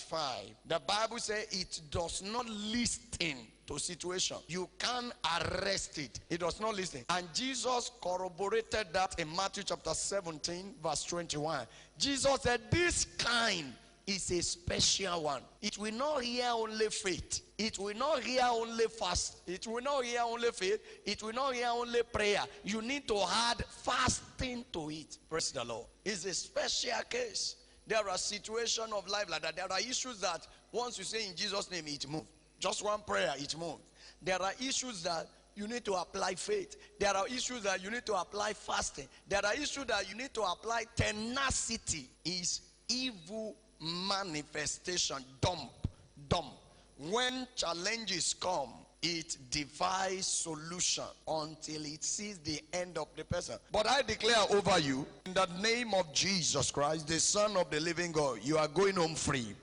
5, the Bible says it does not listen to situation. You can't arrest it. It does not listen. And Jesus corroborated that in Matthew chapter 17, verse 21. Jesus said, this kind is a special one. It will not hear only faith. It will not hear only fast. It will not hear only faith. It will not hear only prayer. You need to add fasting to it. Praise the Lord. It's a special case. There are situations of life like that. There are issues that once you say in Jesus' name, it moves. Just one prayer, it moves. There are issues that you need to apply faith. There are issues that you need to apply fasting. There are issues that you need to apply tenacity. Is evil manifestation. Dump. When challenges come, it defies solution until it sees the end of the person. But I declare over you, in the name of Jesus Christ, the Son of the living God, you are going home free.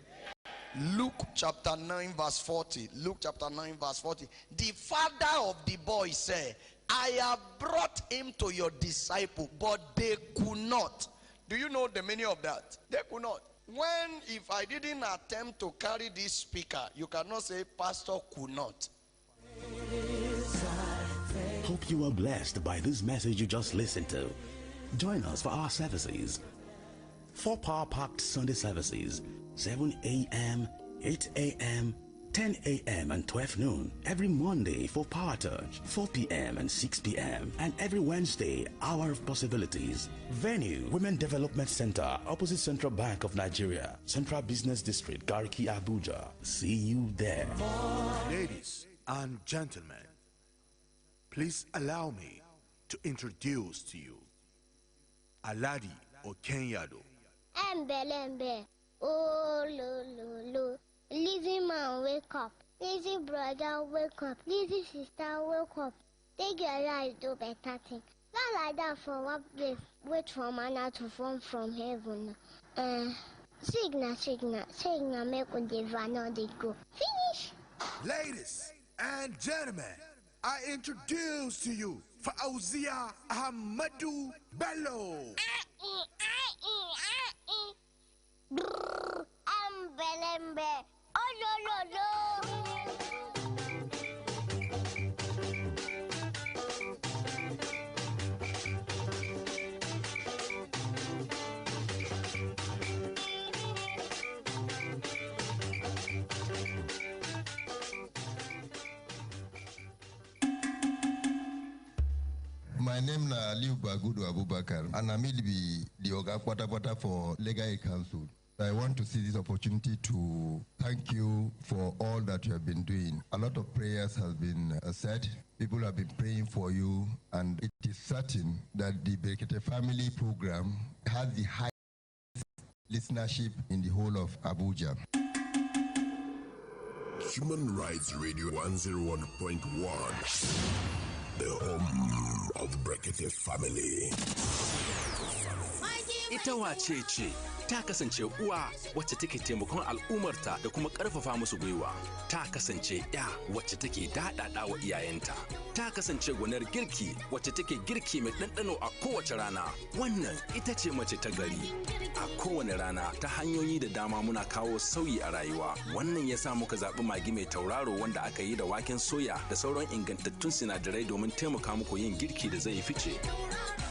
Luke chapter 9 verse 40. Luke chapter 9 verse 40. The father of the boy said, I have brought him to your disciple, but they could not. Do you know the meaning of that? They could not. When, if I didn't attempt to carry this speaker, you cannot say pastor could not. Hope you are blessed by this message you just listened to. Join us for our services. 4 power-packed Sunday services, 7 a.m., 8 a.m., 10 a.m. and 12 noon. Every Monday for Power Touch, 4 p.m. and 6 p.m. And every Wednesday, Hour of Possibilities. Venue, Women Development Center, opposite Central Bank of Nigeria, Central Business District, Garki, Abuja. See you there. Ladies and gentlemen, please allow me to introduce to you Aladi Okenyado. Embe, oh lo. Lazy man, wake up. Lazy brother, wake up. Lazy sister, wake up. Take your life, do better thing. Not like that for what place. Wait for manna to fall from heaven. Signal, make on the van they go. Finish. Ladies and gentlemen, I introduce to you Fauzia Ahmadu Bello. Embe, oh lo. My name is Aliu Bagudu Abubakar, and I'm the Oga Kwata for Legal Aid Council. I want to see this opportunity to thank you for all that you have been doing. A lot of prayers have been said. People have been praying for you, and it is certain that the Brekete family program has the highest listenership in the whole of Abuja. Human Rights Radio 101.1, the home of Brekete family. Ita wace ce ta kasance uwa wacce take taimakon al'ummarta da kuma karfafa musu gwiwa. Ta kasance ya wacce take daɗaɗa wa iyayenta. Ta kasance gwanar girki wacce take girki mai ɗanɗano a kowace rana. Wannan ita ce mace ta gari. A kowane rana ta hanyoyi da dama muna kawo sauyi a rayuwa. Wannan ya sa muka zaɓi magi mai tauraro wanda aka yi da waken soya da sauran ingantattun sinadarai domin taimaka muku yin girki da zai fice.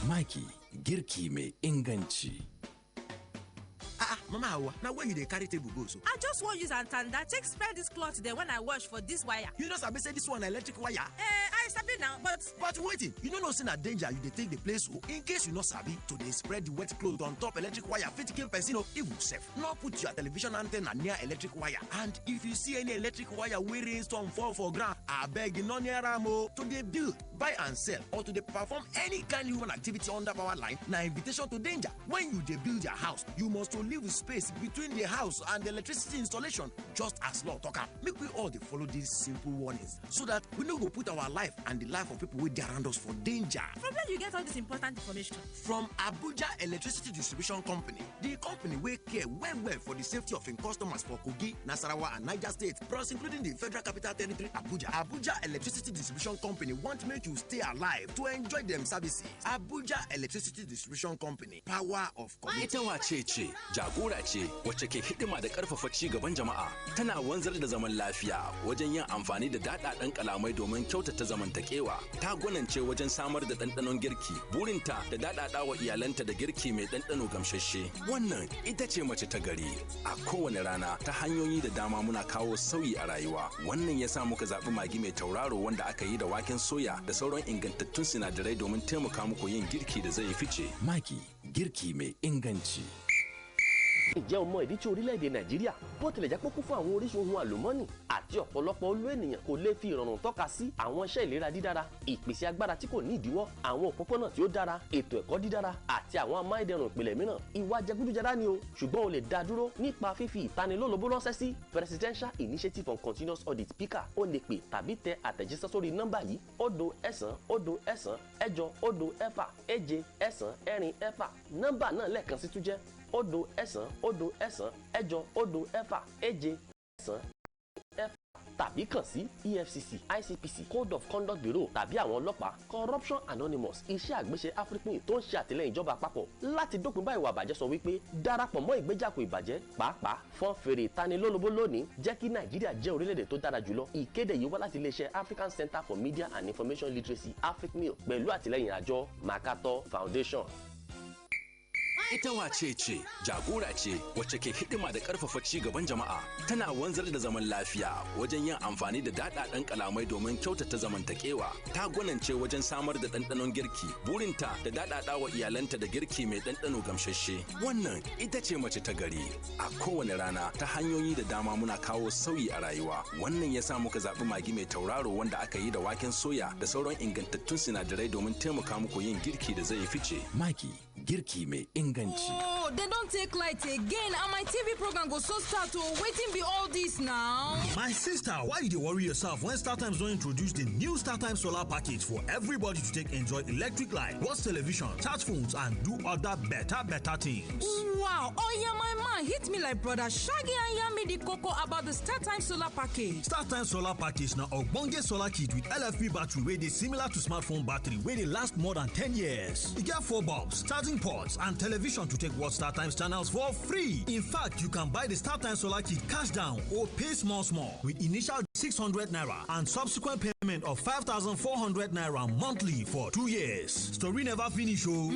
Magi, girki mai inganci. Mama Hawa, now where you dey carry table go so? I just want use antanda take spread this cloth there when I wash for this wire. You know sabi say this one electric wire? I sabi now, but waiting, you know say na danger you dey take the place o. In case you no sabi, to dey spread the wet cloth on top electric wire fit kill person o. Even safe. No put your television antenna near electric wire. And if you see any electric wire wey rainstorm fall for ground, abeg you no near am o. To dey build, buy and sell, or to dey perform any kind human activity under power line na invitation to danger. When you dey build your house, you must to live with space between the house and the electricity installation, just as law talk am. Make we all dey follow these simple warnings so that we no go put our life life and the life of people wey dey around us for danger. From where you get all this important information? From Abuja Electricity Distribution Company, the company wey care well for the safety of im customers for Kogi, Nasarawa and Niger State, plus including the Federal Capital Territory, Abuja. Abuja Electricity Distribution Company want make you stay alive to enjoy them services. Abuja Electricity Distribution Company, power of community. Ita wace ce, jagora ce wacce ke hidima da karfafa ci gaban jama'a. Tana wanzar da zaman lafiya wajen yin amfani da daɗaɗɗen kalamai domin kyautata zamantakewa. Ta gwanance wajen samar da ɗanɗanon girki. Burinta da daɗaɗa wa iyalanta da girki mai ɗanɗano gamsasshe. Wannan ita ce mace ta gari. A kowane rana ta hanyoyi da dama muna kawo sauyi a rayuwa. Wannan ya sa muka zaɓi magi mai tauraro wanda aka yi da waken soya da sauran ingantattun sinadarai domin taimaka muku yin girki da zai fice. Magi, girki mai inganci. Ǹjẹ́ o mọ ìdí tí orílẹ̀-èdè Nàìjíríà bó tilẹ̀ jẹ́ pé kún fún àwọn orísun ohun àlùmọ́ọ́nì àti ọ̀pọ̀lọpọ̀ olú ènìyàn kò lè fi ìrọ̀rùn tọ́ka sí àwọn iṣẹ́ ìlera dídára, ìpèsè agbára tí kò ní ìdíwọ́, àwọn òpópónà tí ó dára, ètò ẹ̀kọ́ dídára àti àwọn amáyédẹrùn ìpìlẹ̀ mìíràn? Ìwà jẹgúdújẹrá ni o, ṣùgbọ́n o lè dá dúró nípa fífi ìtanilólobó ránṣẹ́ sí Presidential Initiative on Continuous Audit PICA. O lè pè tàbí tẹ àtẹ̀jíṣẹ́ sórí nọ́mbà yìí: 0 nọ́mbà náà lẹ́ẹ̀kan sí tún jẹ́ 0 tàbí kàn sí EFCC, ICPC, Code of Conduct Bureau tàbí àwọn ọlọ́pàá. Corruption Anonymous, iṣẹ́ àgbéṣe African tó ń ṣe àtìlẹ́yìn ìjọba àpapọ̀ láti dópin bá ìwà àbàjẹ́, sọ wípé darapọ̀ mọ́ ìgbéjàkó ìbàjẹ́, pàápàá fọ́n fèrè ìtanilólobó lónìí, jẹ́ kí Nàìjíríà jẹ́ orílẹ̀-èdè tó dára jùlọ. Ìkéde yìí wá láti iléeṣẹ́ African Center for Media and Information Literacy, AFRICMIL, pẹ̀lú àtìlẹ́yìn àjọ Makato Foundation. Ita wace ce, jagora ce wacce ke hidima da karfafa ci gaban jama'a. Tana wanzar da zaman lafiya wajen yin amfani da daɗaɗɗen kalamai domin kyautata zamantakewa. Ta gwanance wajen samar da ɗanɗanon girki. Burinta da daɗaɗa wa iyalanta da girki mai ɗanɗano gamsasshe. Wannan ita ce mace ta gari. A kowane rana ta hanyoyi da dama muna kawo sauyi a rayuwa. Wannan ya sa muka zaɓi magi mai tauraro wanda aka yi da waken soya da sauran ingantattun sinadarai domin taimaka muku yin girki da zai fice. Magi, girki mai inganci. Oh, they don't take light again, and my TV program goes so start to waiting be all this now. My sister, why you dey worry yourself when StarTimes don introduce the new StarTimes solar package for everybody to take enjoy electric light, watch television, charge phones, and do other better things? Wow, oh yeah, my man hit me like brother Shaggy and yarn me the cocoa about the StarTimes solar package. StarTimes solar package na ogbonge solar kit with LFP battery wey dey similar to smartphone battery wey dey last more than 10 years. E get 4 bulbs, charging ports, and television to take watch StarTimes channels for free. In fact, you can buy the StarTimes solar kit cash down or pay small with initial 600 naira and subsequent payment of 5,400 naira monthly for 2 years. Story never finish o.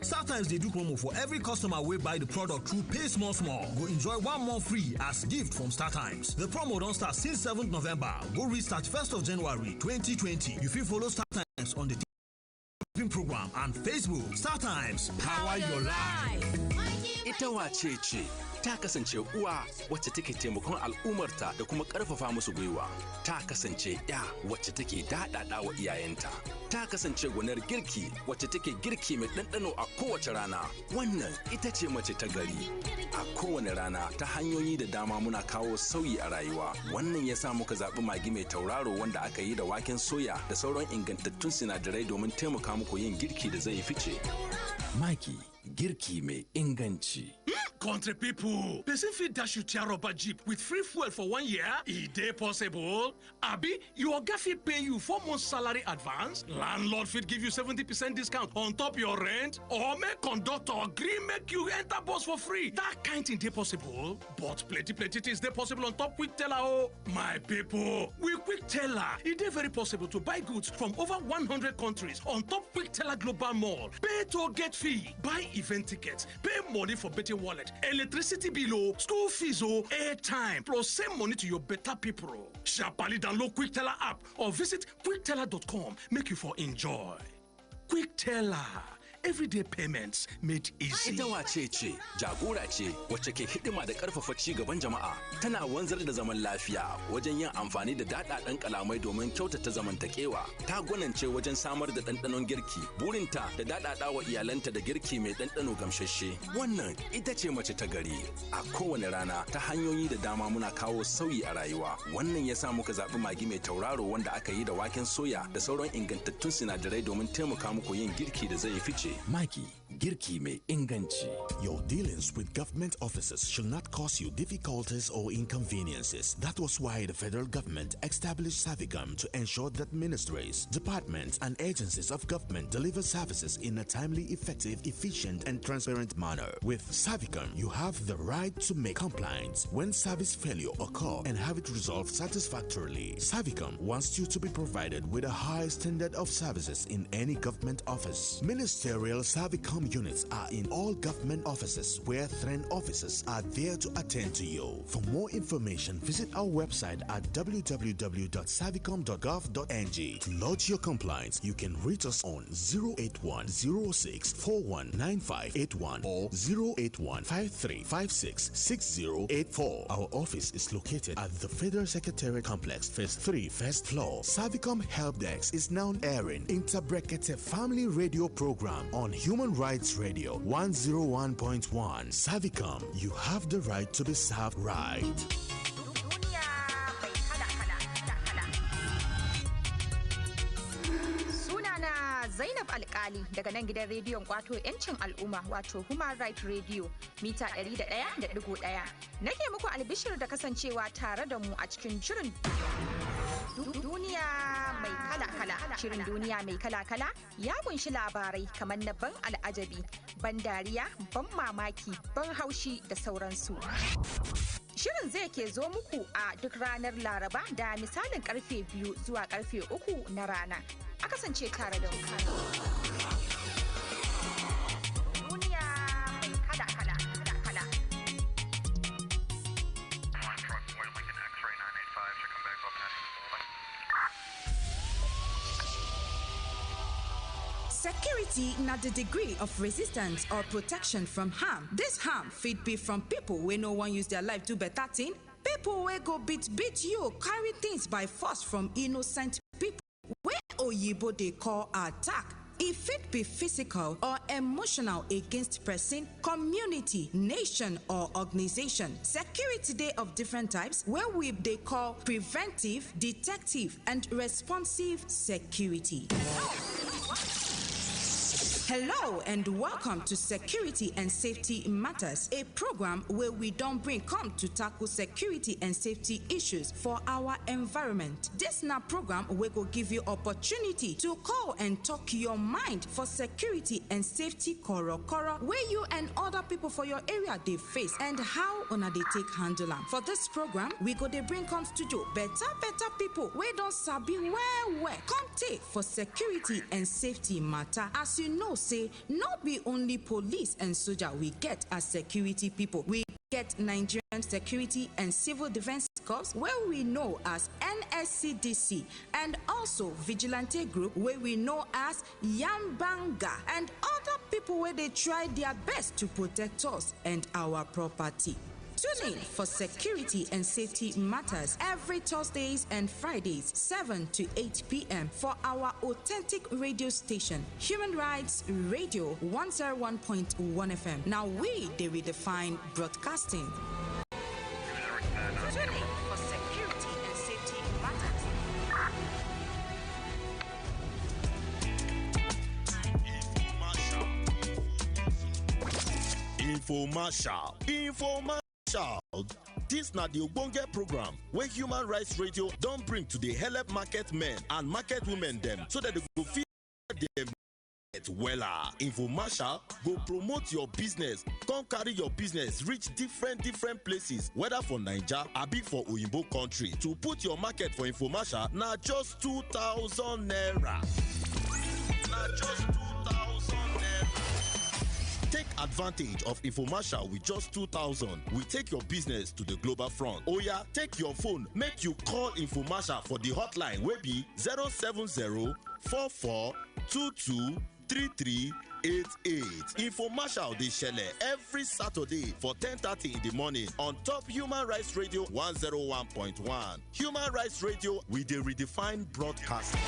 StarTimes dey do promo for every customer wey buy the product through pay small. Go enjoy 1 month free as gift from StarTimes. The promo don start since 7th November. Go reach 31st of January 2020. You fit follow StarTimes on the program and Facebook. StarTimes, power your life. Ita wace ce, ta kasance uwa wacce take taimakon al'ummarta da kuma karfafa musu gwiwa. Ta kasance ya wacce take daɗaɗa wa iyayenta. Ta kasance gwanar girki wacce take girki mai ɗanɗano a kowace rana. Wannan ita ce mace ta gari. A kowane rana ta hanyoyi da dama muna kawo sauyi a rayuwa. Wannan ya sa muka zaɓi magi mai tauraro wanda aka yi da waken soya da sauran ingantattun sinadarai domin taimaka muku yin girki da zai fice. Magi, girki mai inganci. Country people, person fit dash you tear rubber jeep with free fuel for 1 year? E dey possible? Abi, your oga fit pay you 4 months salary advance? Landlord fit give you 70% discount on top your rent? Or make conductor agree make you enter bus for free? That kind thing dey possible? But plenty things dey possible on top Quick Teller o. My people, with Quick Teller, e dey very possible to buy goods from over 100 countries on top Quick Teller Global Mall. Pay toll gate fee, buy event tickets, pay money for betting wallet, electricity bill, school fees, airtime, plus send money to your better people. Sharply download Quick Teller app or visit quickteller.com. Make you for enjoy. Quick Teller, everyday payments made easy. Ita wace ce, jagora ce wacce ke hidima da karfafa ci gaban jama'a. Tana wanzar da zaman lafiya wajen yin amfani da daɗaɗɗen kalamai domin kyautata zamantakewa. Ta gwanance wajen samar da ɗanɗanon girki. Burinta da daɗaɗa wa iyalanta da girki mai ɗanɗano gamsasshe. Wannan ita ce mace ta gari. A kowane rana ta hanyoyi da dama muna kawo sauyi a rayuwa. Wannan ya sa muka zaɓi magi mai tauraro wanda aka yi da waken soya da sauran ingantattun sinadarai domin taimaka muku yin girki da zai fice. Magi, girki mai inganci. Your dealings with government officers should not cause you difficulties or inconveniences. That was why the federal government established Savicom to ensure that ministries, departments, and agencies of government deliver services in a timely, effective, efficient, and transparent manner. With Savicom, you have the right to make complaints when service failure occurs and have it resolved satisfactorily. Savicom wants you to be provided with a high standard of services in any government office. Ministerial Savicom units are in all government offices where trained officers are there to attend to you. For more information, visit our website at www.savicom.gov.ng. To lodge your complaints, you can reach us on 08106419581 or 08153566084. Our office is located at the Federal Secretariat Complex, Phase 3, First Floor. Savicom Help Desk is now airing Brekete Family Radio Program on Human Rights Radio 101.1. Savicom, you have the right to be served right. Zainab Alkali daga nan gidan rediyon kwato 'yancin al'umma wato Human Rights Radio mita 101.1 nake muku albishir da kasancewa tare da mu a cikin shirin duniya mai kala-kala. Shirin duniya mai kala-kala ya kunshi labarai kamar na ban al'ajabi, ban dariya, ban mamaki, ban haushi da sauransu. Shirin zai ke zo muku a duk ranar Laraba da misalin karfe 2 zuwa karfe 3 na rana. A kasance tare da duniya mai kala-kala. Security not the degree of resistance or protection from harm. This harm fit be from people wey no wan use their life do better thing, people wey go beat you, carry things by force from innocent people wey oyibo dey call attack. E fit be physical or emotional against person, community, nation, or organization. Security dey of different types where we dey call preventive, detective, and responsive security. Hello and welcome to Security and Safety Matters, a program where we don't bring come to tackle security and safety issues for our environment. This na program we go give you opportunity to call and talk your mind for security and safety koro where you and other people for your area they face and how una they take handle am. For this program, we go dey bring come studio better people we don't sabi well come take for security and safety matter. As you know, say not be only police and soldier we get as security people. We get Nigerian Security and Civil Defense Corps, where we know as NSCDC, and also Vigilante Group, where we know as Yambanga, and other people where they try their best to protect us and our property. Tune in for Security and Safety Matters every Thursdays and Fridays, 7 to 8 p.m. for our authentic radio station, Human Rights Radio 101.1 FM. Now they redefine broadcasting. Tune in for Security and Safety Matters. Infomarshal. This na the ogbonge program where Human Rights Radio don't bring to the help market men and market women them so that they go feel them wella. Infomarshal go promote your business, come carry your business reach different places, whether for Naija abi for Oyinbo country. To put your market for Infomarshal na just 2,000 naira. Take advantage of Infomarshal with just 2,000. We take your business to the global front. Oya, take your phone, make you call Infomarshal for the hotline wey be 070 44 22 3388. Infomarshal dey shele every Saturday for 10:30 in the morning on top Human Rights Radio 101.1. Human Rights Radio, we dey redefine broadcasting.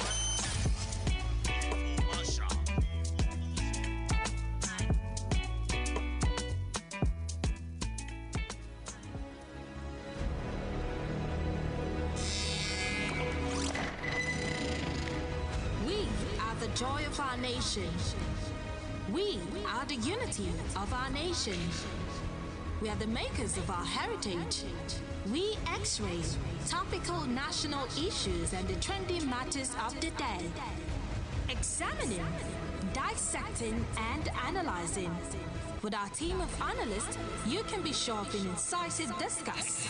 We are the joy of our nation. We are the unity of our nation. We are the makers of our heritage. We X-ray topical national issues and the trending matters of the day. Examining, dissecting, and analyzing. With our team of analysts, you can be sure of an incisive discuss.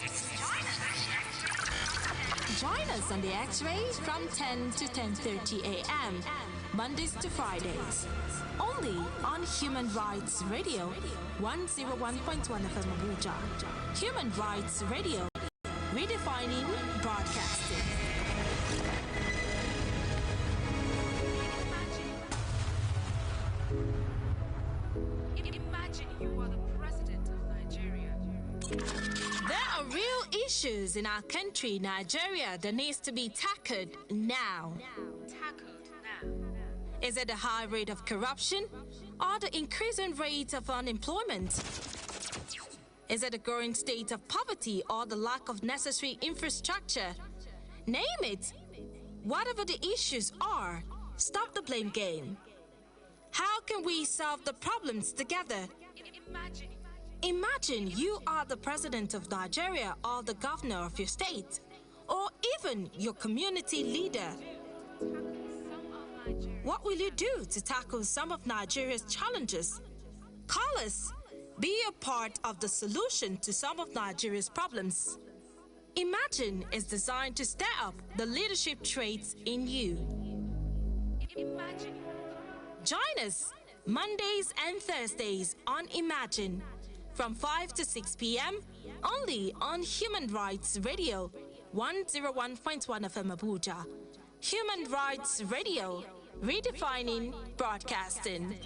Join us on the X-Ray from 10 to 10:30 a.m. Mondays to Fridays. Only on Human Rights Radio 101.1 FM Abuja. Human Rights Radio, redefining broadcasting. Imagine you are the president of Nigeria. There are real issues in our country, Nigeria, that needs to be tackled now. Is it the high rate of corruption or the increasing rate of unemployment? Is it a growing state of poverty or the lack of necessary infrastructure? Name it. Whatever the issues are, stop the blame game. How can we solve the problems together? Imagine you are the president of Nigeria or the governor of your state, or even your community leader. What will you do to tackle some of Nigeria's challenges? Call us. Be a part of the solution to some of Nigeria's problems. Imagine is designed to stir up the leadership traits in you. Join us Mondays and Thursdays on Imagine from 5 to 6 p.m. only on Human Rights Radio 101.1 FM Abuja. Human Rights Radio, redefining broadcasting.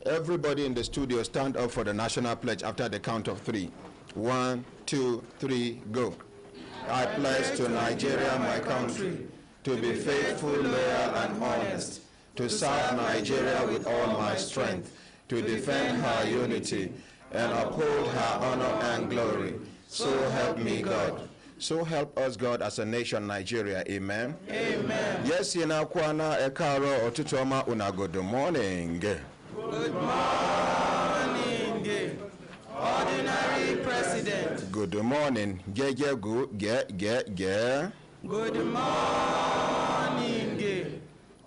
Everybody in the studio stand up for the national pledge after the count of 3. 1, 2, 3, go. I pledge to Nigeria, my country, to be faithful, loyal, and honest, to serve Nigeria with all my strength, to defend her unity, and uphold her honor and glory. So help me God. So help us God as a nation, Nigeria. Amen. Amen. Yes, Kwana Ekaro Otutuoma una good morning. Good morning, Ordinary President. Good morning. Good morning,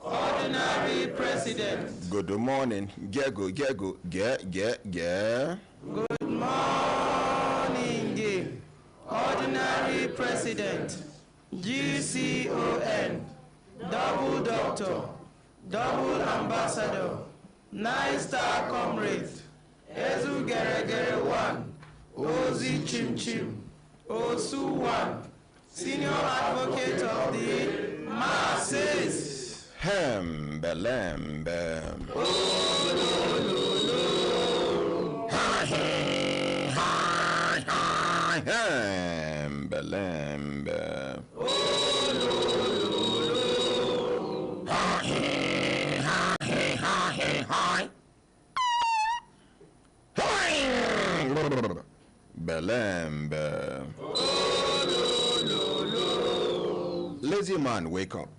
Ordinary President. Good morning. Good morning, Ordinary President. GCON, Double Doctor, Double Ambassador, 9-star Comrade, Ezu Geregere 1, Ozi Chim Chim, Osu 1, Senior Advocate of the Masses. Belembe. Belembe. Belembe. Lazy man, wake up.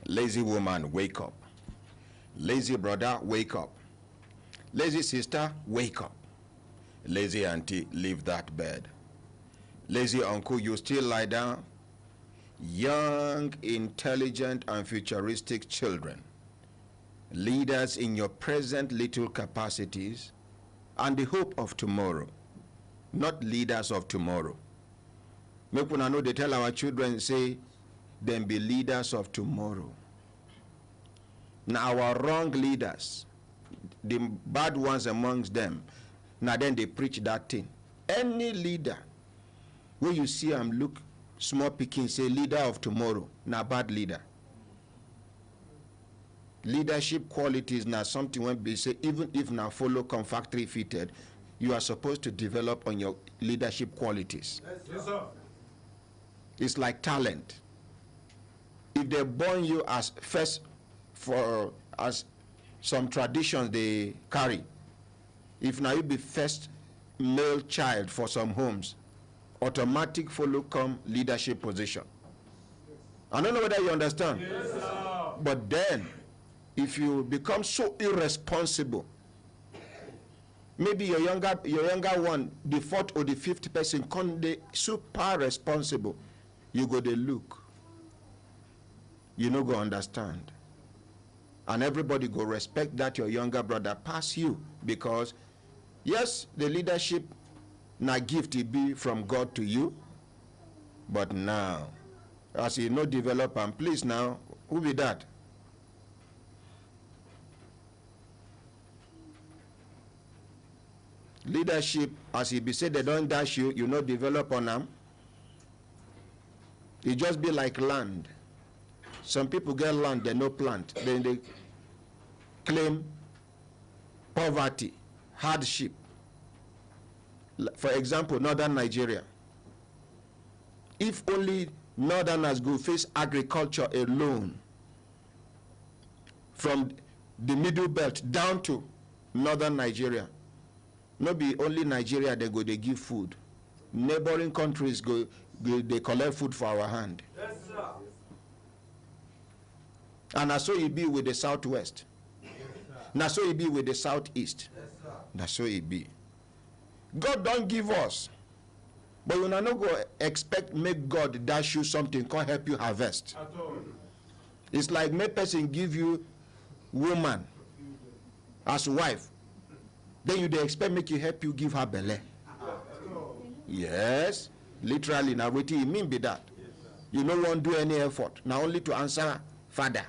Lazy woman, wake up. Lazy brother, wake up. Lazy sister, wake up. Lazy auntie, leave that bed. Lazy uncle, you still lie down. Young, intelligent, and futuristic children, leaders in your present little capacities and the hope of tomorrow, not leaders of tomorrow. Make una know they tell our children, say, them be leaders of tomorrow. Now our wrong leaders, the bad ones amongst them, now then they preach that thing. Any leader, when you see them look small picking, say leader of tomorrow, now bad leader. Leadership qualities now something when they say, even if now follow come factory fitted, you are supposed to develop on your leadership qualities. Yes, sir. It's like talent. If they born you as first as some traditions they carry, if now you be first male child for some homes, automatic follow come leadership position. I don't know whether you understand. Yes, sir. But then if you become so irresponsible, maybe your younger one, the fourth or the fifth person, can they super responsible, you go they look, you no go understand, and everybody go respect that your younger brother pass you, because yes, the leadership na gift it be from God to you, but now as you no develop, and please now, who be that? Leadership, as he be said, they don't dash you, you not develop on them. It just be like land. Some people get land, they no plant. Then they claim poverty, hardship. For example, northern Nigeria. If only northerners go face agriculture alone, from the middle belt down to northern Nigeria, not be only Nigeria they go they give food. Neighboring countries go they collect food for our hand. Yes, sir. And that's so it be with the southwest. Yes, now so it be with the southeast. yes, sir. That's so it be. God don't give us, but you not go expect make God dash you something can help you harvest. At all. It's like make person give you woman as wife, then you they expect make you help you give her belly. Yes, literally now what you mean by that? You no want do any effort, now only to answer father.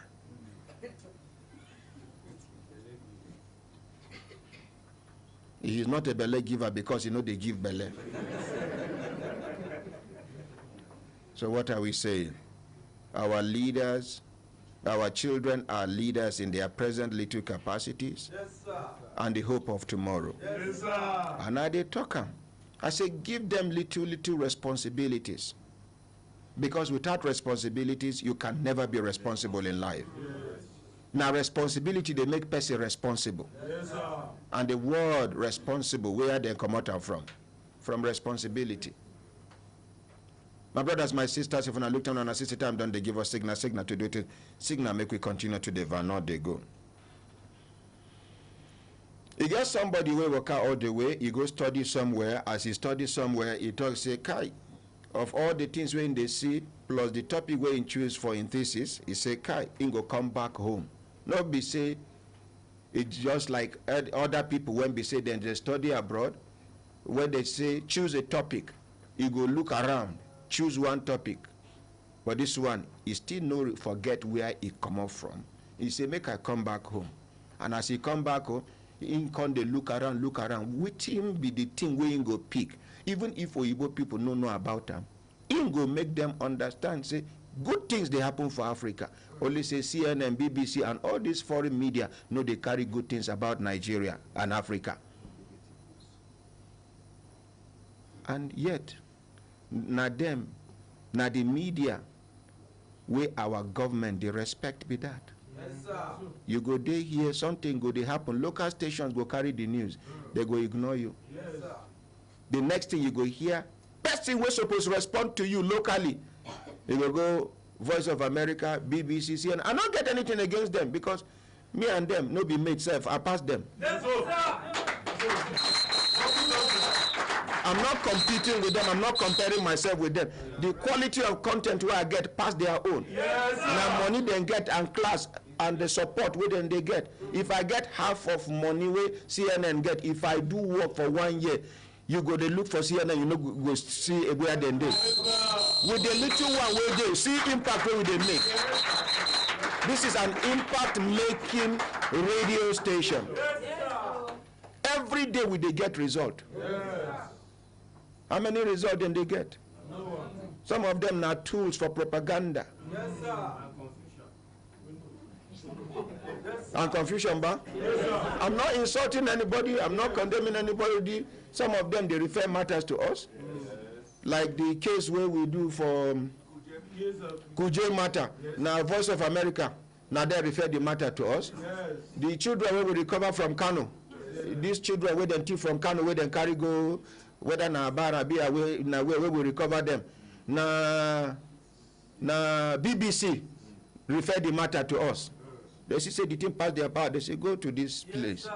He is not a belly giver because you know they give belly. So what are we saying? Our leaders, our children are leaders in their present little capacities, Yes, sir. and the hope of tomorrow. Yes, sir. And I they talk them. I say give them little responsibilities. Because without responsibilities, you can never be responsible in life. Yes. Now responsibility, they make person responsible. Yes, sir. And the word responsible, where they come out from? From responsibility. My brothers, my sisters, if when I look down on a sister time, don't they give us signal to do it. Signal make we continue to the van, not they go. You get somebody will work out all the way, he go study somewhere. As he study somewhere, he talks, say, Kai, of all the things when they see, plus the topic where he choose for in thesis, he say, Kai, he go come back home. Not be say, it's just like other people when they say then they study abroad, when they say choose a topic, he go look around, choose one topic. But this one, he still no forget where he come up from. He say, make I come back home. And as he come back home, he come they look around, which him be the thing where he go pick. Even if Oyibo people no know about them, he go make them understand, say, good things they happen for Africa. Only say CNN, BBC, and all these foreign media know they carry good things about Nigeria and Africa. And yet, na them, na the media, where our government, they respect be that. Yes, sir. You go there here, something go they happen. Local stations go carry the news. They go ignore you. Yes, sir. The next thing you go hear, person we're supposed to respond to you locally. You go Voice of America, BBC, CNN. I don't get anything against them because Me and them, no be made self. I pass them. I'm not competing with them. I'm not comparing myself with them. The quality of content where I get past their own. Now money they get and class and the support where they get. If I get half of money where CNN get, if I do work for 1 year, you go to look for CNN, you know, go see where they do. With the little one where they see impact where they make. This is an impact-making radio station. Every day we they get result. How many results did they get? Some of them are tools for propaganda. And confusion, ba? I'm not insulting anybody. I'm not condemning anybody. Some of them, they refer matters to us. Like the case where we do for Kuje matter. Now, Voice of America. Now they refer the matter to us. The children where we recover from Kano. These children where they thief from Kano, where they carry go, whether na Barabi, where we recover them. Na BBC refer the matter to us. They say the thing passed their power. They say go to this place.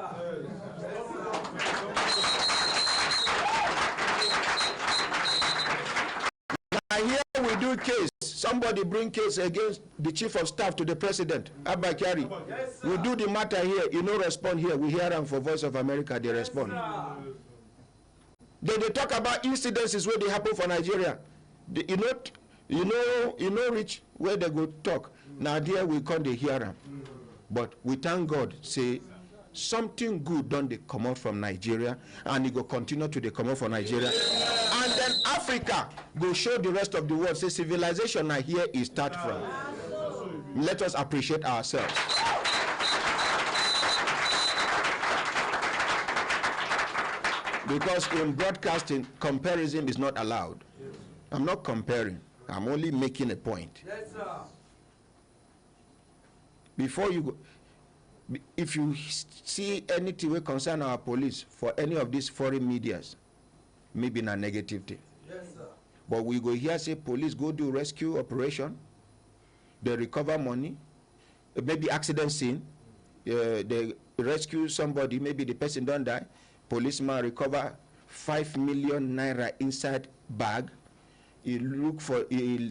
Now here we do case. Somebody bring case against the chief of staff to the president, Abba Kyari. We do the matter here. You know, respond here. We hear them for Voice of America. They respond. They talk about incidences where they happen for Nigeria. You know, Rich, where they go talk. Now there we come, they hear them. But we thank God, say something good done they come out from Nigeria, and it go continue to they come out from Nigeria. And then Africa go show the rest of the world, say civilization now here is start from. Let us appreciate ourselves. Because in broadcasting, comparison is not allowed. I'm not comparing. I'm only making a point. Yes, sir. Before you go, if you see anything that concern our police for any of these foreign medias, maybe a negative thing. Yes, sir. But we go here say police go do rescue operation, they recover money, maybe accident scene, they rescue somebody, maybe the person don't die, policeman recover 5 million naira inside bag. He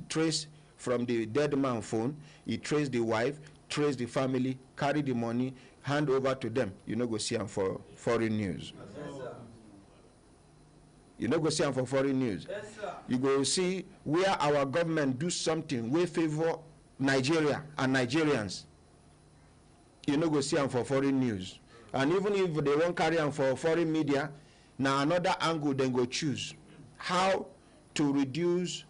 trace from the dead man phone, he trace the wife, trace the family, carry the money, hand over to them. You know, go see them for foreign news. Yes, sir. You know, go see them for foreign news. Yes, sir. You go see where our government do something we favor Nigeria and Nigerians. You know, go see them for foreign news. And even if they won't carry them for foreign media, now another angle then go choose how to reduce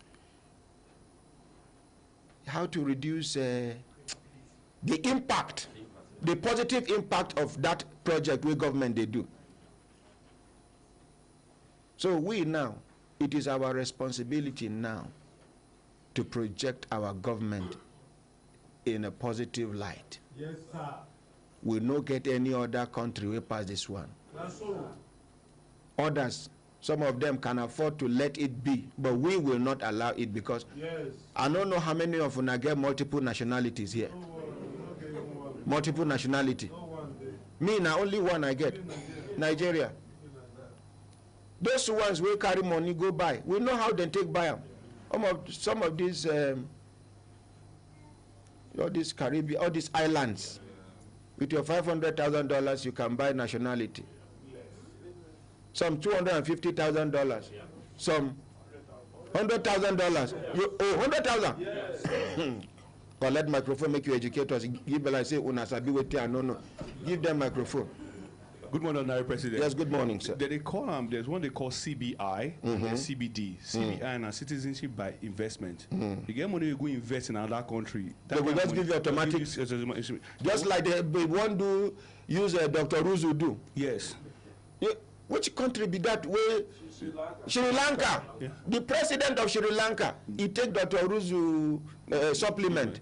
the impact, the positive impact of that project where government they do. So we now, it is our responsibility now to project our government in a positive light. Yes, sir. We no get any other country way past this one. That's all. Others, some of them can afford to let it be, but we will not allow it because I don't know how many of you get multiple nationalities here. Multiple nationality. Me now only one I get. Nigeria. Those ones will carry money go buy. We know how they take buy them. Some of these all these Caribbean, all these islands, with your $500,000 you can buy nationality. Some $250,000. Some $100,000. You owe $100,000. Collect microphone, make you educators. Give like say unasabi wete no. Give them microphone. Good morning, Honorary President. Yes, good morning, sir. They call there's one they call CBI and CBD. CBI and citizenship by investment. You get money you go invest in another country. They will just give you automatic. Just like they want to use Dr. Ruzu do. Yes. Which country be that way? Sri Lanka. Yeah. The president of Sri Lanka, he take Dr. Ruzu supplement.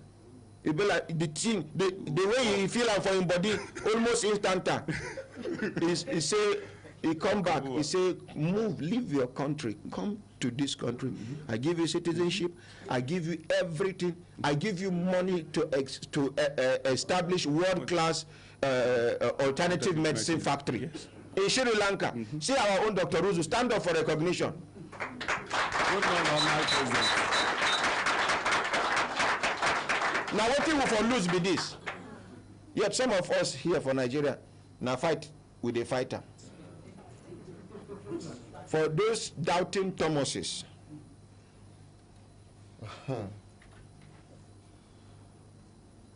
It be like the thing, the way he feel for his body, almost instanta. He say, he come back, he say, move, leave your country, come to this country. I give you citizenship, I give you everything, I give you money to establish world-class alternative medicine factory in Sri Lanka. See our own Dr. Ruzu stand up for recognition. Now what thing we for lose be this? Yet some of us here for Nigeria now fight with a fighter. For those doubting Thomases,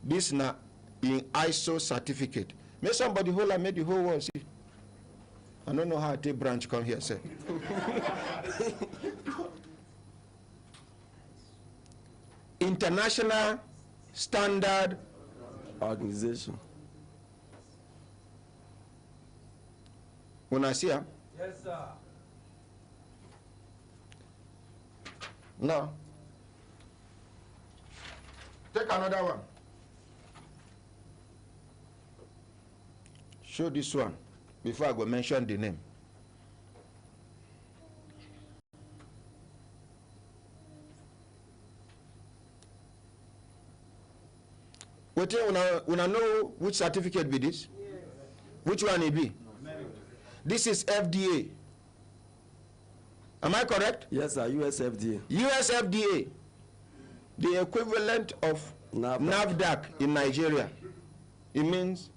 this now in ISO certificate. May somebody hold and make the whole world see. I don't know how a branch come here, sir. International Standard Organization. When I see her? Yes, sir. No. Take another one. Show this one before I go mention the name. What you wanna know which certificate be this? Yes. Which one it be? This is FDA. Am I correct? Yes, sir. US FDA. US FDA. The equivalent of NAFDAC in Nigeria. It means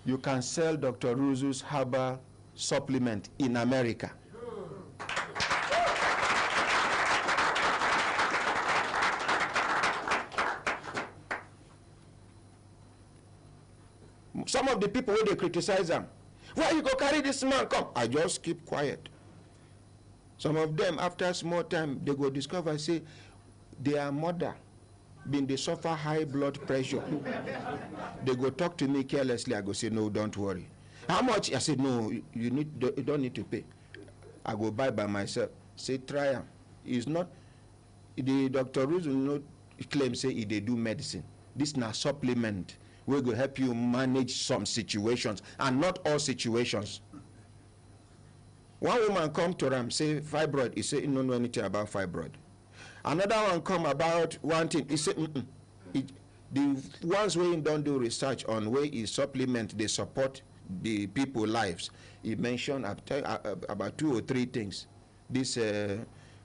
you can sell Dr. Ruzu's herbal supplement in America. Some of the people when they criticize them, why you go carry this man come? I just keep quiet. Some of them after a small time they go discover say their mother been they suffer high blood pressure. They go talk to me carelessly. I go say no, don't worry. How much? I said no, you don't need to pay. I go buy by myself. Say try am. It's not the Dr. Ruzu not claim say they do medicine. This na supplement. We will help you manage some situations and not all situations. One woman come to him say fibroid. He say he don't know anything about fibroid. Another one come about one thing. He say the ones where don't do research on where he supplement they support the people lives. He mentioned about 2 or 3 things. This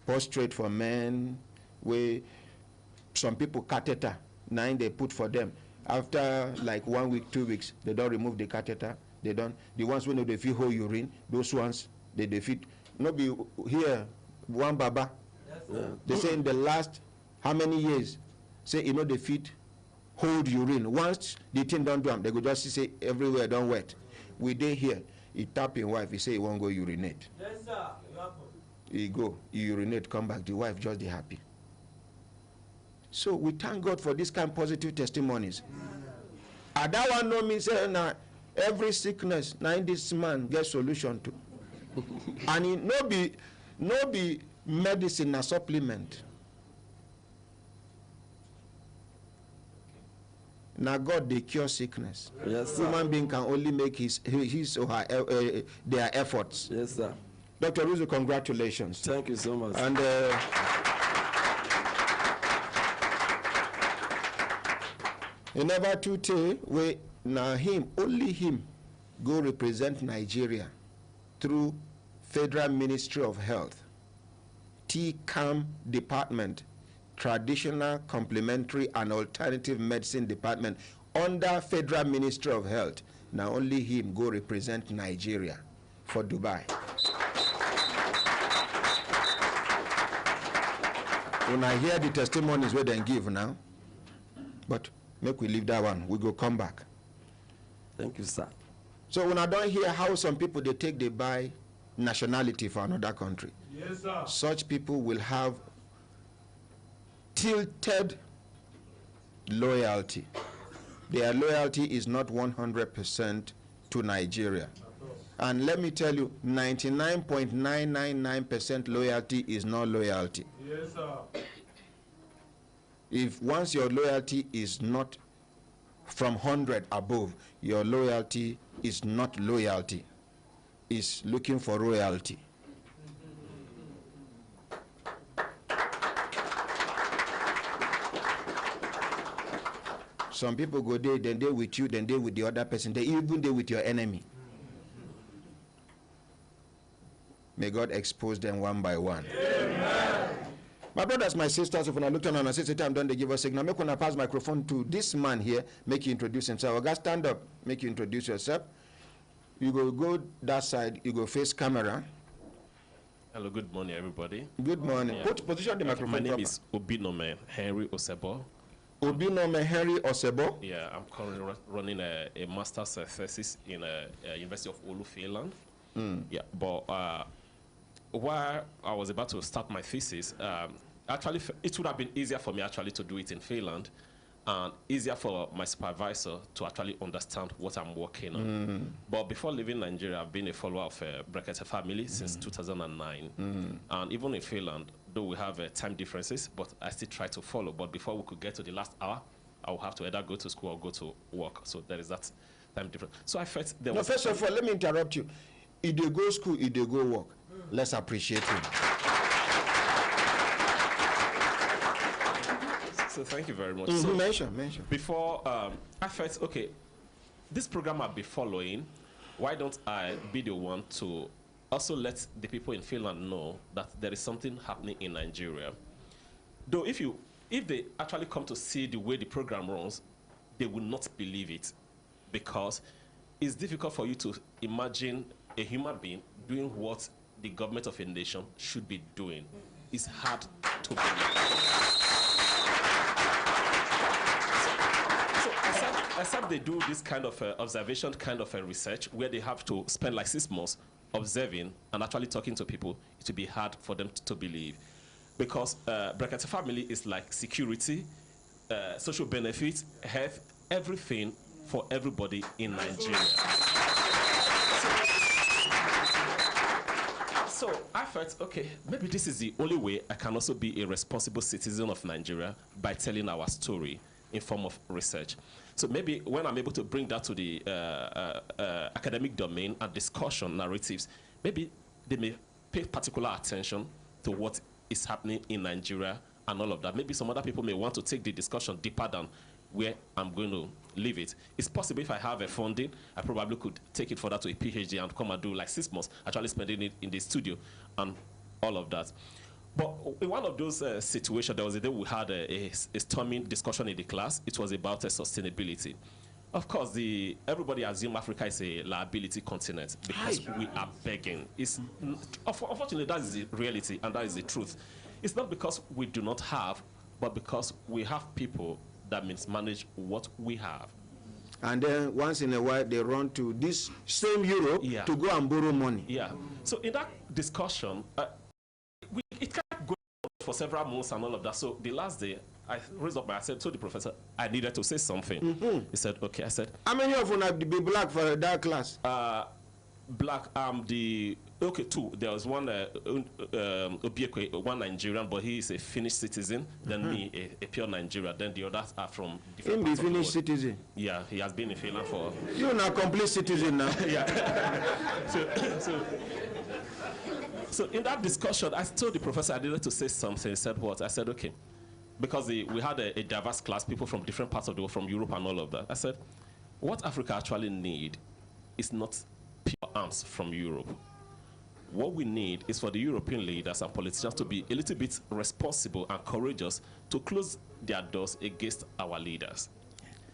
prostrate for men where some people catheter 9 they put for them. After like 1 week, 2 weeks, they don't remove the catheter. They don't. The ones when they feel whole urine, those ones they defeat. No be here one baba. Yes, they say in the last how many years, say they fit hold urine. Once the thing don't do them, they go just say everywhere don't wet. We dey here. He tap his wife. He say he won't go urinate. Yes, sir. He go, he urinate, come back. The wife just be happy. So we thank God for this kind of positive testimonies. And that one no means say every sickness now this man get solution to. And it no be medicine a supplement. Now God they cure sickness. Yes, sir. Human being can only make his or her their efforts. Yes, sir. Dr. Ruzu, congratulations. Thank you so much. And he never to tell where now only him go represent Nigeria through Federal Ministry of Health, TCAM Department, Traditional, Complementary and Alternative Medicine Department under Federal Ministry of Health. Now only him go represent Nigeria for Dubai. When I hear the testimonies where they give now, but make we leave that one. We go come back. Thank you, sir. So when I don't hear how some people they buy nationality for another country. Yes, sir. Such people will have tilted loyalty. Their loyalty is not 100% to Nigeria. And let me tell you, 99.999% loyalty is not loyalty. Yes, sir. If once your loyalty is not from 100 above, your loyalty is not loyalty. It's looking for royalty. Some people go there, then they with you, then they with the other person, they even they with your enemy. May God expose them one by one. Amen. My brothers, my sisters, if I look down and I say, I'm done, they give us signal. Make one pass microphone to this man here, make you introduce himself. Okay, stand up, make you introduce yourself. You go that side, you go face camera. Hello, good morning, everybody. Good morning. Yeah. Put position the microphone. My name is Obinome Henry Osebo. Obinome Henry Osebo? Yeah, I'm currently running a master's thesis in University of Oulu, Finland. Yeah, but while I was about to start my thesis, actually, it would have been easier for me actually to do it in Finland, and easier for my supervisor to actually understand what I'm working on. But before leaving Nigeria, I've been a follower of Brekete family since 2009. And even in Finland, though we have time differences, but I still try to follow. But before we could get to the last hour, I will have to either go to school or go to work. So there is that time difference. So I felt there was... First of all, let me interrupt you. If they go school, if they go work, let's appreciate him. So thank you very much. So mention. Before, I felt, okay, this program I'll be following, why don't I be the one to also let the people in Finland know that there is something happening in Nigeria. Though if they actually come to see the way the program runs, they will not believe it, because it's difficult for you to imagine a human being doing what the government of a nation should be doing. It's hard to believe. So except they do this kind of observation, kind of research, where they have to spend like 6 months observing and actually talking to people, it will be hard for them to believe. Because Brekete family is like security, social benefits, health, everything for everybody in Nigeria. So I felt, okay, maybe this is the only way I can also be a responsible citizen of Nigeria, by telling our story in form of research. So maybe when I'm able to bring that to the academic domain and discussion narratives, maybe they may pay particular attention to what is happening in Nigeria and all of that. Maybe some other people may want to take the discussion deeper than where I'm going to leave it. It's possible if I have a funding, I probably could take it further to a PhD and come and do like 6 months, actually spending it in the studio and all of that. But in one of those situations, there was a day we had a storming discussion in the class. It was about sustainability. Of course, everybody assumes Africa is a liability continent because we are begging. Unfortunately, that is the reality and that is the truth. It's not because we do not have, but because we have people that mismanage what we have. And then once in a while, they run to this same Europe to go and borrow money. Yeah. So in that discussion, it kept going for several months and all of that. So the last day, I raised up my hand, told the professor I needed to say something. He said, okay. I said, how many of you have to be black for that class? Black, two. There was one Obiekwe, one Nigerian, but he is a Finnish citizen. Then me, a pure Nigerian. Then the others are from different parts of the world. Finnish citizen? Yeah, he has been in Finland for... You're not a complete citizen now. Yeah. So in that discussion, I told the professor I needed to say something. He said, what? I said, okay. Because we had a diverse class, people from different parts of the world, from Europe and all of that. I said, what Africa actually need is not pure arms from Europe. What we need is for the European leaders and politicians to be a little bit responsible and courageous to close their doors against our leaders.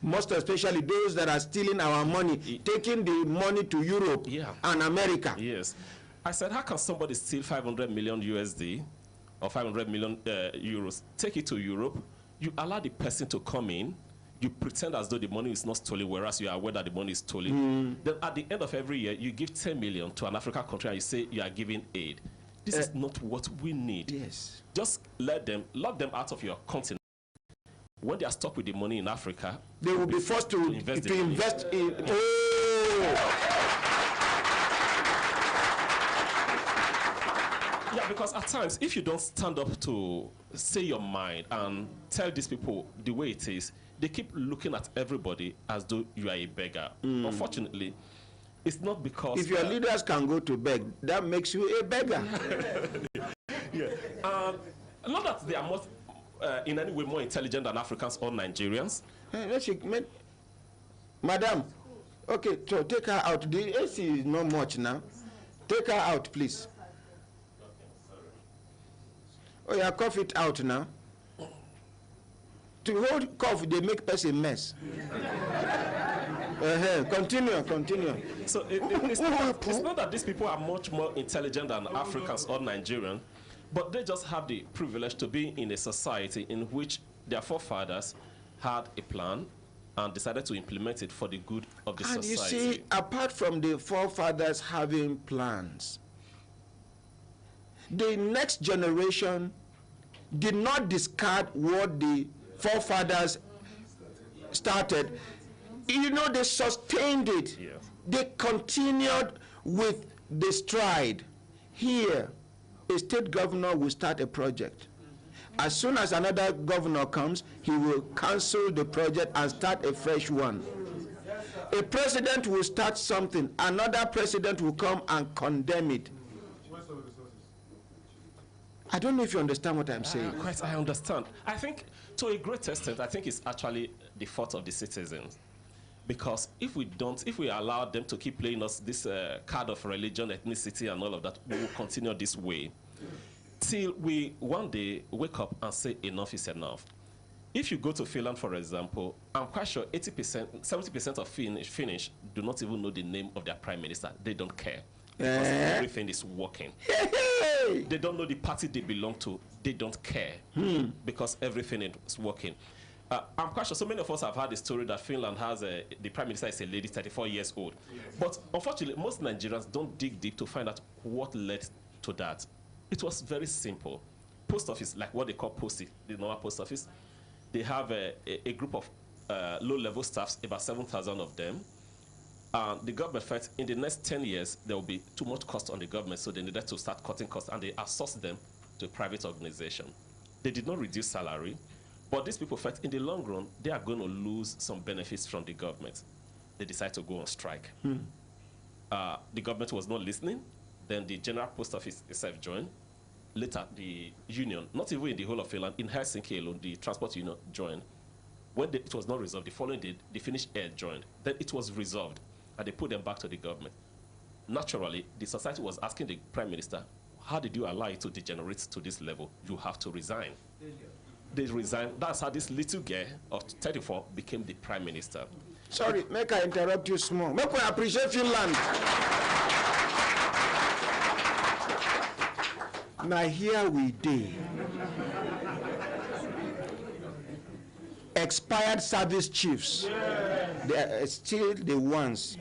Most especially those that are stealing our money, taking the money to Europe and America. Yes. I said, how can somebody steal 500 million USD or 500 million euros, take it to Europe, you allow the person to come in, you pretend as though the money is not stolen, whereas you are aware that the money is stolen. Then at the end of every year, you give 10 million to an African country and you say you are giving aid. This is not what we need. Yes. Just lock them out of your continent. When they are stuck with the money in Africa, they will be forced to invest in... Yeah, because at times, if you don't stand up to say your mind and tell these people the way it is, they keep looking at everybody as though you are a beggar. Unfortunately, it's not because... If your leaders can go to beg, that makes you a beggar. Yeah. Not that they are in any way more intelligent than Africans or Nigerians? Madam, okay, so take her out. The AC is not much now. Take her out, please. Oh, yeah, cough it out now. To hold cough, they make person mess. Continue. So it's not that these people are much more intelligent than Africans or Nigerians, but they just have the privilege to be in a society in which their forefathers had a plan and decided to implement it for the good of the society. And you see, apart from the forefathers having plans, the next generation did not discard what the forefathers started. You know, they sustained it. Yeah. They continued with the stride. Here, a state governor will start a project. As soon as another governor comes, he will cancel the project and start a fresh one. A president will start something, another president will come and condemn it. I don't know if you understand what I'm saying. Quite, I understand. I think, to a great extent, I think it's actually the fault of the citizens. Because if we allow them to keep playing us this card of religion, ethnicity, and all of that, we will continue this way till we one day wake up and say enough is enough. If you go to Finland, for example, I'm quite sure 80%, 70% of Finnish do not even know the name of their prime minister. They don't care. Because everything is working. They don't know the party they belong to. They don't care. Because everything is working. I'm quite sure so many of us have heard the story that Finland has the prime minister is a lady, 34 years old. But unfortunately, most Nigerians don't dig deep to find out what led to that. It was very simple. Post office, like what they call postie, the normal post office, they have a group of low-level staffs, about 7,000 of them. The government felt in the next 10 years, there will be too much cost on the government, so they needed to start cutting costs, and they outsourced them to a private organization. They did not reduce salary, but these people felt in the long run, they are going to lose some benefits from the government. They decided to go on strike. The government was not listening. Then the general post office itself joined. Later, the union, not even in the whole of Finland, in Helsinki alone, the transport union joined. When it was not resolved, the following day, the Finnish air joined. Then it was resolved, and they put them back to the government. Naturally, the society was asking the prime minister, how did you allow it to degenerate to this level? You have to resign. They resigned. That's how this little girl of 34 became the prime minister. Sorry, make I interrupt you small. Make we appreciate Finland. Now here we did. Expired service chiefs. They are still the ones.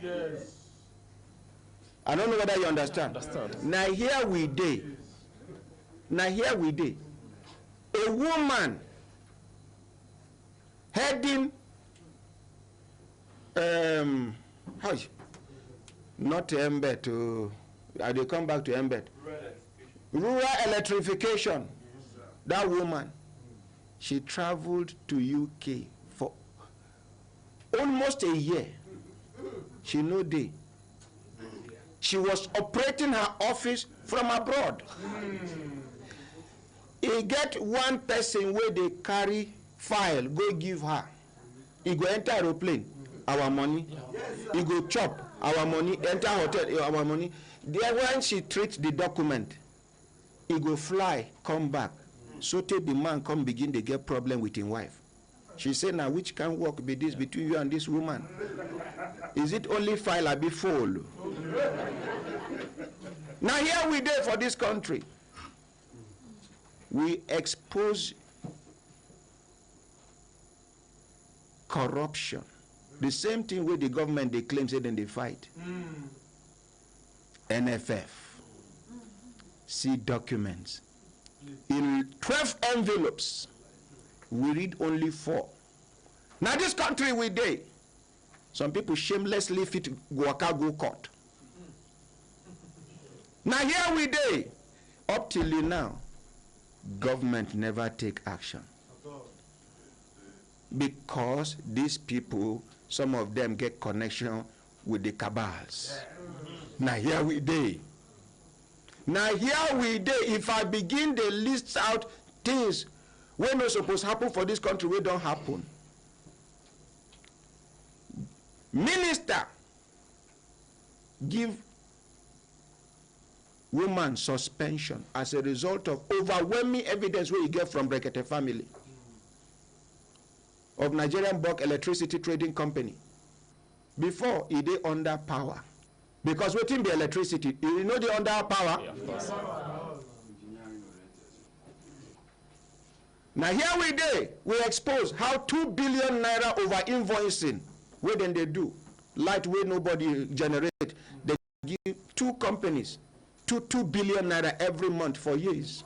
I don't know whether you understand. Now here we did. A woman heading not embed to they come back to embed. Rural electrification. That woman, she traveled to UK for almost a year. She no day. She was operating her office from abroad. He get one person where they carry file, go give her. He go enter aeroplane, our money. He go chop, our money. Enter hotel, our money. Then when she treats the document, he go fly, come back. So till the man come begin to get problem with his wife. She say, now which can work be this between you and this woman? Is it only file I be full? Now here we there for this country. We expose corruption. The same thing with the government they claim say then they fight. NFF. See documents. In 12 envelopes, we read only 4. Now this country we dey. Some people shamelessly fit waka go court. Now here we dey. Up till now, government never take action. Because these people, some of them get connection with the cabals. Now here we dey. Now here we dey. If I begin to list out things When no supposed to happen for this country, we don't happen. Minister give woman suspension as a result of overwhelming evidence where you get from Brekete family of Nigerian Bulk Electricity Trading Company. Before he dey under power, because waiting be electricity, you know they under power. Yeah, of course. Now here we dey, we expose how 2 billion naira over invoicing. Where then they do light where nobody generate. They give 2 companies 2 billion naira every month for years.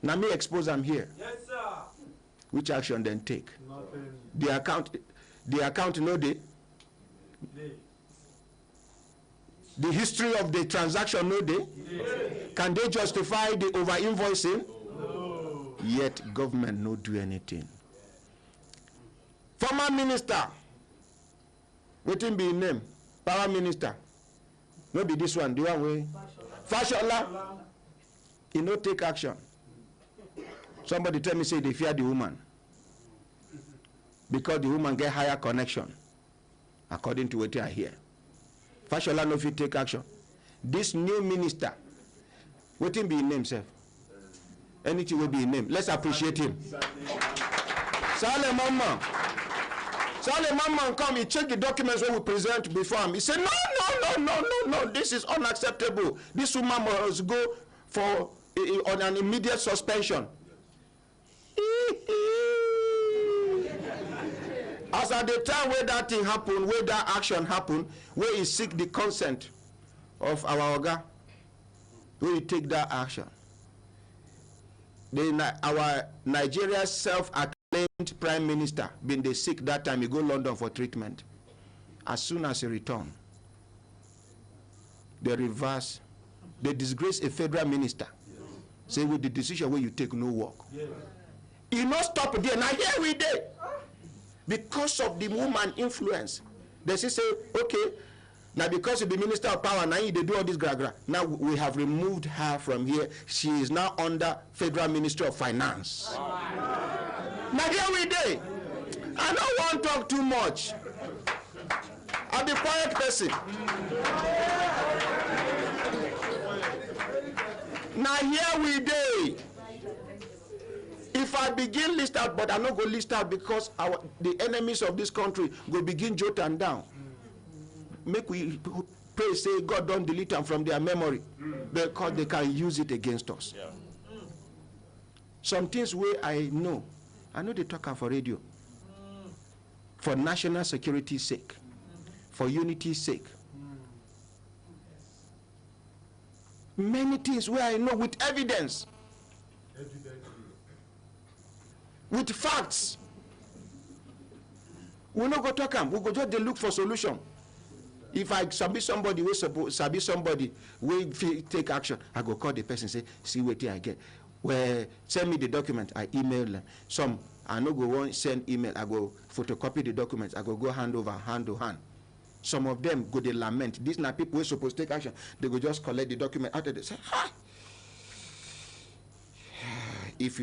Now me expose them here. Yes, sir. Which action then take? Nothing. The account no dey. The history of the transaction no dey. Can they justify the over invoicing? No. Yet government no do anything. Former minister, wetin be his name? Power minister. No be this one, the one way. Fashola. He no take action. Somebody tell me say they fear the woman because the woman get higher connection, according to what I hear. Fashola no fit take action. This new minister, wetin be his name, sir? Anything will be his name. Let's appreciate him. Saleh Mamman come, he check the documents when we present before him. He said, no, this is unacceptable. This woman must go for on an immediate suspension. As at the time where that thing happened, where that action happened, where he seek the consent of our Oga, where he take that action. Our Nigeria self-acclaimed prime minister been they sick that time, he go London for treatment. As soon as he return, they reverse, they disgrace a federal minister. Yes. Say with the decision where you take no work. Yes. You not stop there. Now here we did. Because of the woman influence, they say, okay, now because of the minister of power, now they do all this gra. Now we have removed her from here. She is now under Federal Ministry of Finance. Now here we did. I don't want to talk too much. I'm the quiet person. Now here we did. If I begin list out, but I'm not going to list out because the enemies of this country will begin jotting down. Make we pray, say God don't delete them from their memory because they can use it against us. Yeah. Some things where I know they talk for radio. For national security's sake, for unity's sake. Many things where I know with evidence. With facts. We no go talk them. We go just look for solution. If I sabi somebody we take action, I go call the person say, see what I get. Well, send me the document. I email them. Some I no go send email. I go photocopy the documents. I go hand over hand to hand. Some of them go they lament. These are people who are supposed to take action. They go just collect the document after they say, if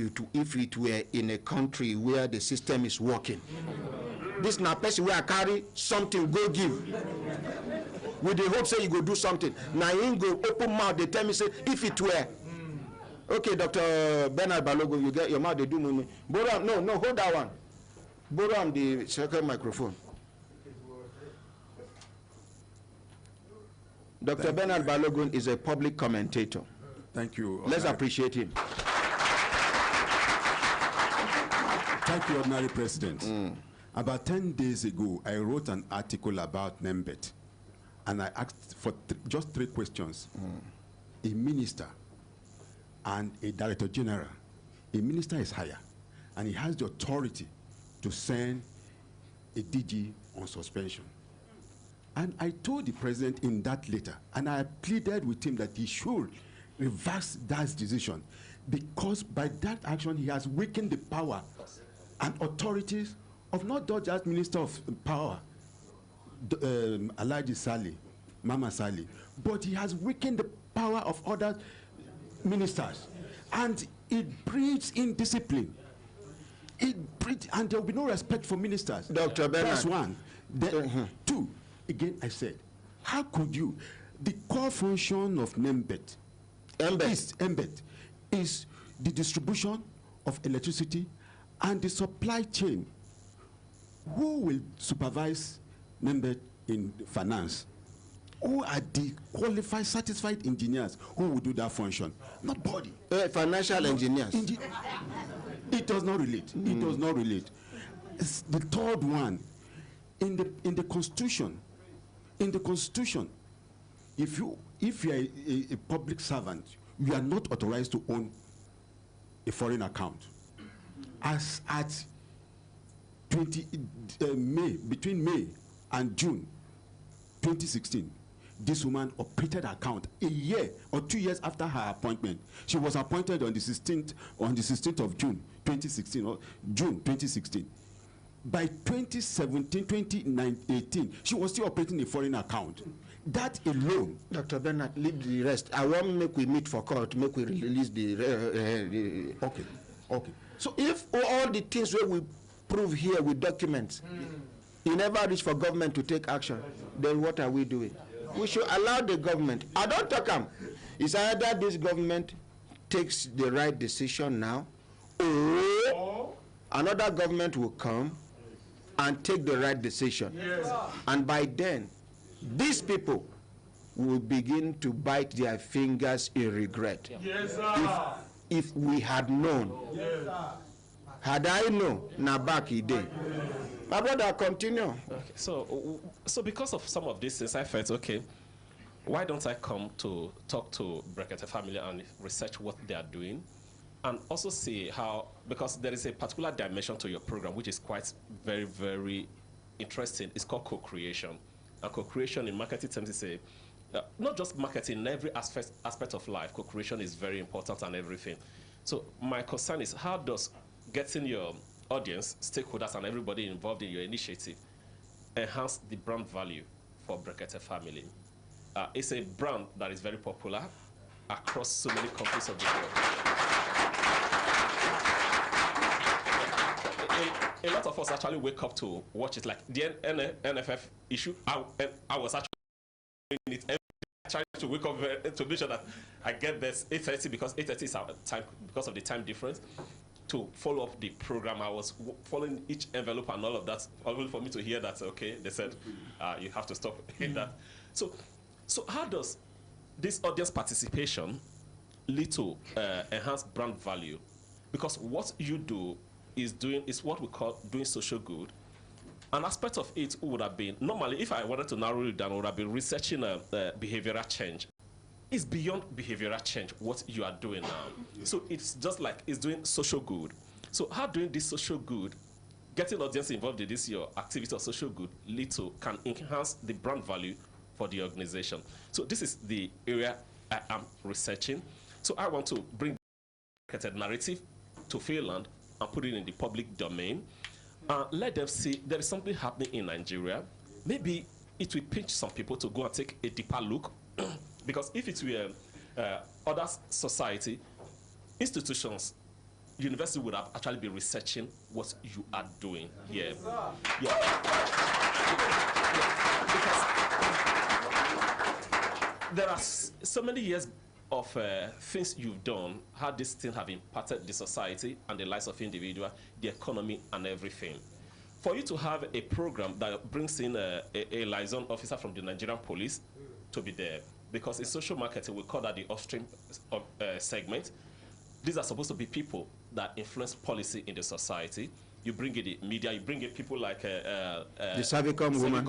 it were in a country where the system is working. This now person where I carry something go give. With the hope say you go do something. Now you go open mouth, they tell me say if it were. Okay, Dr. Bernard Balogun, you get your mouth, they do me. Boram, no, hold that one. Boram the second microphone. Dr. Bernard Balogun is a public commentator. Thank you. Let's appreciate him. Thank you, Ordinary President. About 10 days ago, I wrote an article about NEMBET, and I asked for just 3 questions. A minister and a director general. A minister is higher, and he has the authority to send a DG on suspension. And I told the president in that letter, and I pleaded with him that he should reverse that decision, because by that action, he has weakened the power and authorities of not just Minister of Power, Alhaji Sali, Mama Sali, but he has weakened the power of other ministers. And it breeds indiscipline And there will be no respect for ministers. Dr. Bernard. That's one. Then, two, again, I said, how could you? The core function of NEMBET is the distribution of electricity and the supply chain. Who will supervise NEMBET in finance? Who are the qualified, satisfied engineers who will do that function? Nobody. Financial engineers. It does not relate. It does not relate. It's the third one, in the Constitution, if you are a public servant, you are not authorized to own a foreign account. As at between May and June 2016, this woman operated her account a year or 2 years after her appointment. She was appointed on the 16th of June 2016 or June 2016. By 2017, 2018, she was still operating a foreign account. That alone. Dr. Bernard, leave the rest. I want make we meet for court, make we release the. Okay. So if all the things that we prove here with documents, you never reach for government to take action, then what are we doing? We should allow the government. I don't talk them. It's either this government takes the right decision now, or another government will come and take the right decision. Yes. And by then, these people will begin to bite their fingers in regret. Yes, sir. If we had known, Yes, sir. had I known, now back a day. My brother, continue. Okay, so because of some of these things, I felt, okay, why don't I come to talk to Brekete family and research what they are doing, and also see how, because there is a particular dimension to your program which is quite very, very interesting. It's called co-creation. And co-creation in marketing terms is not just marketing, in every aspect of life, co-creation is very important and everything. So my concern is, how does getting your audience, stakeholders, and everybody involved in your initiative enhance the brand value for Brekete family? It's a brand that is very popular across so many countries of the world. A lot of us actually wake up to watch it, like the NFF issue. I was actually doing it trying to wake up to make sure that I get this 8:30, because 8:30 is our time because of the time difference, to follow up the program. I was following each envelope and all of that, only for me to hear that, okay, they said you have to stop in that. So how does this audience participation lead to enhanced brand value? Because what you do is what we call doing social good. An aspect of it would have been, normally, if I wanted to narrow it down, I would have been researching behavioral change. It's beyond behavioral change, what you are doing now. So it's just like it's doing social good. So how doing this social good, getting audience involved in this, your activity of social good, can enhance the brand value for the organization. So this is the area I am researching. So I want to bring the narrative to Finland and put it in the public domain. Let them see there is something happening in Nigeria. Maybe it will pinch some people to go and take a deeper look. Because if it were other society, institutions, university would have actually been researching what you are doing here. Because there are so many years of things you've done, how these things have impacted the society and the lives of individuals, the economy, and everything. For you to have a program that brings in a liaison officer from the Nigerian police to be there, because in social marketing we call that the upstream segment. These are supposed to be people that influence policy in the society. You bring in the media, you bring in people like the Savicom woman.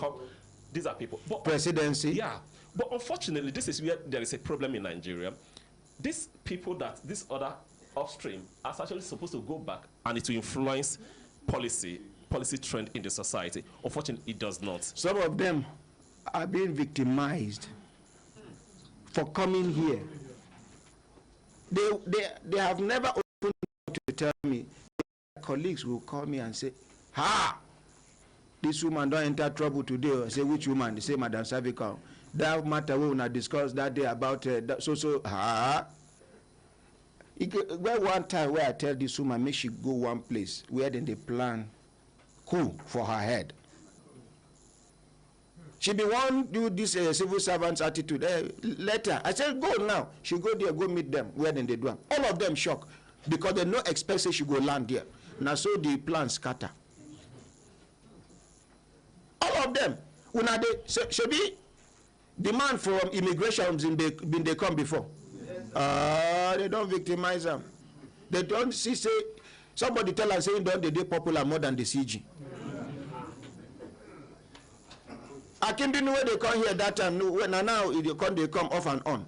These are people. But presidency. Yeah. But unfortunately, this is where there is a problem in Nigeria. These people this other upstream are actually supposed to go back and it will influence policy trend in the society. Unfortunately, it does not. Some of them are being victimized for coming here. They have never opened to tell me. Their colleagues will call me and say, this woman don't enter trouble today. I say, which woman? They say, Madam Savicom. That matter we will not discuss that day about Where one time where I tell this woman, make she go one place where then they plan coup for her head. She be one do this civil servant's attitude. Let her. I said, go now. She go there, go meet them. Where then they do them. All of them shocked because they no expect say she go land there. Now so the plan scatter. All of them. Una they should be the man from immigration been they come before. They don't victimize them. They don't see say somebody tell us saying don't they popular more than the CG. I can't do where they come here that time. No, when now they come off and on.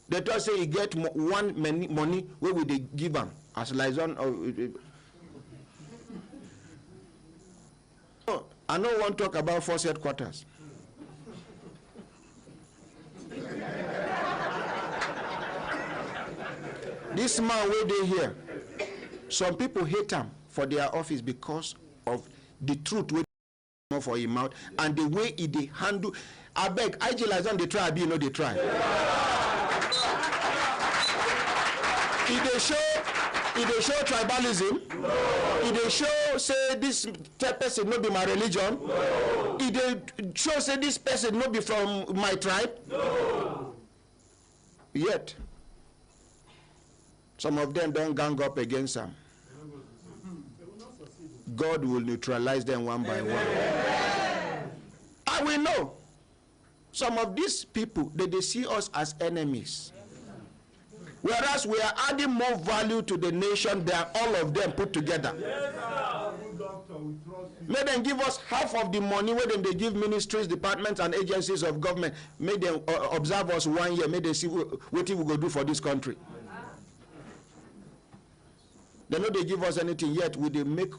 They just say he get one money where would they give them as liaison or I don't want to talk about force headquarters. This man where they here, some people hate him for their office because of the truth for him out and the way they handle. I beg, IG liaison they try, you know they try. If they show tribalism, if they show say this person not be my religion, if they show say this person not be from my tribe, yet some of them don't gang up against him. God will neutralize them one by one. And we know some of these people, they see us as enemies. Whereas we are adding more value to the nation than all of them put together. May them give us half of the money where they give ministries, departments, and agencies of government. May them observe us 1 year. May they see what we go do for this country. They know they give us anything yet. Will they make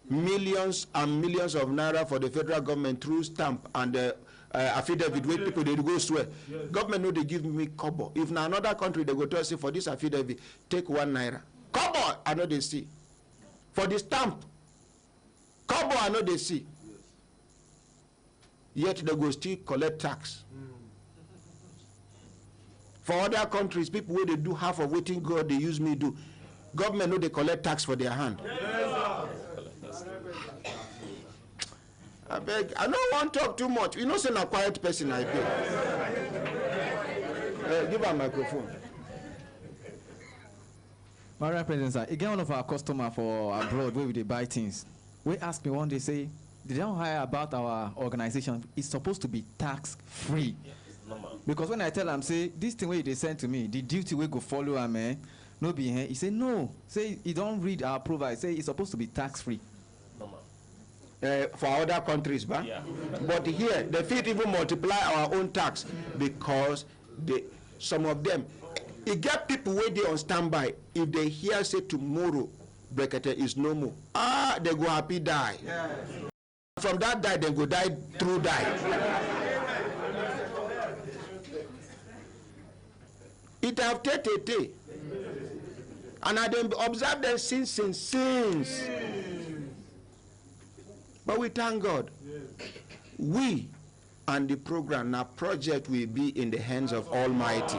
millions and millions of naira for the federal government through stamp and affidavit where people they go swear. Yes. Government know they give me kobo. If now another country they go to say for this affidavit take 1 naira. Kobo I know they see. For the stamp kobo I know they see. Yet they go still collect tax. For other countries, people where they do half of what God they use me do. Government know they collect tax for their hand. I beg, I don't want to talk too much. You know, say a quiet person I pay. Give her a microphone. Madam President, sir, again one of our customers for abroad where they buy things. We ask me one day, say, they don't hire about our organization. It's supposed to be tax free. Yeah, because when I tell them, say, this thing where they send to me, the duty will go follow them, eh? No be here. He say no. Say he don't read our approval. Say it's supposed to be tax free. For other countries, but yeah. But here they fit even multiply our own tax because some of them, it get people where they on standby. If they hear say tomorrow, Brekete is no more. They go happy die. Yeah. From that die, they go die through die. It have taken. And I then observe them since. But we thank God. We and the program, our project will be in the hands of Almighty.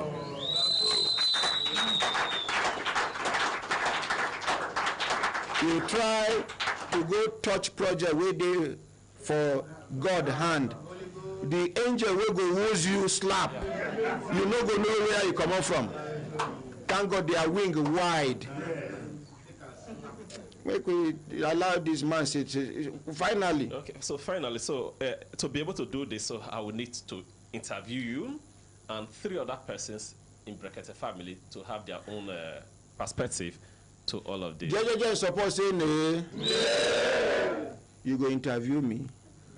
You try to go touch project where they for God hand. The angel will go woos you slap. You no go know where you come out from. Thank God they are wing wide. Make we allow this man to finally. Okay, so finally, to be able to do this, so I will need to interview you and 3 other persons in Brekete family to have their own perspective to all of this. Just suppose saying, you go interview me,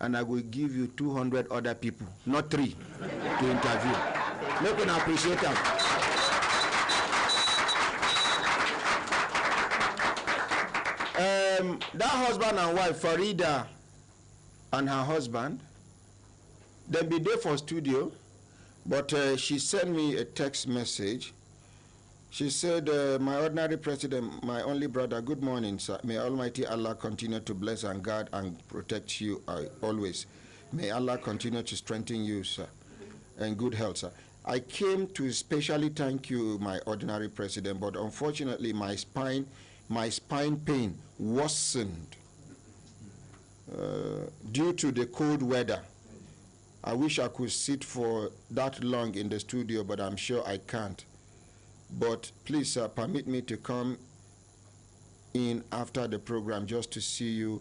and I will give you 200 other people, not 3, to interview. Make me appreciate them. That husband and wife, Farida and her husband, they be there for studio, but she sent me a text message. She said, my ordinary president, my only brother, good morning, sir. May Almighty Allah continue to bless and guard and protect you always. May Allah continue to strengthen you, sir, and good health, sir. I came to especially thank you, my ordinary president, but unfortunately my spine pain worsened due to the cold weather. I wish I could sit for that long in the studio, but I'm sure I can't. But please permit me to come in after the program just to see you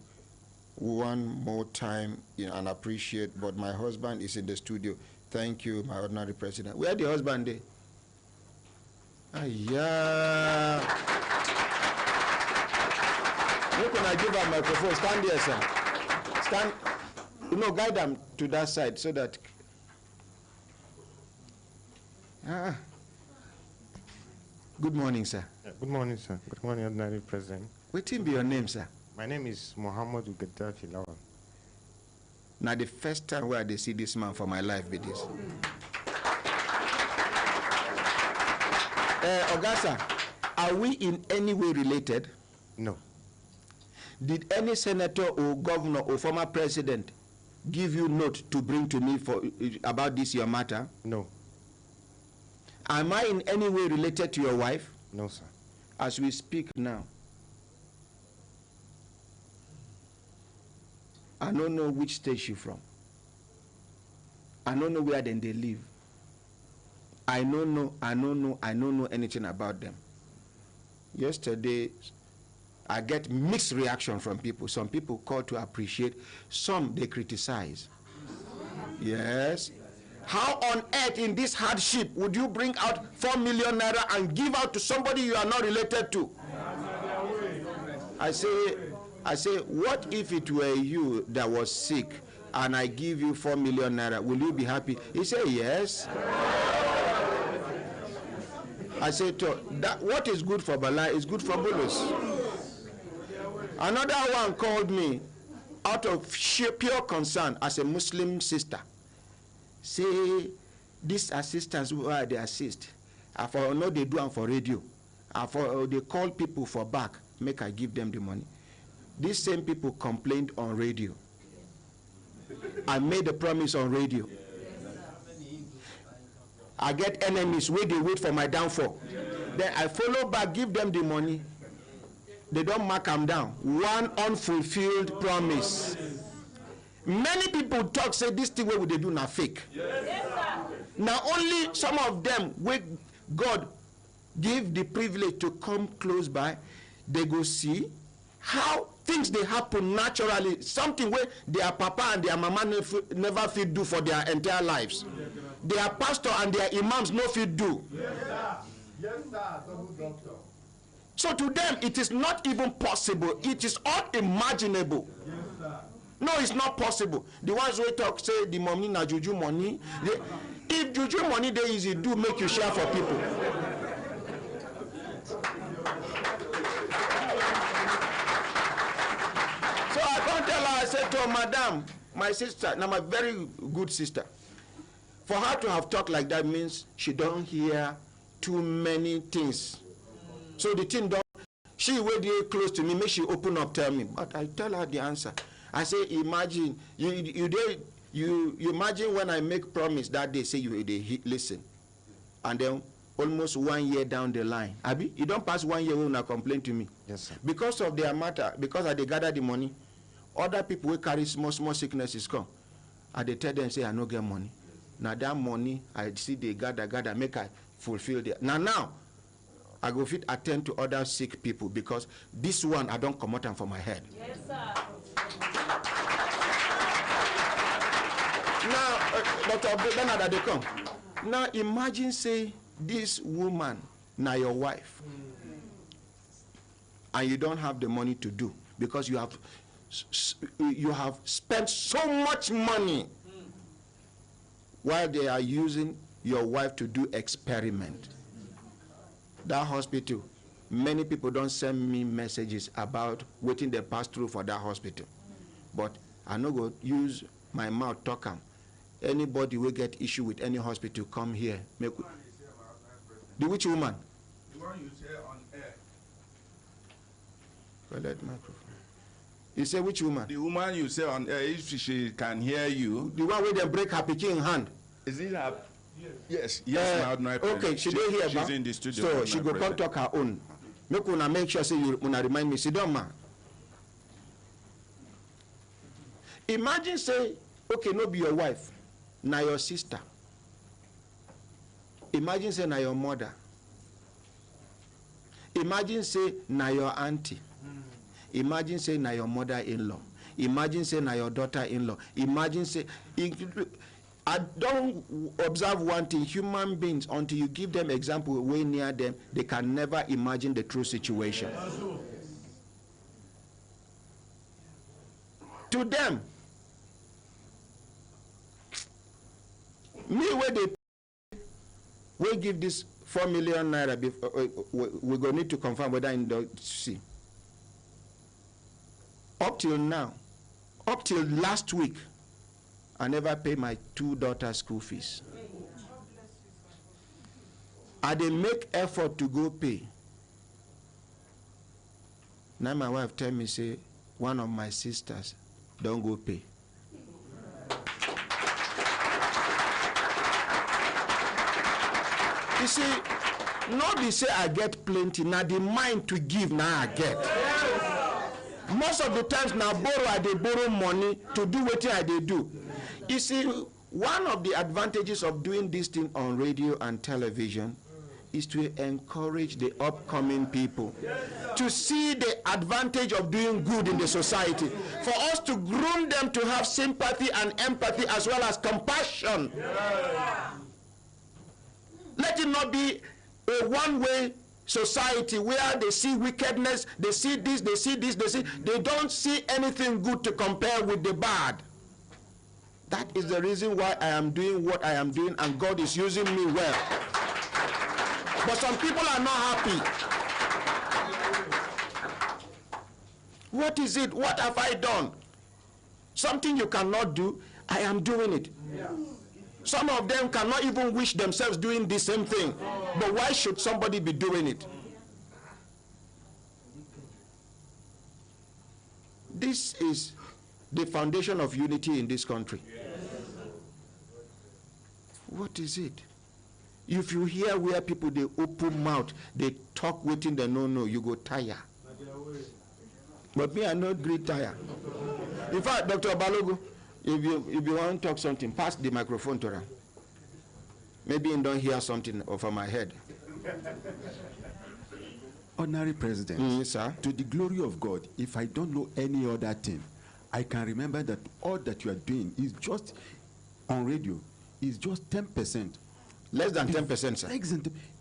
one more time and appreciate. But my husband is in the studio. Thank you, my ordinary president. Where the husband is? Yeah. Where can I give her a microphone? Stand there, sir. Stand. Guide them to that side so that. Good morning, sir. Good morning, sir. Good morning, ordinary president. What be your name, sir? My name is Muhammad Gaddafi Lawal. Now, the first time where I see this man for my life with this. Augusta, are we in any way related? No. Did any senator or governor or former president give you note to bring to me about this your matter? No. Am I in any way related to your wife? No, sir. As we speak now, I don't know which state she's from. I don't know where then they live. I don't know anything about them. Yesterday, I get mixed reaction from people. Some people call to appreciate, some they criticize. Yes. How on earth in this hardship would you bring out 4 million naira and give out to somebody you are not related to? I say, what if it were you that was sick and I give you 4 million naira? Will you be happy? He said, yes. I said, that what is good for Bala is good for Bulus. Another one called me out of sheer pure concern as a Muslim sister. Say, these assistants where they assist, I for know they do them for radio. I for they call people for back, make I give them the money. These same people complained on radio. I made a promise on radio. I get enemies where they wait for my downfall. Then I follow back, give them the money. They don't mark them down. One unfulfilled promise. Many people talk, say this thing where would they do now fake. Now only some of them where God give the privilege to come close by, they go see how things they happen naturally, something where their papa and their mama never fit do for their entire lives. Their pastor and their imams no fit do. Yes, sir. Double doctor. So to them, it is not even possible. It is unimaginable. Yes, sir. No, it's not possible. The ones who talk say the money na juju money. If juju money they easy do make you share for people. So I can't tell her, I said to her, Madam, my sister, now my very good sister, for her to have talked like that means she don't hear too many things. So the thing don't, she wait close to me, make she open up, tell me. But I tell her the answer. I say, imagine, you imagine when I make promise that day, say they listen. And then almost 1 year down the line, Abi, you don't pass 1 year when I complain to me. Yes, sir. Because of their matter, because they gather the money, other people will carry small sicknesses come. And they tell them, say, I no get money. Now that money, I see they gather, make I fulfill their. Now, I go fit attend to other sick people because this one, I don't come out from my head. Yes, sir. Now, Dr. Bernard, they come. Now, imagine, say, this woman, now your wife, and you don't have the money to do because you have spent so much money while they are using your wife to do experiment. That hospital, many people don't send me messages about waiting they pass through for that hospital. But I no go use my mouth talk them. Anybody will get issue with any hospital, come here. The which woman? The one you say on air. Collect microphone. You say which woman? The woman you say on air, if she can hear you. The one where they break her pikin hand. Is it her? Yes, my ordinary okay, president. she dey here, She's in the studio. so she go come talk her own. Make sure say you remind me. Sit down, ma. Imagine say, okay, no be your wife, na your sister. Imagine say na your mother. Imagine say na your auntie. Imagine say na your mother-in-law. Imagine say na your daughter-in-law. Imagine say, I don't observe one thing. Human beings, until you give them example way near them, they can never imagine the true situation. To them, me where they will give this 4 million naira before, we're going to need to confirm whether in the see. Up till now, up till last week, I never pay my 2 daughters' school fees. I dey make effort to go pay. Now my wife tell me say one of my sisters don't go pay. You see, not be say I get plenty, now the mind to give now I get. Most of the times now I dey borrow money to do what I dey do. You see, one of the advantages of doing this thing on radio and television is to encourage the upcoming people to see the advantage of doing good in the society, for us to groom them to have sympathy and empathy as well as compassion. Let it not be a one-way society where they see wickedness, they see this, they see this, they don't see anything good to compare with the bad. That is the reason why I am doing what I am doing, and God is using me well. But some people are not happy. What is it? What have I done? Something you cannot do, I am doing it. Yeah. Some of them cannot even wish themselves doing the same thing. But why should somebody be doing it? This is the foundation of unity in this country. What is it? If you hear where people they open mouth, they talk waiting they no, you go tire. But me, I not great tire. In fact, Dr. Balogo, if you want to talk something, pass the microphone to her. Maybe you don't hear something over my head. Honorary President, sir. To the glory of God, if I don't know any other thing, I can remember that all that you are doing is just on radio, is just 10%. Less than 10%, sir.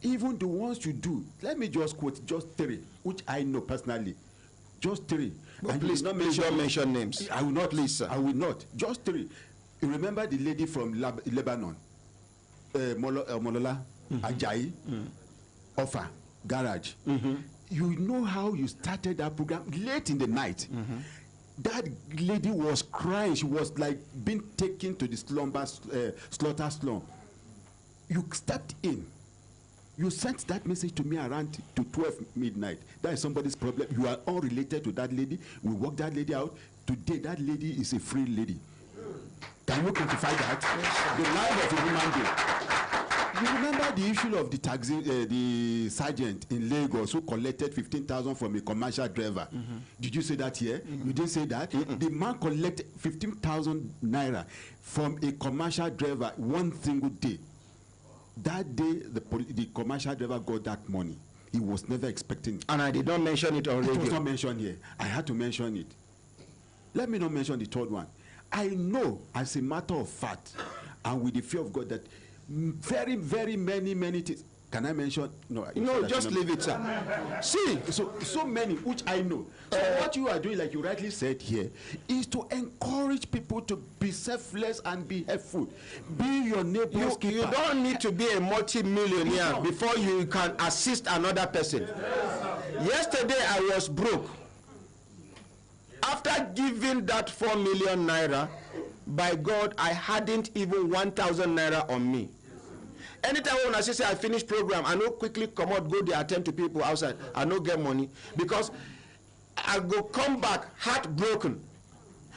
Even the ones you do, let me just quote just 3, which I know personally. Just 3. And please don't mention names. I will not, please, sir. I will not. Just 3. You remember the lady from Lebanon, Molola, Ajayi, Offer, Garage. You know how you started that program late in the night. That lady was crying. She was like being taken to the slaughter slum. You stepped in. You sent that message to me around to 12 midnight. That is somebody's problem. You are unrelated to that lady. We worked that lady out. Today, that lady is a free lady. Can you quantify that? The life of a human being. You remember the issue of the taxi, the sergeant in Lagos who collected 15,000 from a commercial driver. Did you say that here? You didn't say that? The man collected 15,000 naira from a commercial driver one single day. That day, the commercial driver got that money. He was never expecting it. And I did not mention it already. It was not mentioned here. I had to mention it. Let me not mention the third one. I know, as a matter of fact, and with the fear of God, that very, very many things. Can I mention? No, just leave it, sir. See, so many, which I know. So what you are doing, like you rightly said here, is to encourage people to be selfless and be helpful. Be your neighbor's keeper. You don't need to be a multi-millionaire before you can assist another person. Yesterday, I was broke. After giving that 4 million naira, by God, I hadn't even 1,000 naira on me. Anytime when I say I finish program, I know quickly come out, go there, attend to people outside. I no get money because I go come back heartbroken.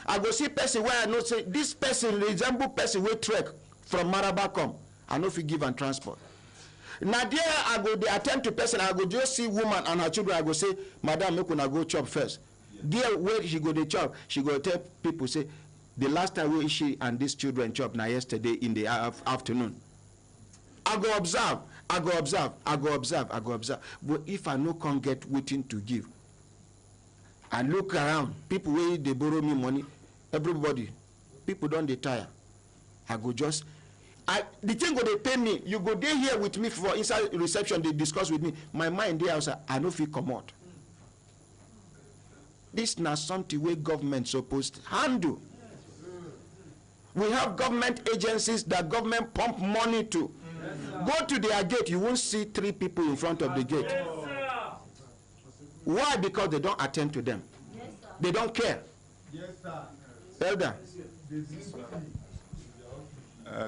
I go see person where I know say this person resemble person we trek from Maraba come. I know if you give and transport. Now there I go, they attend to person, I go just see woman and her children, I go say, Madam, make una go chop first. There where she go to chop, she go tell people, say, the last time we she and these children chop now yesterday in the afternoon. I go observe. But if I no can't get waiting to give, I look around, people where they borrow me money, everybody, people don't retire. I go just, the thing go they pay me, you go there here with me for inside reception, they discuss with me. My mind there, I no feel come out. This not something where government supposed to handle. We have government agencies that government pump money to. Go to their gate, you won't see 3 people in front of the gate. Yes, why? Because they don't attend to them. Yes, they don't care. Yes, sir. Elder.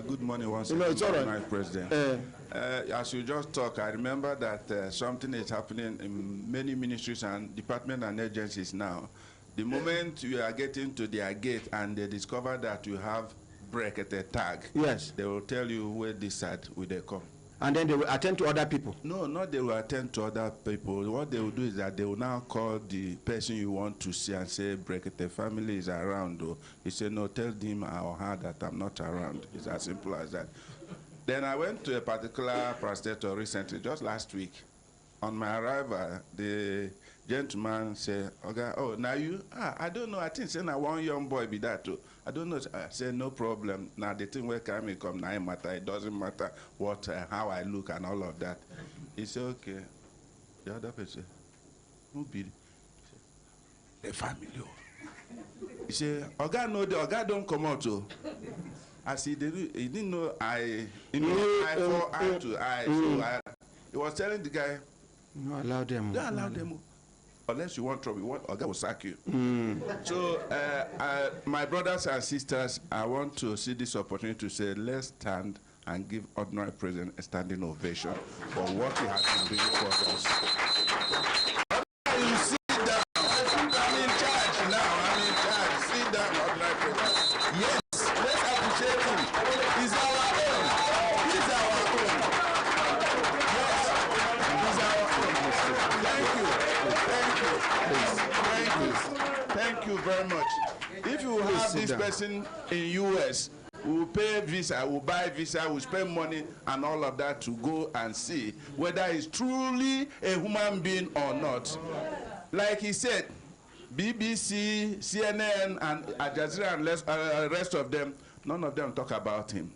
Good morning once again, it's all right. My President. As you just talk, I remember that something is happening in many ministries and departments and agencies now. The moment you are getting to their gate and they discover that you have Brekete tag, yes, they will tell you where this side will they come. And then they will attend to other people? No, not they will attend to other people. What they will do is that they will now call the person you want to see and say, Brekete family is around. Or he said, no, tell him or her that I'm not around. It's as simple as that. Then I went to a particular prostrator recently, just last week. On my arrival, the gentleman said, okay, oh, now you? I don't know. I think say now one young boy be that too. I don't know. I said, no problem. Now the thing where come, now it matter. It doesn't matter what, how I look and all of that. He said, okay. The other person, who be the family? He said, Oga no, the Oga don't come out too. I see, he didn't know eye for eye to eye. So he was telling the guy, no, allow them. Don't allow them. Unless you want trouble, Oga will sack you. So, my brothers and sisters, I want to see this opportunity to say, let's stand and give ordinary president a standing ovation for what he has been doing for us. You sit down. I'm in charge now. I'm in charge. Sit down, ordinary president. Yes, let's appreciate him. He's our own. He's our own. Yes, he's our own. Thank you. Thank you very much. If you have this person in US, we will pay visa, we'll buy visa, we'll spend money and all of that to go and see whether he's truly a human being or not. Like he said, BBC, CNN, and Al Jazeera and rest of them, none of them talk about him.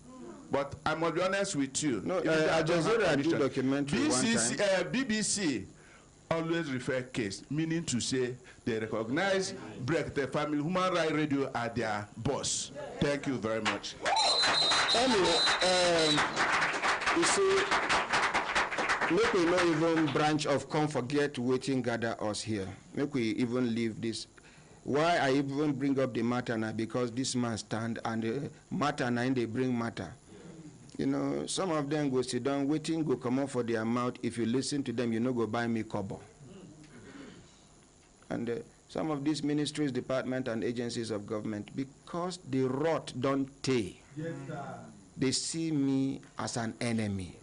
But I must be honest with you. No, Al Jazeera do documentary one time. BBC always refer case, meaning to say they recognize Brekete family, Human Rights Radio are their boss. Thank you very much. Anyway, you see, make we not even branch of come forget waiting gather us here. Make we even leave this. Why I even bring up the matter now, because this man stand and the matter now they bring matter. You know, some of them go sit down, waiting, go come out for their mouth. If you listen to them, you know, go buy me kobo. And some of these ministries, departments, and agencies of government, because the rot don't take, they see me as an enemy.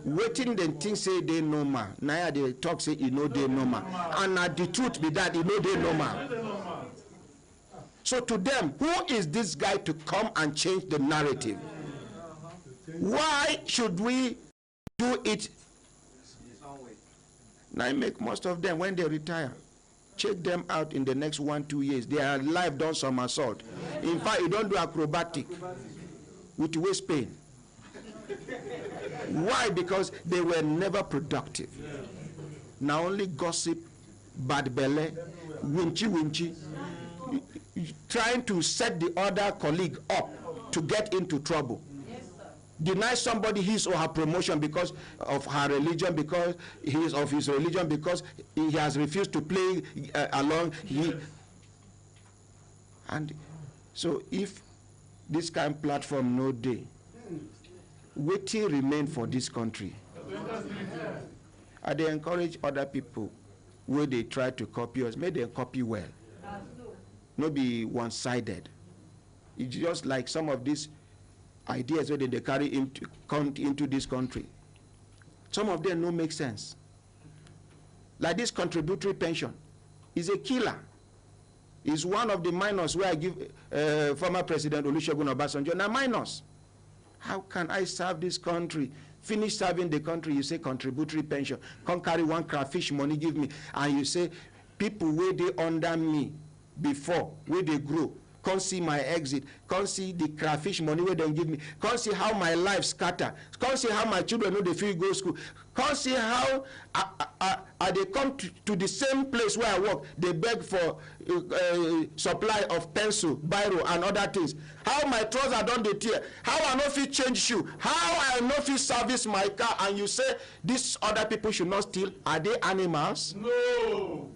Waiting, then things say they normal. Now they talk say you know they normal. And the truth be that you know they normal. So to them, who is this guy to come and change the narrative? Why should we do it? Now I make most of them when they retire. Check them out in the next 1-2 years. Their life done somersault. In fact, you don't do acrobatic with waist pain. Why? Because they were never productive. Now only gossip, bad belly, winchy, trying to set the other colleague up to get into trouble. Deny somebody his or her promotion because of her religion, because he is of his religion, because he has refused to play along. And so if this kind of platform no day, waiting remain for this country. And they encourage other people where they try to copy us, may they copy well. Not be one-sided. It's just like some of these ideas where they carry into this country. Some of them don't make sense. Like this contributory pension is a killer. It's one of the minors where I give former President Olusegun Obasanjo. Now minors. How can I serve this country? Finish serving the country, you say contributory pension. Come carry one crayfish money, give me. And you say, people where they under me before, where they grow, come see my exit, come see the crayfish money where they give me, come see how my life scatter, come see how my children know they feel go school, come see how they come to the same place where I work, they beg for supply of pencil, biro, and other things. How my trousers don't they tear, how I no fit change shoe, how I no fit service my car, and you say these other people should not steal. Are they animals? No.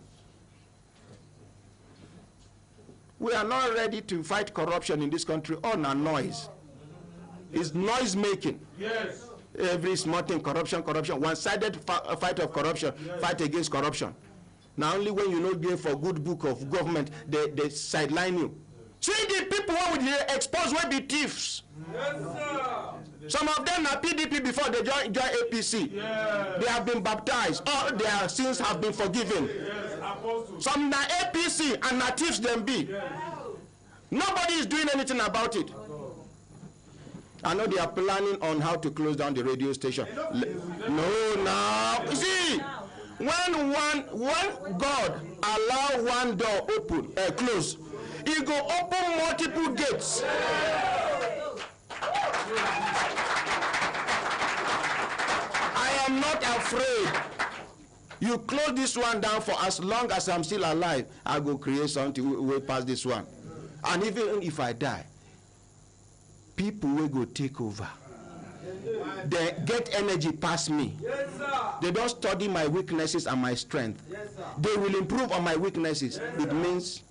We are not ready to fight corruption in this country. All our noise. It's noise making. Yes. Every small thing, corruption. One-sided fight of corruption, yes. Fight against corruption. Now only when you know going for good book of government, they sideline you. See the people who will expose will be thieves. Yes, sir. Some of them are PDP before they join APC. Yes. They have been baptized. All their sins have been forgiven. Yes, apostles. Some are APC and are thieves them be. Yes. Nobody is doing anything about it. I know they are planning on how to close down the radio station. No, now. You see, when God allow one door open, close, he go open multiple gates. I am not afraid. You close this one down for as long as I'm still alive. I go create something way past this one. And even if I die, people will go take over. They get energy past me. Yes, they don't study my weaknesses and my strength. Yes, they will improve on my weaknesses. It means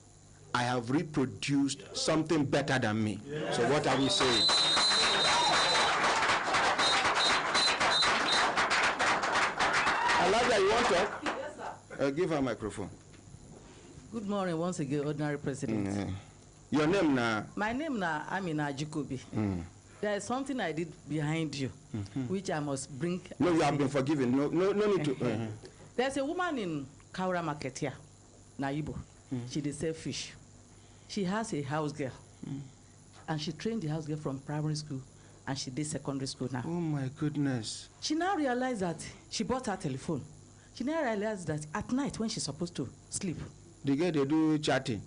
I have reproduced something better than me. Yes. So what are we saying? Elijah, you want to talk? Yes, sir. Give her a microphone. Good morning once again, Ordinary President. Your name now? My name now, Amina Jikobi. There is something I did behind you, which I must bring. No, you have been forgiven. No need to. There's a woman in Kaura Market here, Naibo. She did sell fish. She has a house girl, and she trained the house girl from primary school, and she did secondary school now. Oh my goodness. She now realized that she bought her telephone. She now realized that at night when she's supposed to sleep, the girl they do chatting.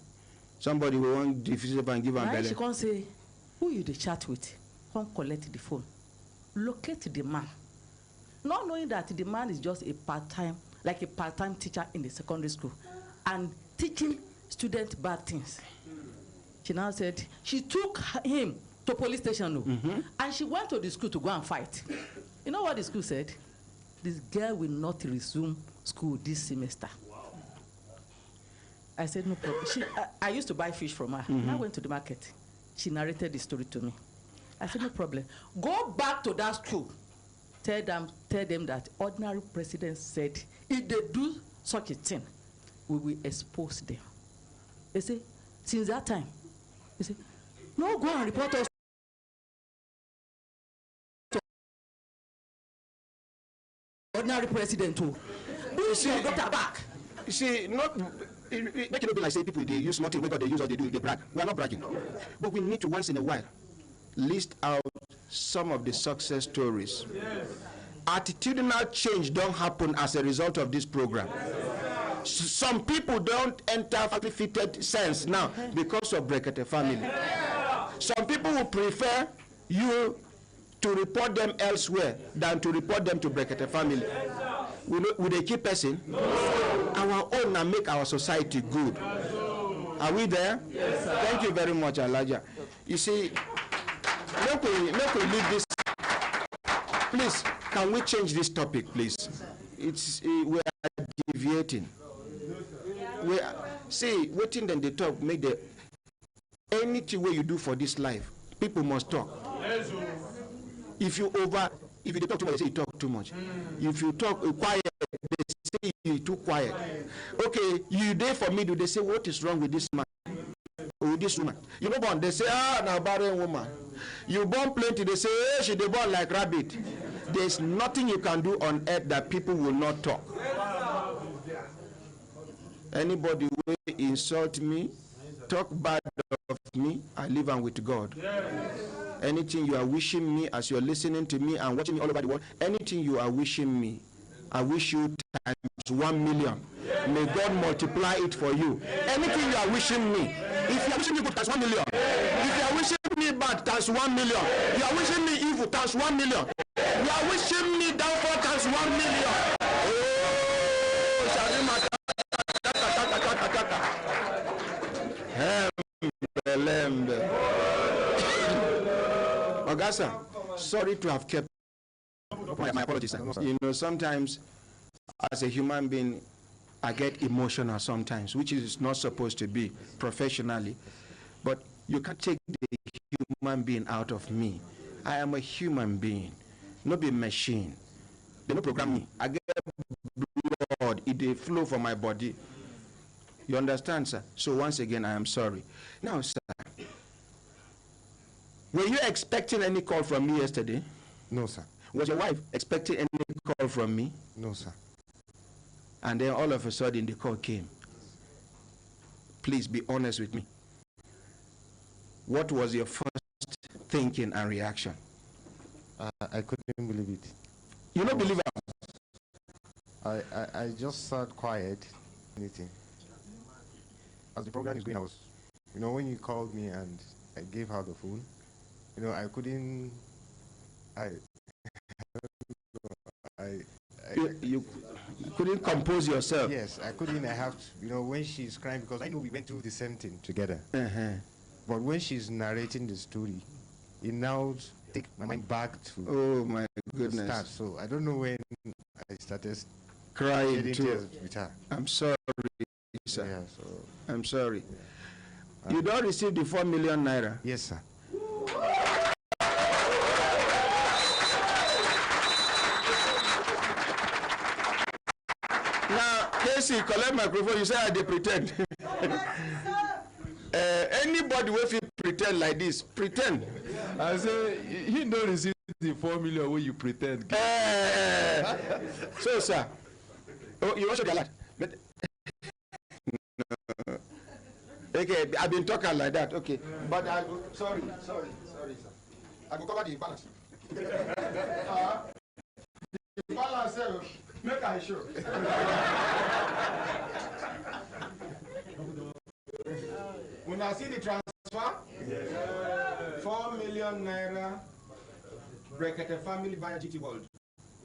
Somebody will want to visit and give her belly. She can't say, who you they chat with? Come collect the phone. Locate the man. Not knowing that the man is just a part-time teacher in the secondary school and teaching students bad things. She now said, she took him to police station and she went to the school to go and fight. You know what the school said? This girl will not resume school this semester. I said, no problem. I used to buy fish from her. I went to the market. She narrated the story to me. I said, no problem. Go back to that school. Tell them that Ordinary President said, if they do such a thing, we will expose them. They say, since that time, they say, no, go and report us to Ordinary President too. You see, got her back. You see, make it be like say people they use nothing, they use or they brag. We are not bragging. But we need to once in a while list out some of the success stories. Yes. Attitudinal change don't happen as a result of this program. Yes. Some people don't enter fitted sense now because of Brekete family. Some people will prefer you to report them elsewhere than to report them to Brekete family. Will they keep person? No. Our own and make our society good. Are we there? Yes, sir. Thank you very much, Elijah. You see, make we leave this. Please, can we change this topic, please? We are deviating. See, waiting then they talk, make the anything way you do for this life, people must talk. If you talk too much, they say you talk too much. If you talk quiet, they say you too quiet. Okay, you there for me, do they say what is wrong with this man? Or with this woman? You know what? They say, now barren woman. You born plenty, they say, hey, she dey born like rabbit. There's nothing you can do on earth that people will not talk. Anybody will insult me, talk bad of me, I leave am with God. Anything you are wishing me as you're listening to me and watching me all over the world, anything you are wishing me, I wish you times 1 million. May God multiply it for you. Anything you are wishing me, if you are wishing me good, times 1 million. If you are wishing me bad, times 1 million. You are wishing me evil, times 1 million. You are wishing me downfall, times 1 million. Oh, Shazima. Ogasa, sorry to have kept my apologies. You know, sometimes as a human being, I get emotional sometimes, which is not supposed to be professionally. But you can't take the human being out of me. I am a human being, not a machine. They don't program me. I get blood, it flow from my body. You understand, sir? So once again, I am sorry. Now, sir, were you expecting any call from me yesterday? No, sir. Was your wife expecting any call from me? No, sir. And then all of a sudden the call came. Please be honest with me. What was your first thinking and reaction? I couldn't believe it. You don't believe it? I just sat quiet. Anything. As the program is going, I was, you know, when you called me and I gave her the phone, you know, I couldn't. You couldn't compose yourself. Yes, I couldn't. I have to, you know, when she's crying, because I know we went through the same thing together. But when she's narrating the story, it now takes my mind back to oh my goodness. The start. So I don't know when I started crying too. With her. I'm sorry, sir. Yeah, so I'm sorry. Yeah. You don't receive the 4 million naira. Yes, sir. Now, Casey, collect microphone. You say I dey pretend. Anybody will pretend like this, pretend. I say he don't receive the 4 million when you pretend. So, sir, oh, you want to show the alert? No. Okay, I've been talking like that. Okay, but sorry, sir. I will cover the balance. The balance, make I show. When I see the transfer, 4 million naira, Brekete family via GT World,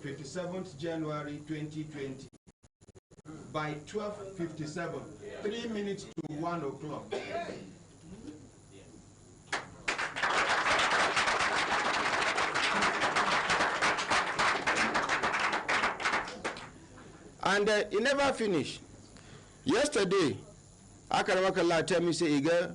57th January 2020, by 12:57, 3 minutes to 1 o'clock. And it never finished. Yesterday, Akarawakala tell me, say, Iga,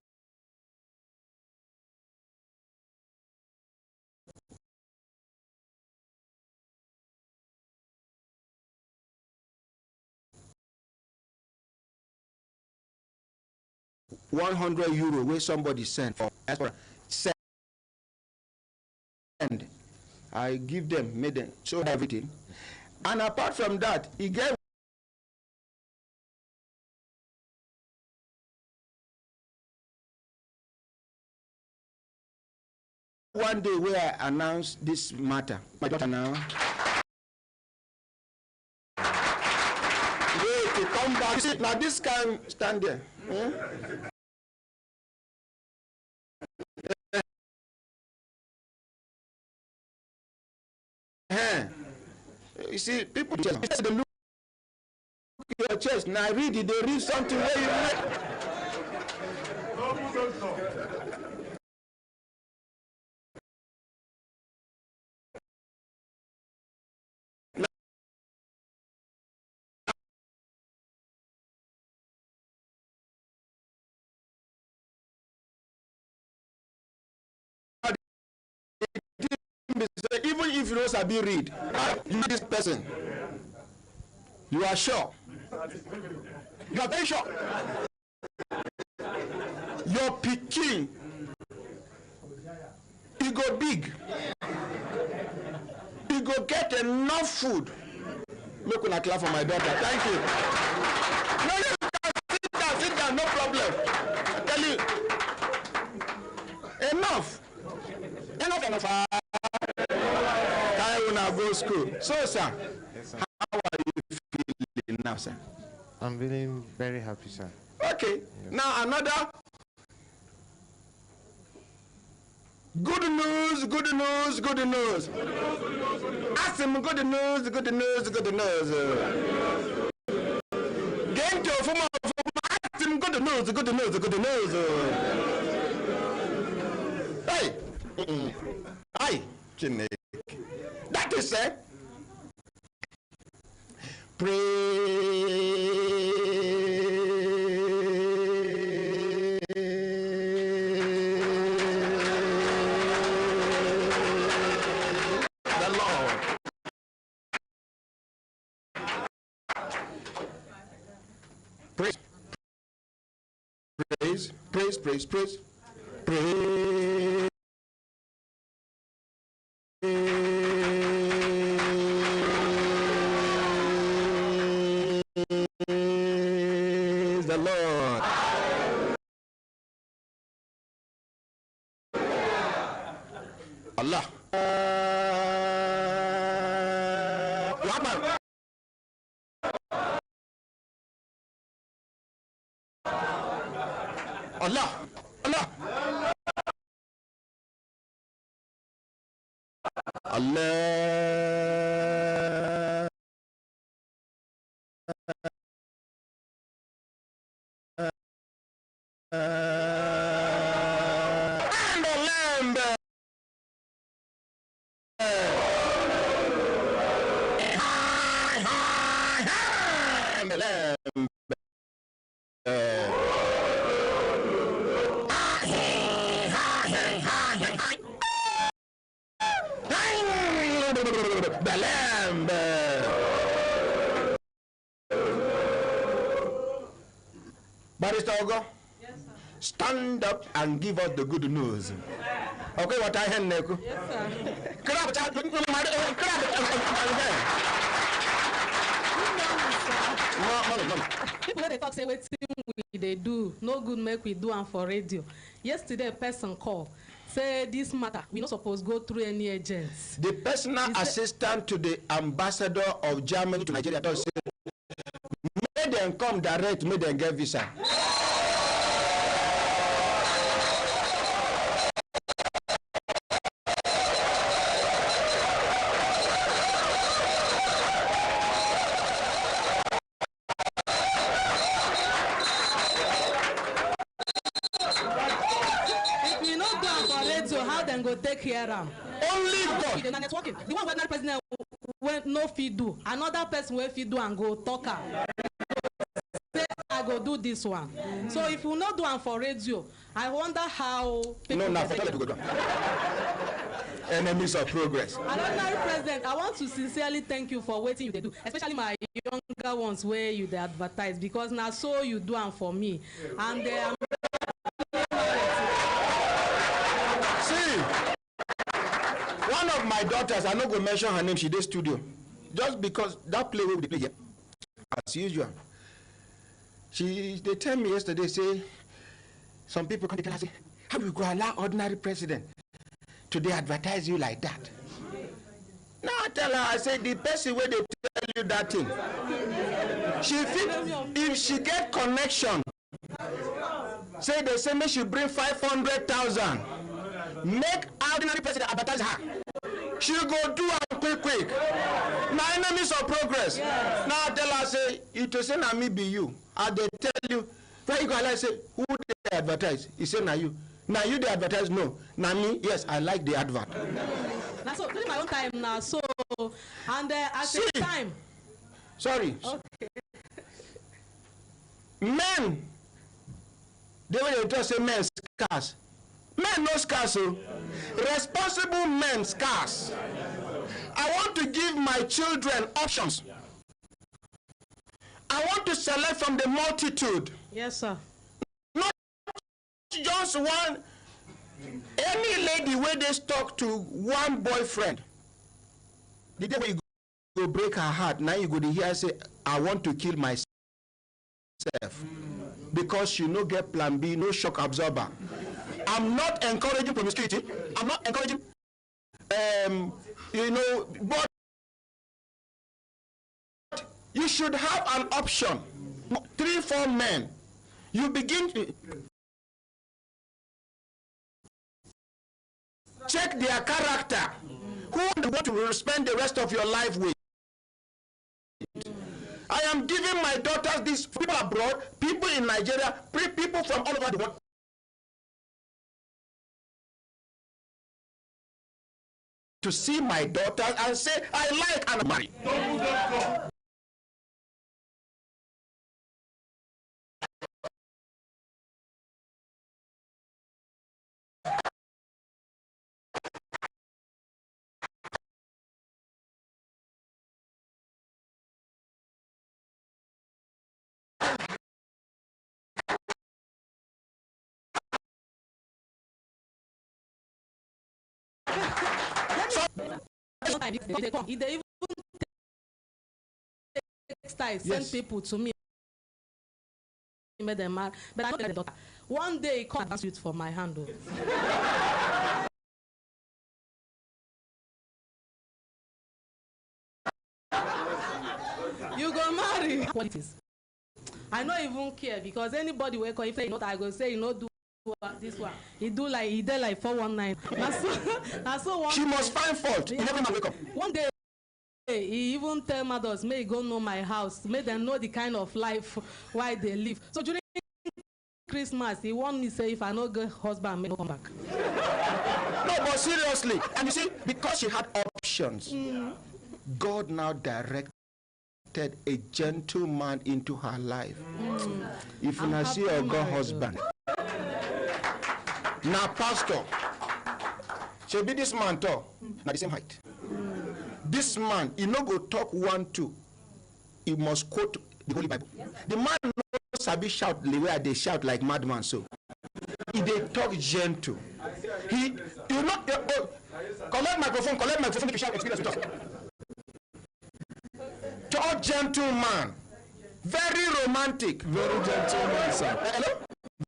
€100 where somebody sent for send. I give them, made them, show everything. And apart from that, he gave one day where I announced this matter. My daughter now. Wait to come back. See, now this can stand there. You see, people just they look at your chest. Now read it, they read something where you read. Even if you don't sabi read, you this person, you are sure. You are very sure. Your pikin, he go big. You go get enough food. Make una clap for my daughter. Thank you. No, sit down, no problem. I tell you. Enough. Time when I go school. So, sir, yes, sir, how are you feeling now, sir? I'm feeling very happy, sir. Okay. Yes. Now another good news. Ask him good news. Game to ask him good news. Hey. Hi, Chineke. That is it. Praise. The Lord. Allah. Allah. And the lamb. And the lamb. The lamb. Barrister Ogo, yes, sir. Stand up and give us the good news. Okay, what I hear, Neko? Yes, sir. People they talk say wetin we dey do no good make we do am for radio. Yesterday a person call say this matter we no suppose go through any agents. The personal assistant to the ambassador of Germany to Nigeria does say make them come direct, make them get visa. Go take care of only God. The networking. The one where president no fit do. Another person will fit do and go talk am. Say I go do this one. So if you not do am for radio, I wonder how people. No, for go down. Enemies of progress. Another president, I want to sincerely thank you for waiting you they do, especially my younger ones where you they advertise because now so you do am for me and they are. One of my daughters, I'm not going to mention her name, she did studio. Just because that play will be played here, as usual. They tell me yesterday, say, some people come to class, say, how you go allow ordinary president to advertise you like that? Now I tell her, I say, the person where they tell you that thing, if she get connection, say they say, me she bring 500,000. Make ordinary president advertise her. She go do it quick. Now enemies of progress. Yes. Now I tell her say, it will say na me be you. And they tell you, where you go like say, who they advertise? He say na you. Now you they advertise no. Now me, yes, I like the advert. Now so during my own time now, so and at the time. Sorry. Okay. Men, they will just say men scarce. Men no scarce, so responsible men scarce. I want to give my children options. I want to select from the multitude. Yes, sir. Not just one Any lady where they talk to one boyfriend, the day when you go break her heart, now you go to hear say, I want to kill myself. Because you no get plan B, no shock absorber. I'm not encouraging promiscuity. I'm not encouraging, but you should have an option. 3-4 men. You begin to check their character. Who you want to spend the rest of your life with? I am giving my daughters this, people abroad, people in Nigeria, people from all over the world. To see my daughters and say, I like and marry. If they even take style, send people to me, made them mad. But I don't get the daughter. One day, he come and ask you for my hand. You go marry. Qualities. I don't even care because anybody will call if they not, I go say you know do this one. He did like 419. So one she must find fault. Yeah. Never wake up. One day he even tell mothers, may go know my house, make them know the kind of life why they live. So during Christmas, he want me say if I no get husband, may no come back. No, but seriously, and you see, because she had options, God now directed a gentleman into her life. If you not see a God husband, now pastor, she be this man tall, now the same height. This man, he no go talk 1-2. He must quote the Holy Bible. The man no sabi shout the way they shout like madman. So he they talk gentle. He you not collect microphone if you shout experience with us. Tall gentleman, very romantic, very gentleman, sir. Hello?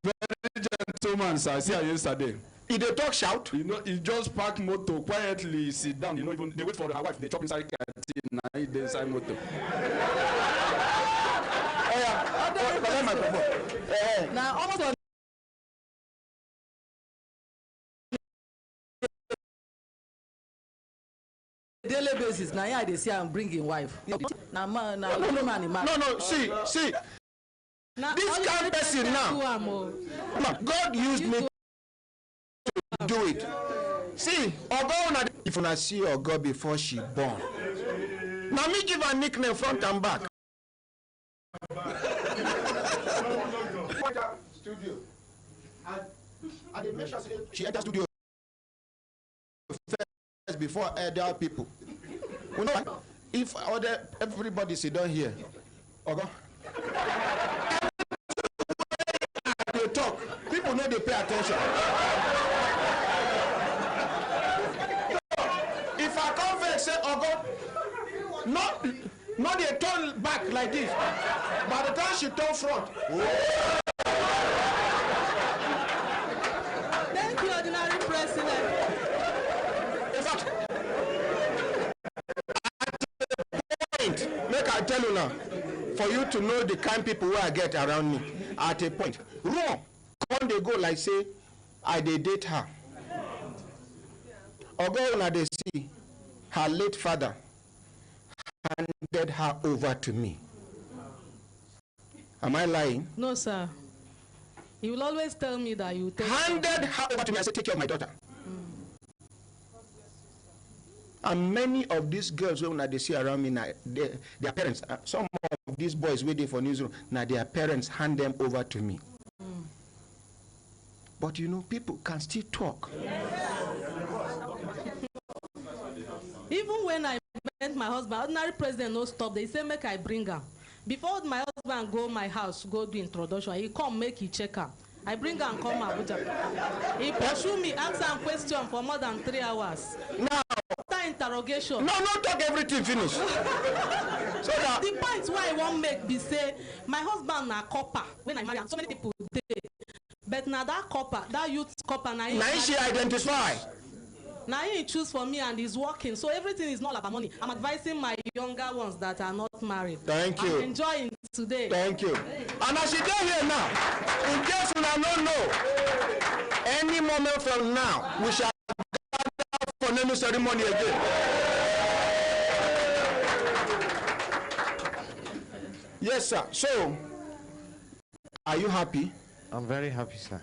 Very gentleman, sir. See how yesterday. He they talk shout. You know, he just park motor quietly, sit down. You know, even they wait for her wife. They chop inside canteen. Now he dey inside motor. Collect microphone. Now almost on daily basis. Now yeah, they see I'm bringing wife. Now man, now no. See. Now, this kind of person now. God used me to do it. See, Ogo, if you see Ogo before she born, now me give her nickname front and back. Studio. And they make sure she enters studio first before other people. You know what? If everybody sit down here, Ogo. They talk. People know they pay attention. If I come back say, oh God, not they turn back like this. By the time she turn front. Thank you, ordinary president. In fact, at a point, make I tell you now, for you to know the kind of people who I get around me, at a point, wrong. When they go like say, I they date her. Or go when they see her late father handed her over to me. Am I lying? No, sir. He will always tell me that you take handed her over to me. I said, take care of my daughter. And many of these girls when they see around me now, their parents, some of these boys waiting for newsroom, now their parents hand them over to me. But you know, people can still talk. Even when I met my husband, ordinary president no stop. They say make I bring her. Before my husband go my house, go do introduction, he come make he check her. I bring am come Abuja. He pursue me, ask am question for more than 3 hours. Now, after interrogation. No, talk everything finish. So that the point why I wan make be say my husband na copper when I marry am. So many people dey, but na that copper, that youth copper na him. Na she identify. Now he choose for me and he's working, so everything is not about money. I'm advising my younger ones that are not married. Thank you. I'm enjoying today. Thank you. And as she dey here now, in case una no know, any moment from now, we shall gather for naming ceremony again. Yes, sir. So, are you happy? I'm very happy, sir.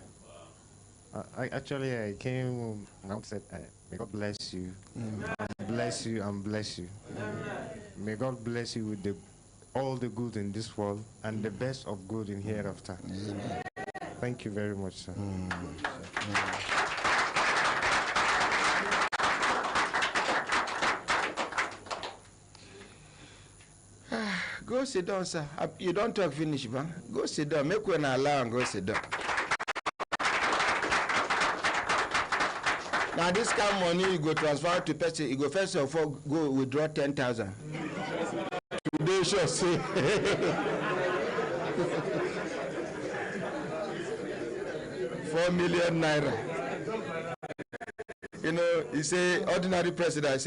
I came and said, may God bless you, bless you, and bless you. May God bless you with all the good in this world and the best of good in hereafter. Thank you very much, sir. Go sit down, sir. You don't talk finish, man. Go sit down. Make one allow and go sit down. Now this kind of money you go transfer to person, you go first of all go withdraw 10,000. Today shall say. 4 million naira. You know, he say ordinary president.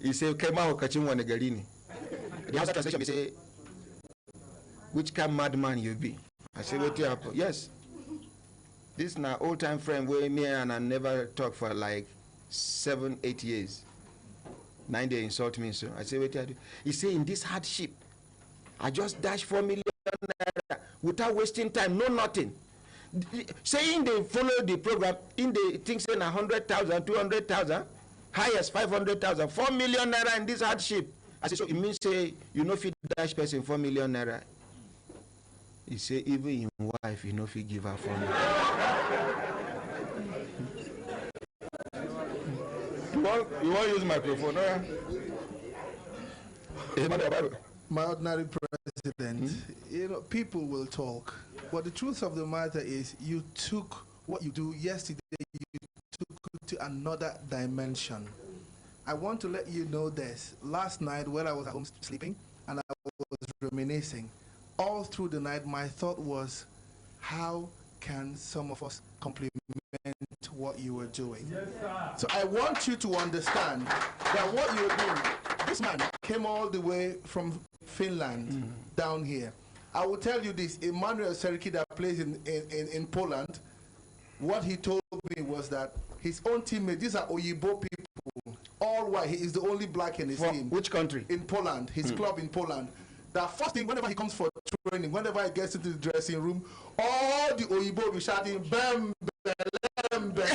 He say Kema Okachim Wanagarini. The answer translation he say, which kind of madman you be? I say, what happen? Yes. This is an old-time friend where me and I never talk for like 7-8 years. 9 days insult me, so I say, what I do? He say, in this hardship, I just dash 4 million naira without wasting time, no nothing. Saying they follow the program, in the thing saying 100,000, 200,000, highest 500,000, 4 million naira in this hardship. I say, so it means say you know if you dash person 4 million naira. He say even your wife, you know if you give her 4 million. You want to use microphone, My ordinary president, you know, people will talk, but the truth of the matter is you took what you do yesterday, you took it to another dimension. I want to let you know this. Last night when I was at home sleeping and I was reminiscing, all through the night my thought was, how can some of us compliment what you were doing? Yes, so I want you to understand that what you were doing, this man came all the way from Finland down here. I will tell you this, Emmanuel Seriki that plays in Poland, what he told me was that his own teammates, these are Oyibo people, all white, he is the only black in his team. Which country? In Poland, his club in Poland. The first thing, whenever he comes for training, whenever he gets into the dressing room, all the Oyibo will be shouting, bam, bam, bam.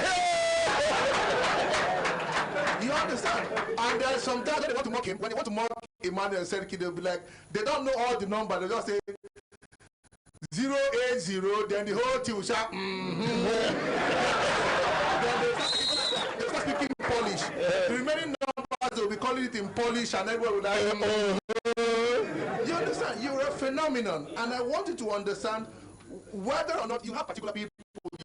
You understand? And there's sometimes when they want to mock him, when they want to mock Emmanuel Seriki, they'll be like, they don't know all the numbers, they just say 080, then the whole team will shout, Then they start speaking Polish. The remaining numbers, they'll be calling it in Polish, and everyone will like, You understand? You're a phenomenon, and I want you to understand whether or not you have particular people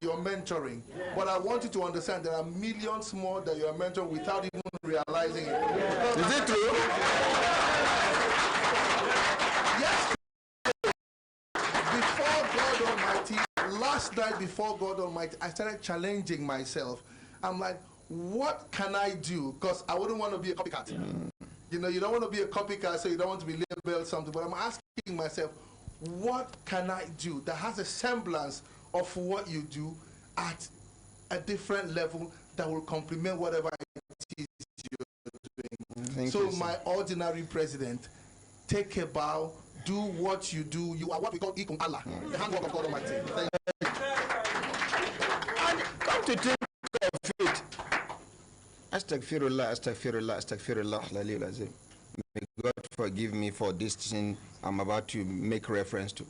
you're mentoring, but I want you to understand there are millions more that you are mentoring without even realizing it. Is it true? Yes. Before God Almighty, last night before God Almighty, I started challenging myself. I'm like, what can I do? Because I wouldn't want to be a copycat. You know, you don't want to be a copycat, so you don't want to be labeled something. But I'm asking myself, what can I do that has a semblance of what you do at a different level that will complement whatever it is you're doing? So my ordinary president, take a bow, do what you do. You are what we call Ikun Allah, the handwork of God Almighty. Thank you. And come to think of it, Astaghfirullah, astaghfirullah, astaghfirullah, lalil azim. May God forgive me for this thing I'm about to make reference to.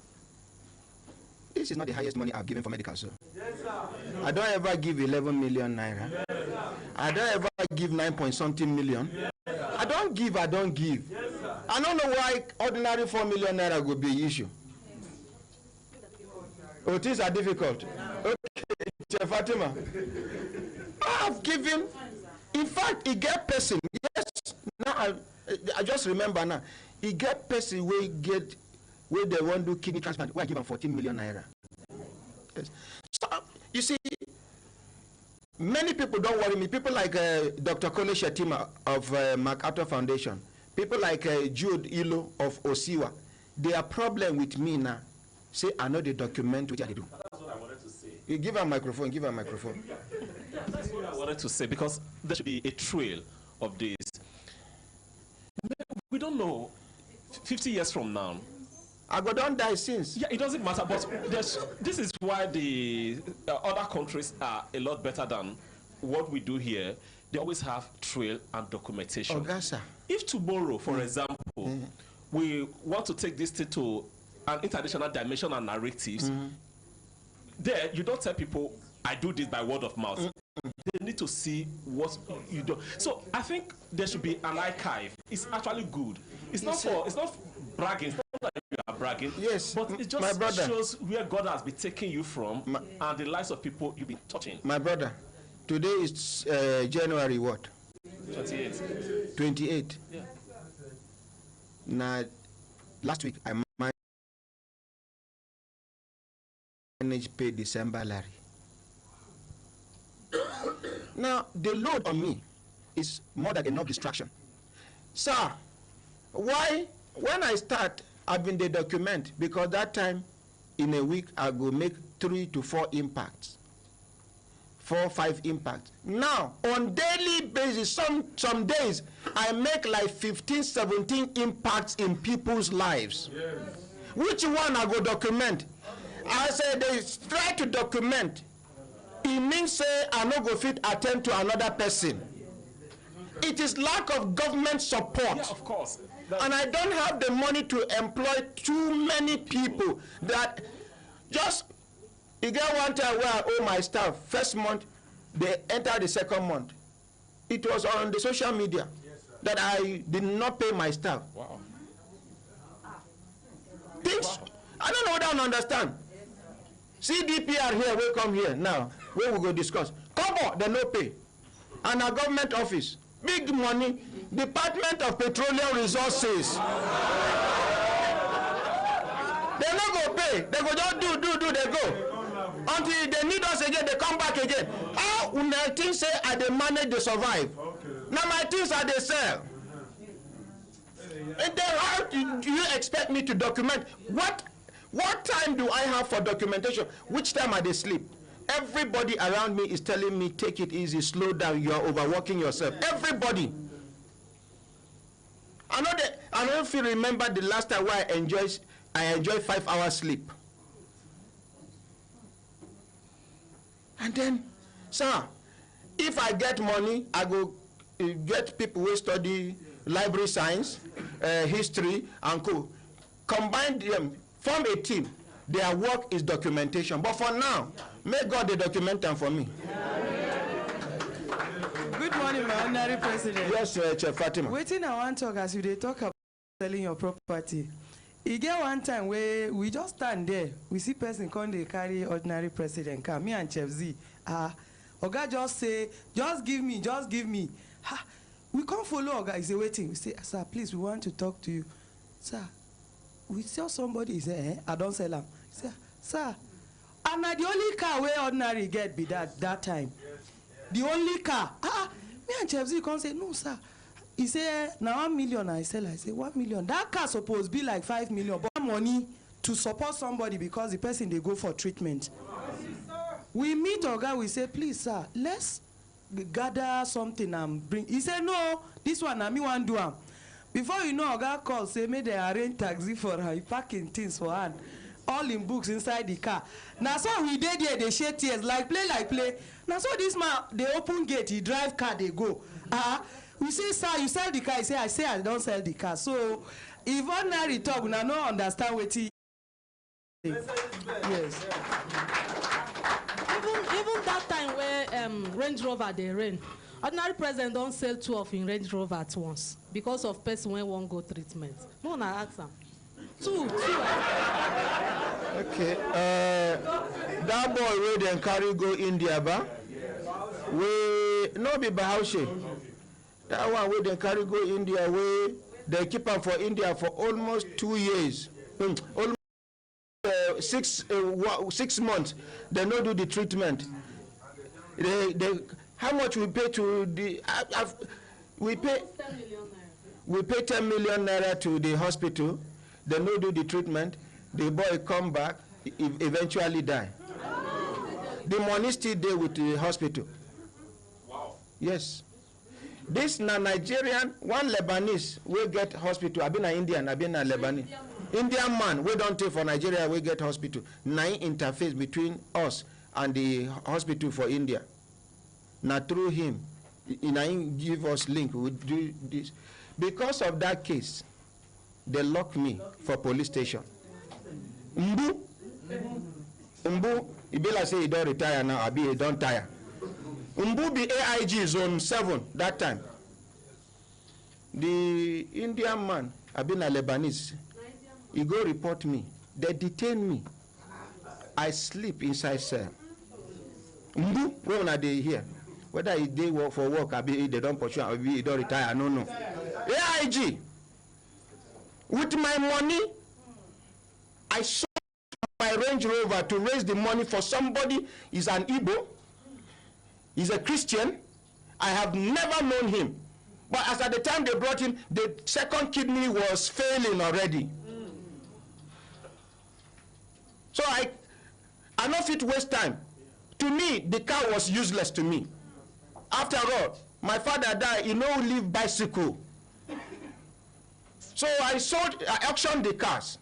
This is not the highest money I've given for medical, sir. Yes, sir. I don't ever give 11 million naira. Yes, I don't ever give 9-point-something million. Yes, I don't give. Yes, I don't know why ordinary 4 million naira would be an issue. Oh, things are difficult. Chef Fatima, I have given, in fact, he get person, yes, now I just remember now, he get person where they want to do kidney transplant, where I give him 14 million naira. Yes. So, you see, many people don't worry me. People like Dr. Kole Shetima of MacArthur Foundation, people like Jude Ilo of Osiwa, their problem with me now, say I know the document which I do. That's what I wanted to say. You give her a microphone, give her a microphone. That's what I wanted to say, because there should be a trail of this. We don't know, 50 years from now, I go don't die since. Yeah, it doesn't matter, but this is why the other countries are a lot better than what we do here. They always have trail and documentation. Ogasa. If tomorrow, for example, we want to take this thing to an international dimension and narratives, there you don't tell people, I do this by word of mouth. They need to see what you do. So I think there should be an archive. It's actually good. It's not bragging. It's not that you are bragging. Yes, but it just shows where God has been taking you from and the lives of people you've been touching. My brother, today is January what? 28. 28. Yeah. Now, last week I managed pay December salary. Now, the load on me is more than enough distraction. Sir, why, when I start, I've been the document, because that time, in a week, I go make 3 to 4 impacts. 4 or 5 impacts. Now, on daily basis, some days, I make like 15, 17 impacts in people's lives. Yes. Which one I go document? I say they try to document. It means say I no go fit attend to another person. It is lack of government support. Yeah, of course. And I don't have the money to employ too many people that just, you get one time where I owe my staff, first month, they enter the second month. It was on the social media that I did not pay my staff. Wow. Things, I don't know what I don't understand. CDPR here, we come here now, where we go discuss. Come on, they no pay. And our government office, big money, Department of Petroleum Resources. They no go pay, they go just do, they go. Until they need us again, they come back again. How una think say I dey manage to survive? Now my things are they sell. And then how do you expect me to document? What time do I have for documentation? Which time are they sleep? Everybody around me is telling me, take it easy, slow down, you are overworking yourself. Everybody. I don't know if you remember the last time where I enjoyed 5 hours sleep. And then, sir, if I get money, I go get people who study library science, history, and co. Combine them, form a team. Their work is documentation. But for now, may God the document them for me. Good morning, my honorary president. Yes, Chef Fatima. Waiting, I want to talk as you they talk about selling your property. You get one time where we just stand there, we see person come they carry ordinary president car, me and Chef Z. Oga just say, just give me. We can't follow Oga, he say waiting. We say, sir, please, we want to talk to you. Sir, we saw somebody, he say, I don't sell them. He say, sir, and the only car where ordinary get be that time. The only car. Me and Chef Z come say, no, sir. He say, now 1 million I sell. I say, 1 million. That car supposed be like 5 million. But money to support somebody because the person they go for treatment. We meet Oga, we say, please, sir, let's gather something and bring. He said, no, this one, I me want do am. Before you know, Oga call, say, may they arrange taxi for her, packing things for her. All in books inside the car. Now, so we did there, they shed tears, like play. Now, so this man, they open gate, he drive car, they go. We say, sir, you sell the car. He say, I don't sell the car. So, if ordinary talk, we don't understand what he. Yes. Even that time where Range Rover they rain, ordinary president don't sell 2 of in Range Rover at once because of person when won't go treatment. No, I ask them. Two. Okay. That boy wey dem carry go India, ba? We no be Bahaushe. That one wey dem carry go India, wey they keep am for India for almost 2 years. Almost 6 months. They no do the treatment. How much we pay to the? We pay 10 million naira to the hospital. They no do the treatment. The boy come back, eventually die. The money still there with the hospital. Wow. Yes. This na Nigerian, one Lebanese we get hospital. I been an Indian, I been a Lebanese. Indian man we don't take for Nigeria we get hospital. Nine interface between us and the hospital for India. Now through him, he give us link. We do this. Because of that case, they lock me for police station. Mbu, he be like say he don't retire now, I be he don't tire. Mbu be AIG zone 7 that time. The Indian man, I been a Lebanese, he go report me. They detain me. I sleep inside cell. Mbu, when are they here? Whether he dey work for work, I be they don't pursue, I be he don't retire, I don't know. AIG, with my money, I sold my Range Rover to raise the money for somebody. He's an Igbo. He's a Christian. I have never known him. But as at the time they brought him, the second kidney was failing already. So I not fit waste time. To me, the car was useless to me. After all, my father died, he no leave bicycle. So I auctioned the cars.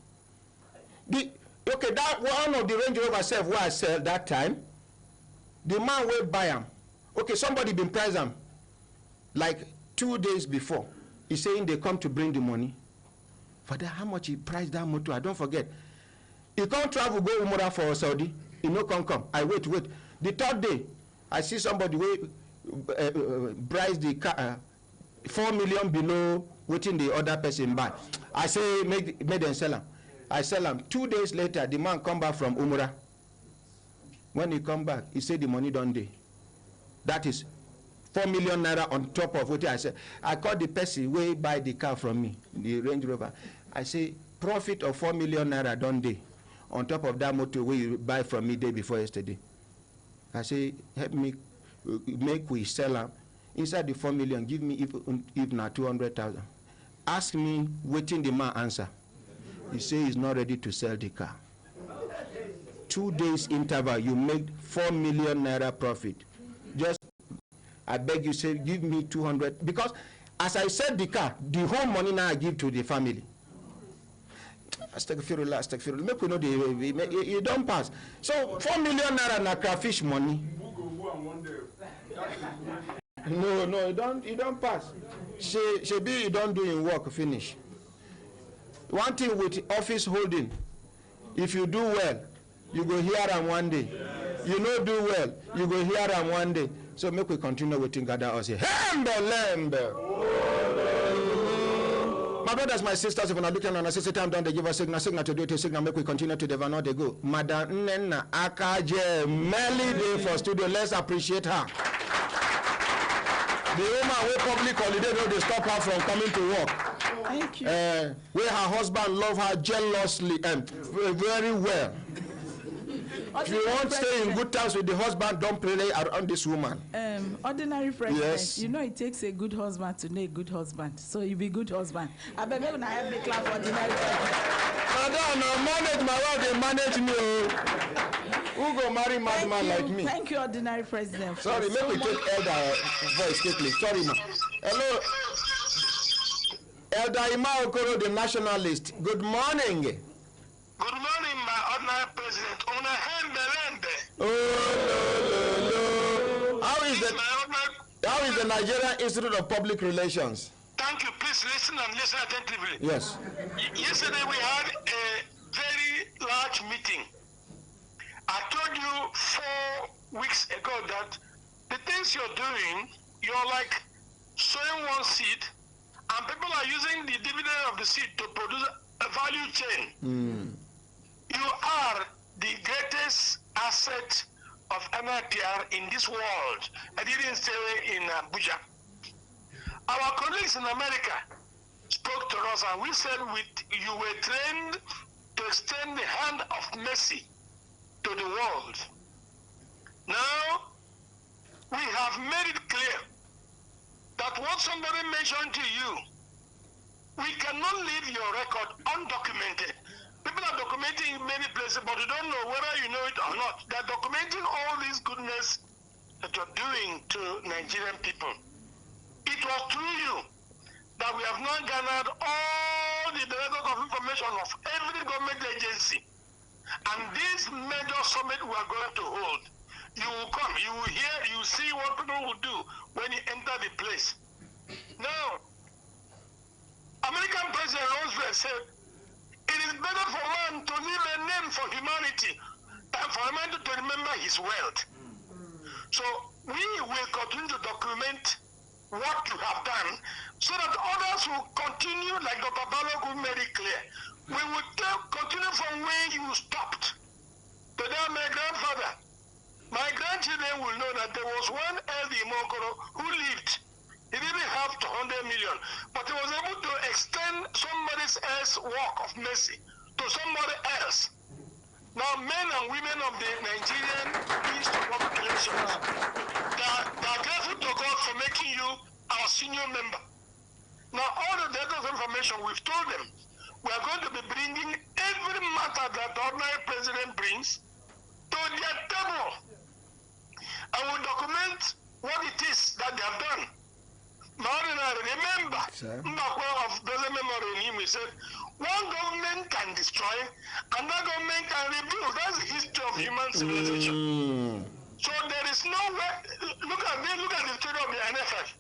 That one of the Range Rover self where I sell that time, the man will buy them. Okay, somebody been price them like 2 days before. He's saying they come to bring the money. Father, how much he priced that motor? I don't forget. He can't travel, go Umrah for Saudi. He no come. I wait. The third day, I see somebody price the car 4 million below waiting the other person buy. I say, make them sell them. I sell them. 2 days later, the man come back from Umrah. When he come back, he said the money done day. That is 4 million naira on top of what I said. I called the person who buy the car from me, the Range Rover. I say, profit of 4 million naira done day on top of that motor where you buy from me day before yesterday. I say, help me make we sell them. Inside the 4 million, give me if not 200,000. Ask me, waiting the man answer. He say he's not ready to sell the car. 2 days interval, you make 4 million naira profit. Just, I beg you, say, give me 200. Because as I sell the car, the whole money now I give to the family. Astaghfirullah. Make we know you don't pass. So 4 million naira na crayfish money. No, you don't pass. She be you don't do in work, finish. One thing with office holding, if you do well, you go hear them one day. You no do well, you go hear them one day. So make we continue waiting gather us here. Lembe. My brothers, my sisters, if you're not looking on a system time, don't they give us signal to do it, signal, make we continue to develop, not they go. Madam Nena Akaje Melly Day for studio, let's appreciate her. The woman will public holiday, no, they stop her from coming to work. Thank you. Where her husband love her jealously and very well. If you want to stay in good terms with the husband, don't play around this woman. Ordinary president, yes. You know it takes a good husband to know a good husband. So you be good husband. I bet maybe I have the clap for ordinary president. Madam, no manage my wife, they manage me. Who go marry madman like me? Thank you, ordinary president. Sorry, make me take elder voice quickly. Sorry, ma. Hello. Elder Ima Okoro, the nationalist. Good morning. Good morning, my ordinary president. Oh, no. How is the Nigerian Institute of Public Relations? Thank you. Please listen and listen attentively. Yes. Yesterday we had a very large meeting. I told you 4 weeks ago that the things you're doing, you're like sowing one seed, and people are using the dividend of the seed to produce value chain. You are the greatest asset of MIPR in this world. I didn't say in Abuja. Our colleagues in America spoke to us and we said you were trained to extend the hand of mercy to the world. Now, we have made it clear that what somebody mentioned to you, we cannot leave your record undocumented. People are documenting in many places, but you don't know whether you know it or not. They're documenting all this goodness that you're doing to Nigerian people. It was through you that we have now garnered all the directors of information of every government agency. And this major summit we are going to hold, you will come, you will hear, you will see what people will do when you enter the place. Now, American President Roosevelt said, it is better for man to leave a name for humanity than for a man to remember his wealth. So we will continue to document what you have done so that others will continue, like Dr. Balogun made it clear. We will continue from where you stopped. Today, my grandfather, my grandchildren will know that there was one L.D. Mokoro who lived. He didn't have 200 million, but he was able to extend somebody else's work of mercy to somebody else. Now, men and women of the Nigerian Ministry of Public Relations, they are grateful to God for making you our senior member. Now, all the data information, we've told them, we are going to be bringing every matter that the ordinary president brings to their table. I will document what it is that they have done. Remember, of President Memory in him, he said, one government can destroy, another government can rebuild. That's the history of human civilization. So there is no way, look at the story of the NFF.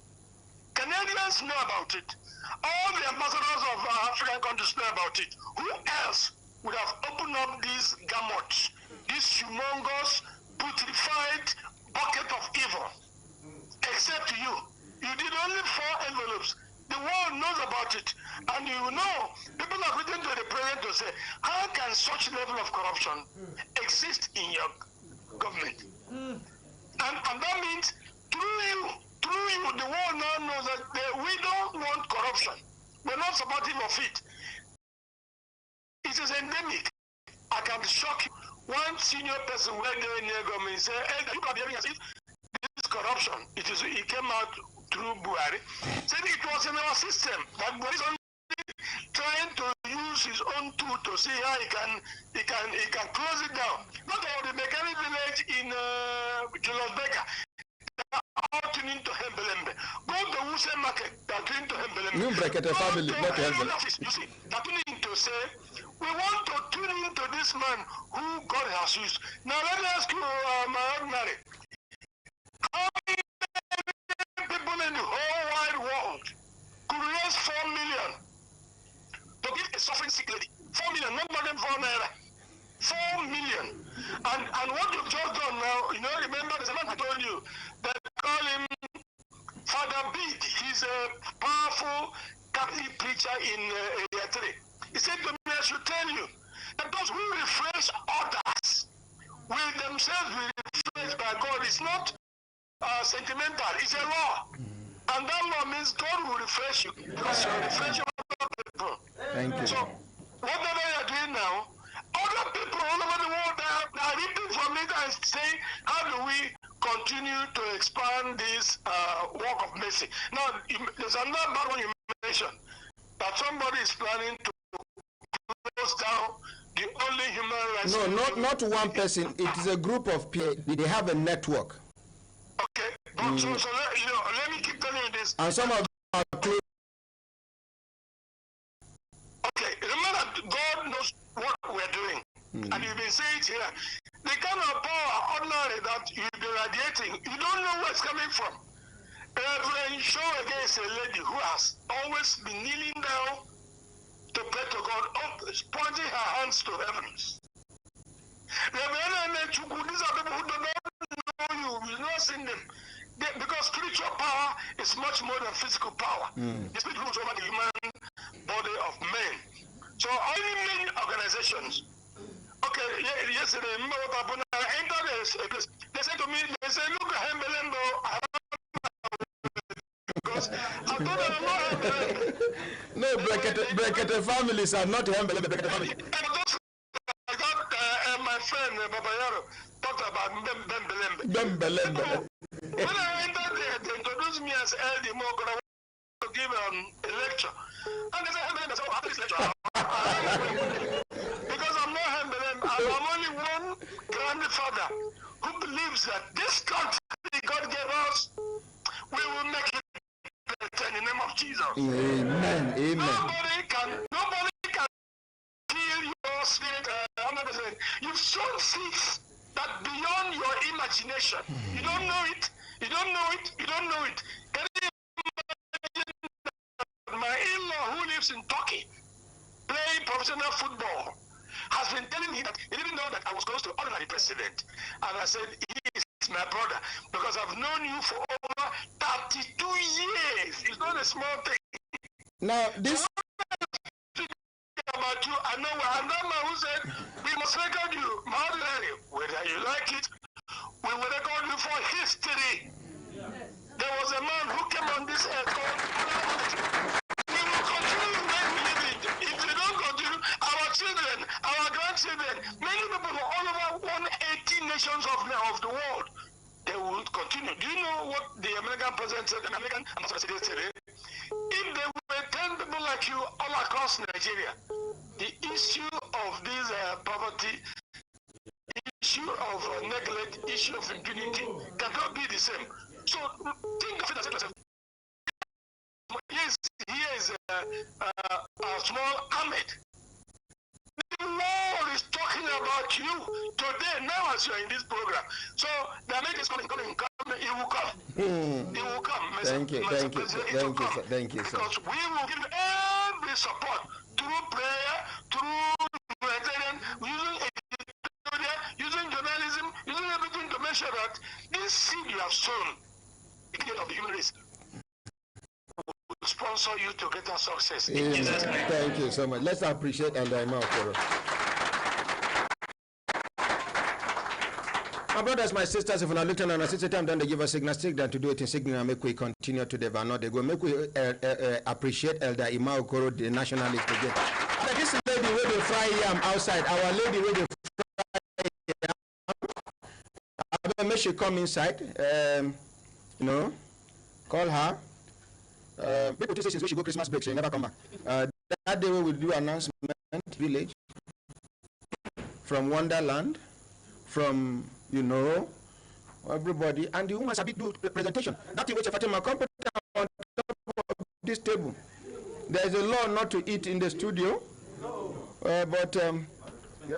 Canadians know about it. All the ambassadors of African countries know about it. Who else would have opened up these gamuts, this humongous, putrefied bucket of evil, except you? You did only 4 envelopes. The world knows about it. And you know, people have written to the president to say, how can such level of corruption exist in your government? And that means, through you, the world now knows that we don't want corruption. We're not supportive of it. It is endemic. I can shock you. One senior person went there in the government said, hey, you are behaving as if this corruption, it came out through Buhari, said it was in our system, that Buhari is only trying to use his own tool to see how he can close it down. Not all the mechanic village in Julius Baker, they are all tuning to Hembelembe. Go to Wuse Market, they are tuning to Hembelembe. You Brekete family, not Hembelembe. You see, they are tuning to say, we want to tune into this man who God has used. Now let me ask you, my ordinary, how many people in the whole wide world could raise 4 million to give a suffering sick lady? 4 million, not more than 4 naira. 4 million. And what you've just done now, you know, remember there's a man I told you, they call him Father Bid. He's a powerful Catholic preacher in Area 3. He said to me, I should tell you that those who refresh others will themselves be refreshed by God. It's not sentimental, it's a law. And that law means God will refresh you because you're refreshing other people. Thank you. So, whatever you're doing now, other people all over the world are reading from it and saying, how do we continue to expand this work of mercy? Now, there's another bad one you mentioned, that somebody is planning to close down the only human rights. No, not one person. It is a group of people. They have a network. Okay, but so let me keep telling you this. And some of them are close. Okay, remember that God knows what we're doing. And you've been saying it here. The kind of power ordinary that you've been radiating, you don't know where it's coming from. Reverend Shaw against a lady who has always been kneeling down to pray to God, pointing her hands to heavens. Reverend Chuku, these are people who do not know you, you've not seen them. Because spiritual power is much more than physical power. The spirit rules over the human body of men. So only main organizations. Okay, yesterday, remember what happened? I entered a place. They said to me, they said, look at Hembelembo. Because I told them I'm not Hembelembo. No, Brekete families are not Hembelembo, Brekete families. I got my friend, Babayaro, talked about Bembelembe. Bembelembe. When I entered there, they introduced me as LD Moko. I wanted to give a lecture. And they said, Hembelembe, so after this lecture, because I'm not Hembelembe, I'm only one grandfather who believes that this country God gave us, we will make it better in the name of Jesus. Amen. Amen. Nobody can kill your spirit. You've sown seeds that beyond your imagination. You don't know it. You don't know it. You don't know it. Can you imagine my in-law who lives in Turkey, playing professional football, has been telling me that he didn't know that I was close to ordinary president. And I said, he is my brother, because I've known you for over 32 years. It's not a small thing. Now, this... about you, I know I'm that man who said, we must record you, whether you like it, we will record you for history. There was a man who came on this earth called we will continue when we live it. If we don't continue, our children, our grandchildren, many people from all over 180 nations of the world, they will continue. Do you know what the American president said, an American ambassador said yesterday? If there were 10 people like you all across Nigeria, the issue of this poverty, issue of neglect, issue of impunity cannot be the same. So think of it as yourself. Yes, here is a small Ahmed. The world is talking about you today, now as you are in this program. So the American is coming, he will come. He will come. Thank you, sir. Because we will give you every support through prayer, through humanitarian, using journalism, using everything to make sure that this seed you have sown, the beginning of the human race, will sponsor you to greater success. Thank you so much. Let's appreciate Elder Imam Okoro. My brothers, my sisters, if we're not looking on a sister time, then they give us signal stick, then to do it in signal and make we continue to the Vano. They go make we appreciate Elder Imam Okoro, the nationalist again. But this lady where they fry yam outside, our lady where they fry yam, make she come inside, call her. People say she go Christmas break, she never come back. That day we will do announcement, village, from Wonderland, from, everybody, and the woman sabi do presentation. That is what Fatima come on top of this table. There is a law not to eat in the studio, but yeah.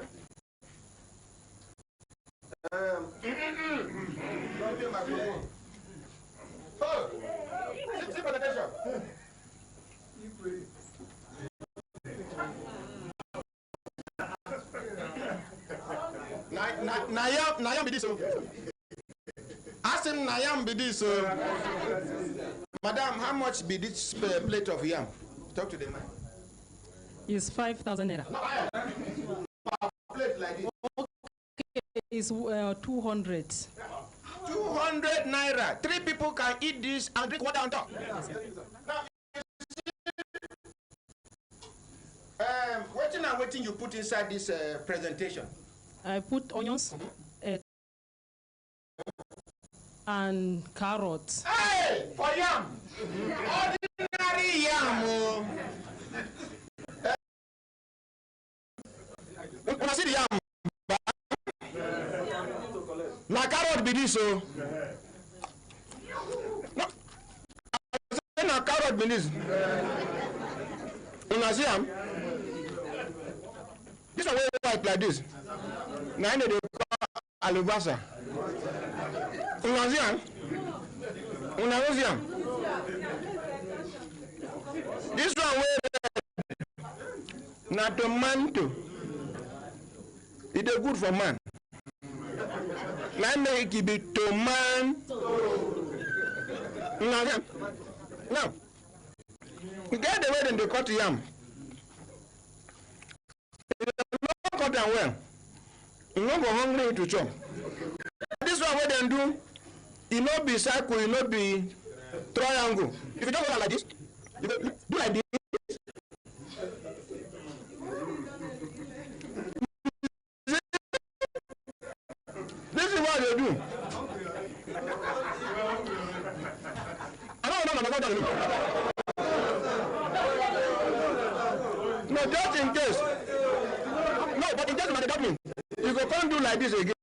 Nayam be this. Ask him Nayam be this. Madam, how much be this plate of yam? Talk to the man. It's 5,000 naira. Plate like this. Okay, it's 200. 200 naira. 3 people can eat this and drink water on top. Now, waiting you put inside this presentation? I put onions and carrots. Hey, for yam! Ordinary yam! When I see the yam, now carrot be this, so. No, I say now carrot be this. When I see yam, this one white like this. Now they call alubasa. Unaziam? This one way na tomato. It is good for man. Now make it be tomato. Now, you get the way they cut yam. don't cut them well. You no go hungry to chop. This one what they do, it not be circle, it not be triangle. If you don't go like this, you do like this. This is what they do. No, just in case. No, but it doesn't matter. That means you go can't do like this again.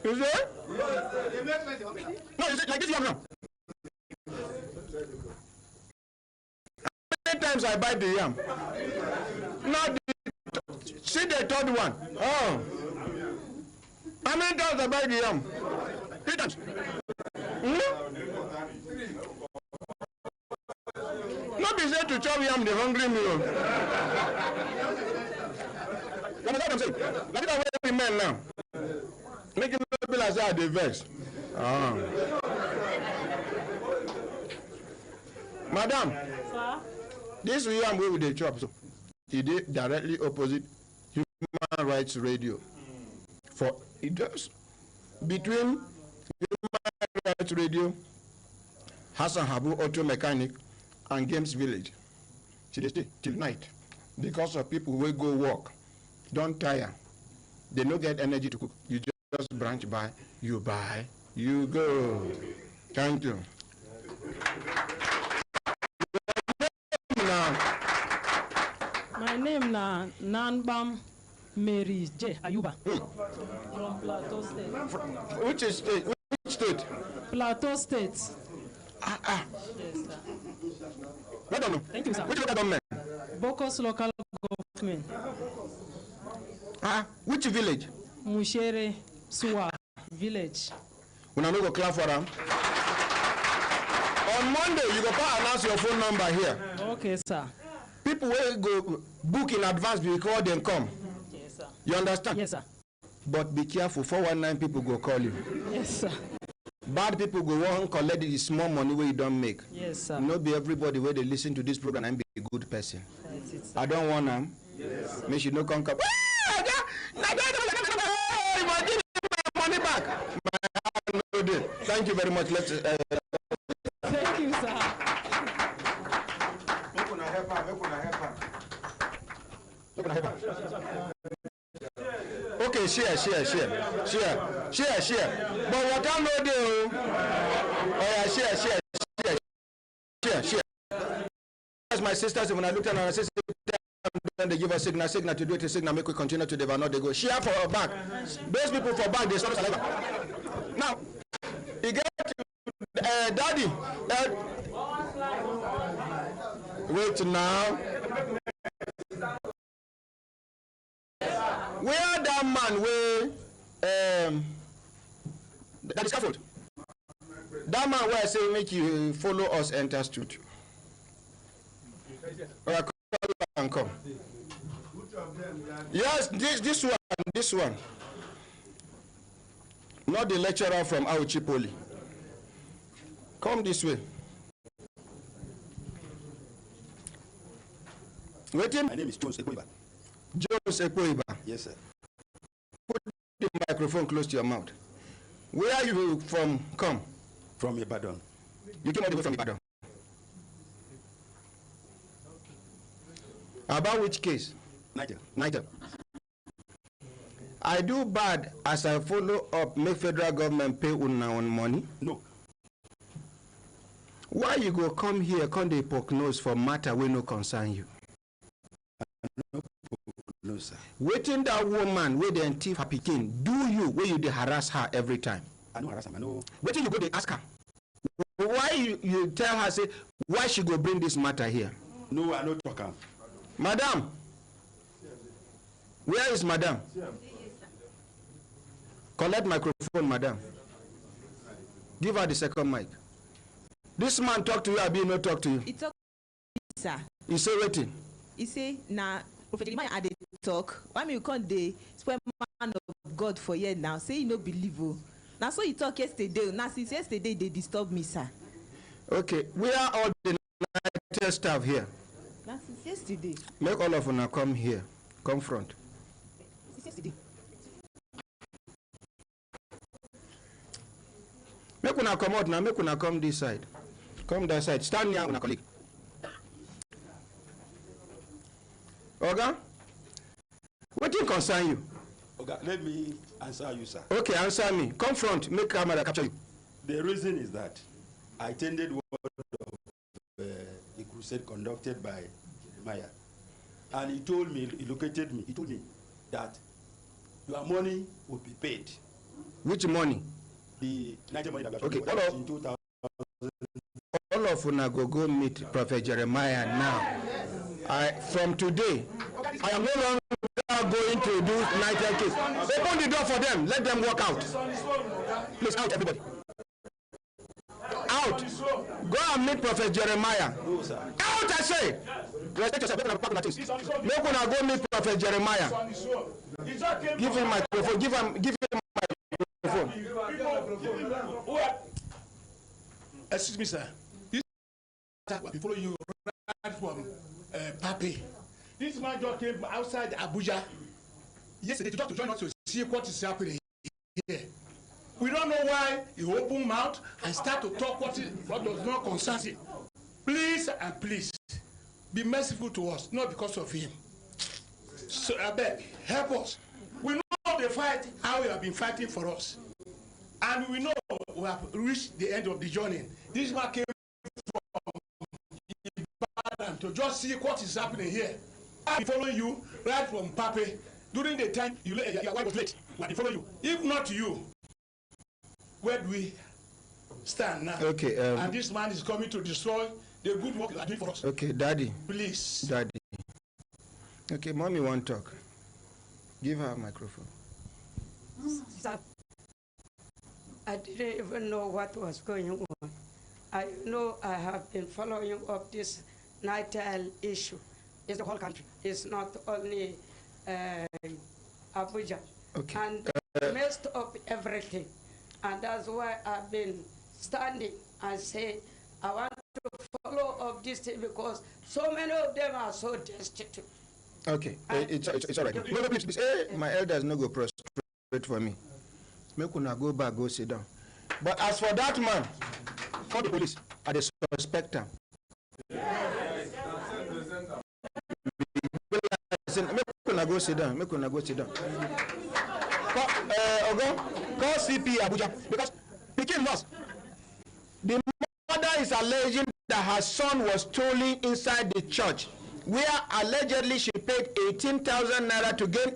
You see? No, you see, like this one now. How many times I buy the yam? Now, see the third one. Oh. How many times I buy the yam? 3 times. Not be said to chop yam the hungry meal. You understand what I'm saying? Like that way we men now. Make it not be like that the verse. Madam, sir? This yam way with the chop, so it is directly opposite Human Rights Radio. For it does between Human Rights Radio, Hassan Habu Auto Mechanic, and Games Village. See, they stay till night because of people who go work, don't tire. They don't get energy to cook. You just branch by, you buy, you go. Thank you. My name na Nanbam Mary J. Ayuba. From Plateau State. Which state? Which state? Plateau State. Yes, sir. I don't know. Thank you, sir. Which local government? Bokos local government. Which village? Mushere Suwa village. When I go clap for them. On Monday, you go announce your phone number here. Okay, sir. People will go book in advance before they come. Yes, sir. You understand? Yes, sir. But be careful, 419 people go call you. Yes, sir. Bad people go on collect the small money where you don't make. Yes, sir. Not be everybody where they listen to this program and be a good person. That's it, sir. I don't want them. Yes, make you no come. Money back. Thank you very much. Let's. Thank you, sir. Okay, share. But what I know do? Oh yeah, share. As my sisters, when I looked at her, I said, they give us signal to do it, a signal, make we continue to develop. They go share for our back. Those people for back, they stop saliva. Now, you get daddy. Wait now. Where that man where that is scaffold. That man where I say make you follow us enter studio. Or I call and come. Yes, this one. Not the lecturer from Auchi Poly. Come this way. Waiting. My name is Jones Ekoiba. Jones Ekoiba. Yes, sir. Put the microphone close to your mouth. Where are you from? Come. From Ibadan. You came all the way from Ibadan. About which case? Niger. I do bad as I follow up, make federal government pay una on money? No. Why you go come here, come dey poke nose for matter wey no concern you? No, sir. Waiting that woman wey dem thief her pikin, do you wey you dey harass her every time? I no harass am, I know. Waiting you go dey ask her? Why you tell her say why she go bring this matter here? No, I no talk am. Madam, where is madam? Collect microphone, madam. Give her the second mic. This man talk to you, Abi no talk to you. He talk, sir. He say waiting. He say na Prophet Jeremiah I dey talk. Why me you come dey spoil man of God for here now? Say you no believe o. Na so you talk yesterday. Na since yesterday they disturb me, sir. Okay, we are all the United staff here. That's yesterday. Make all of you come here. Come front. Yesterday. Make una come out now. Make una come this side. Come that side. Stand near una colleague. Oga, what do you concern you? Okay, let me answer you, sir. Okay, answer me. Come front. Make camera capture you. The reason is that I attended one of a crusade conducted by Jeremiah, and he told me, he located me, he told me that your money would be paid. Which money? The Niger money that we okay, have in 2000. All of una go meet Prophet Jeremiah now. From today, I am no longer going to do Niger case. Open the door for them. Let them walk out. Please, out, everybody. Out. Go and meet Prophet Jeremiah. No, sir. Out, I say. Respect yourself. Make una go meet Prophet Jeremiah. Give him microphone. Give him microphone. Excuse me, sir. This we follow you right from Pape. This man just came outside Abuja yesterday to join us to see what is happening here. We don't know why he open mouth and start to talk what does not concern him. Please and please be merciful to us, not because of him. So I beg, help us. We know the fight, how we have been fighting for us. And we know we have reached the end of the journey. This man came from Ibadan to just see what is happening here. I'll be following you right from Pape. During the time your wife was late, I'll be following you. If not you, where do we stand now? Okay. And this man is coming to destroy the good work you are doing for us. Okay, Daddy. Please. Daddy. Okay, Mommy won't talk. Give her a microphone. Sir, I didn't even know what was going on. I know I have been following up this Nitel issue. It's the whole country. It's not only Abuja. Okay. And messed up everything. And that's why I've been standing and say I want to follow up this thing because so many of them are so destitute. Okay, it's all right. No, please. Hey, my elders no go prostrate for me. Make una go back, go sit down. But as for that man, call the police. I dey suspect him. Make una go sit down. Make una go sit down. Call CP Abuja because Pikin lost. The mother is alleging that her son was stolen inside the church, where allegedly she paid 18,000 naira to gain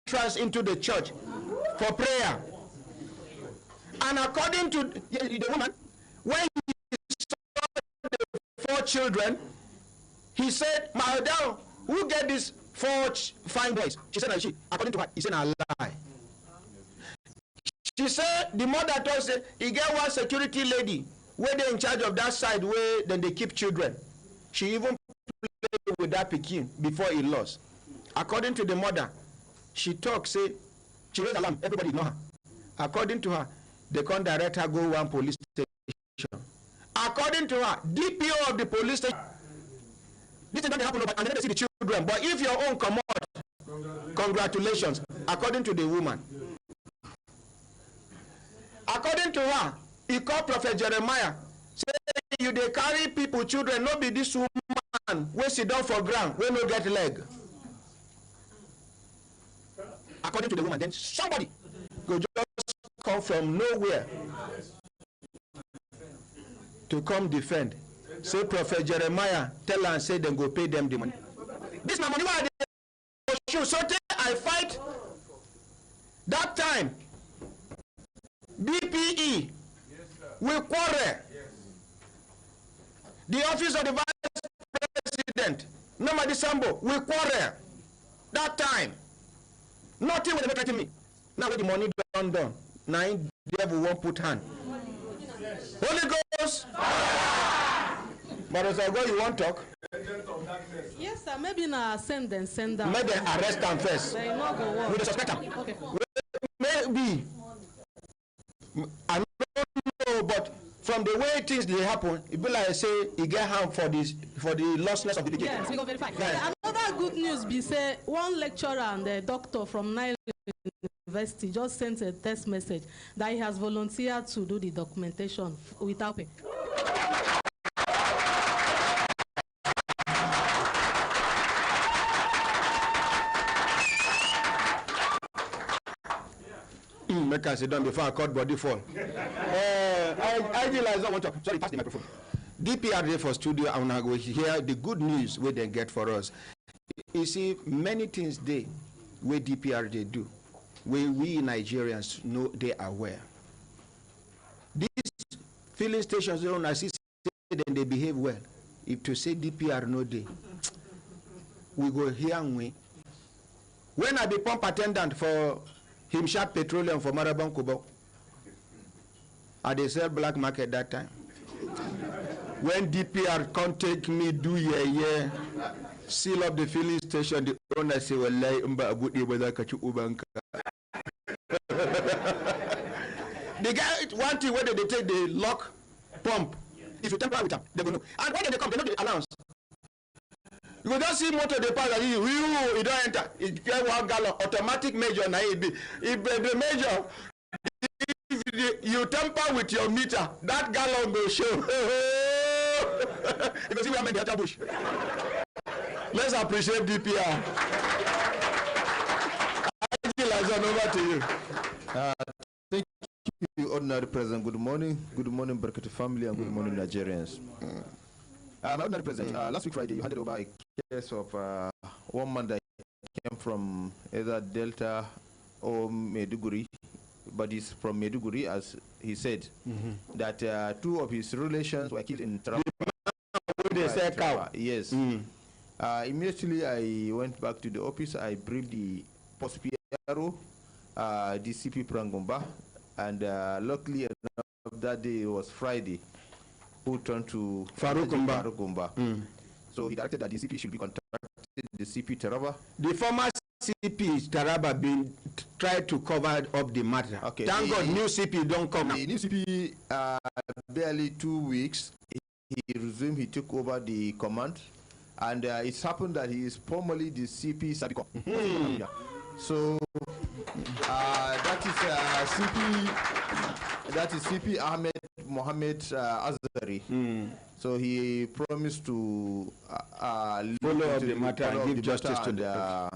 entrance into the church for prayer. And according to the woman, when he saw the 4 children, he said, "Madam, who get these 4 fine boys?" She said, "She." According to her, he said, "A lie." She said the mother told say he get one security lady where they in charge of that side where then they keep children. She even played with that pikin before he lost. According to the mother, she talk say she raised alarm. Everybody ignore her. According to her, they can't direct her go one police station. According to her, DPO of the police station. This is not happen, and then they see the children. But if your own come out, congratulations. According to the woman. According to her, he called Prophet Jeremiah, say, "You they carry people, children, no be this woman, we sit down for ground, we no get leg." According to the woman, then somebody go just come from nowhere to come defend. Say Prophet Jeremiah, tell her and say them go pay them the money. This my money why I show. So I fight that time. BPE, we quarrel. The office of the vice president, Nomadi Sambo, we quarrel. That time, nothing will affect me. Now when the money done, now the devil won't put hand. Holy Ghost. But as I go, you want to talk? Yes, sir. Maybe now send them. Maybe arrest them first. They not go work. With the suspect. Okay. Maybe. I don't know, but from the way things they happen, it be like say he get harm for the lostness of the PK. Yes, we go verify. Yes. Another good news be say one lecturer and a doctor from Nile University just sent a text message that he has volunteered to do the documentation without pay. Make us sit down before I cut body fall. I realize I want to. Sorry, pass the microphone. DPR there for studio, and I go hear the good news where they get for us. You see, many things they where DPR they do, where we Nigerians know they are aware. These filling stations, they don't assist, then they behave well. If to say DPR no day, we go here and we. When I be pump attendant for Himshat Petroleum for Marabang Kubo, I they sell black market that time. When DPR can't take me do yeah, seal up the filling station, the owner say, well, the guy, one thing, whether they take the lock pump, if you temper with them, they will know. And when they come, they know the allowance. You go just see motor they pass, you don't enter. It get 1 gallon, automatic measure, na it be. If the measure, if you temper with your meter, that gallon will show. You can see we are in the bush. Let's appreciate DPR. Over to you. Thank you, Ordinary President. Good morning, Brekete family, and good morning, Nigerians. My Ordinary President, last week Friday, you handed over a case of one man that came from either Delta or Maiduguri, but he's from Maiduguri, as he said, that 2 of his relations were killed in Taraba. Yes. Immediately, I went back to the office. I briefed the Pospiero, DCP Prangomba, and luckily enough, that day was Friday, who turned to Farugomba. So he directed that the CP should be contacted, the CP Taraba. The former CP Taraba been tried to cover up the matter. Okay. Thank God, new CP don't come. The new CP, barely 2 weeks, he resumed, he took over the command, and it's happened that he is formally the CP Sabiko. So that is CP Ahmed Mohammed Azari. So he promised to follow up the matter and give justice to the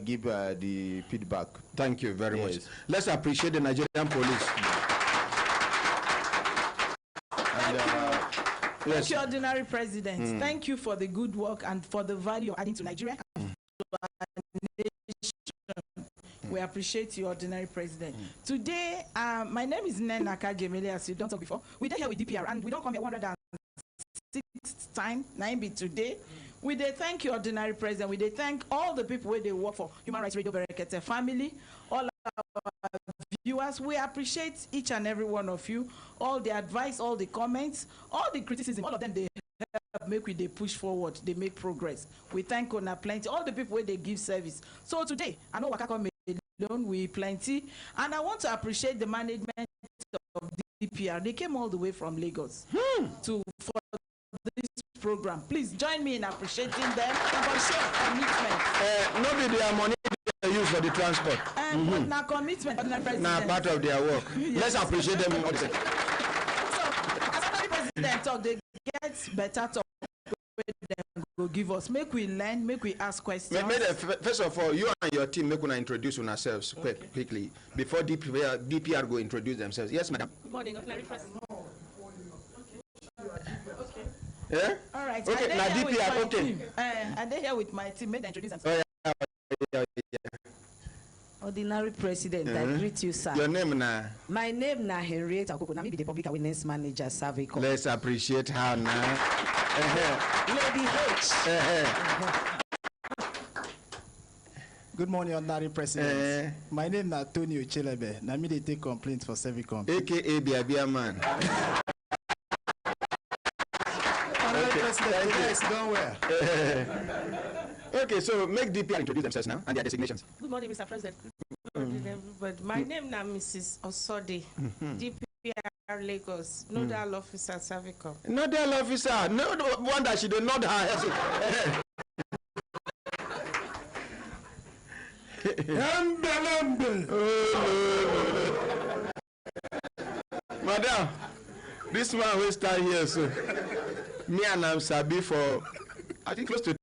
give the feedback. Thank you very much. Let's appreciate the Nigerian police. Thank you, Ordinary President. Thank you for the good work and for the value you're adding to Nigeria and to our nation. We appreciate you, Ordinary President. Today, my name is Nena Kajemele, as you don't talk before. We're here with DPR, and we don't come here 106th time, 9 today. We thank you, Ordinary President. We thank all the people where they work for Human Rights Radio Brekete family, all our viewers. We appreciate each and every one of you, all the advice, all the comments, all the criticism, all of them, they help make they push forward, they make progress. We thank Ona plenty, all the people where they give service. So today, I know Wakako alone, we plenty, and I want to appreciate the management of DPR. They came all the way from Lagos for this program. Please join me in appreciating them for sure commitment. Maybe their money they use for the transport. But now commitment, now part of their work. Let's appreciate them. So, as the president talk, they get better talk. Go give us. Make we learn. Make we ask questions. First of all, you and your team make una introduce yourselves quickly before DPR go introduce themselves. Yes, madam. Good morning, Ordinary President. Yeah? All right. Okay, now DPR, okay. Are they here with my team? May they introduce themselves. Ordinary President, I greet you, sir. Your name now? My name na Henrietta Okoko. Na me be the Public Awareness Manager, Savico. Let's appreciate her now. Lady H. Good morning, Ordinary President. My name is Tony Uchelebe. Na me they take complaints for Servicom. AKA Biabia man. President, yes, don't wear. Okay, so make DPR introduce themselves now and their designations. Good morning, Mr. President. Good morning, everybody. My name is Mrs. Osodi, DPR Lagos, Nodal Officer Savicom. Nodal officer, no one that she did not have. Madam, this man will start here, so me and I'm Sabi for I think close to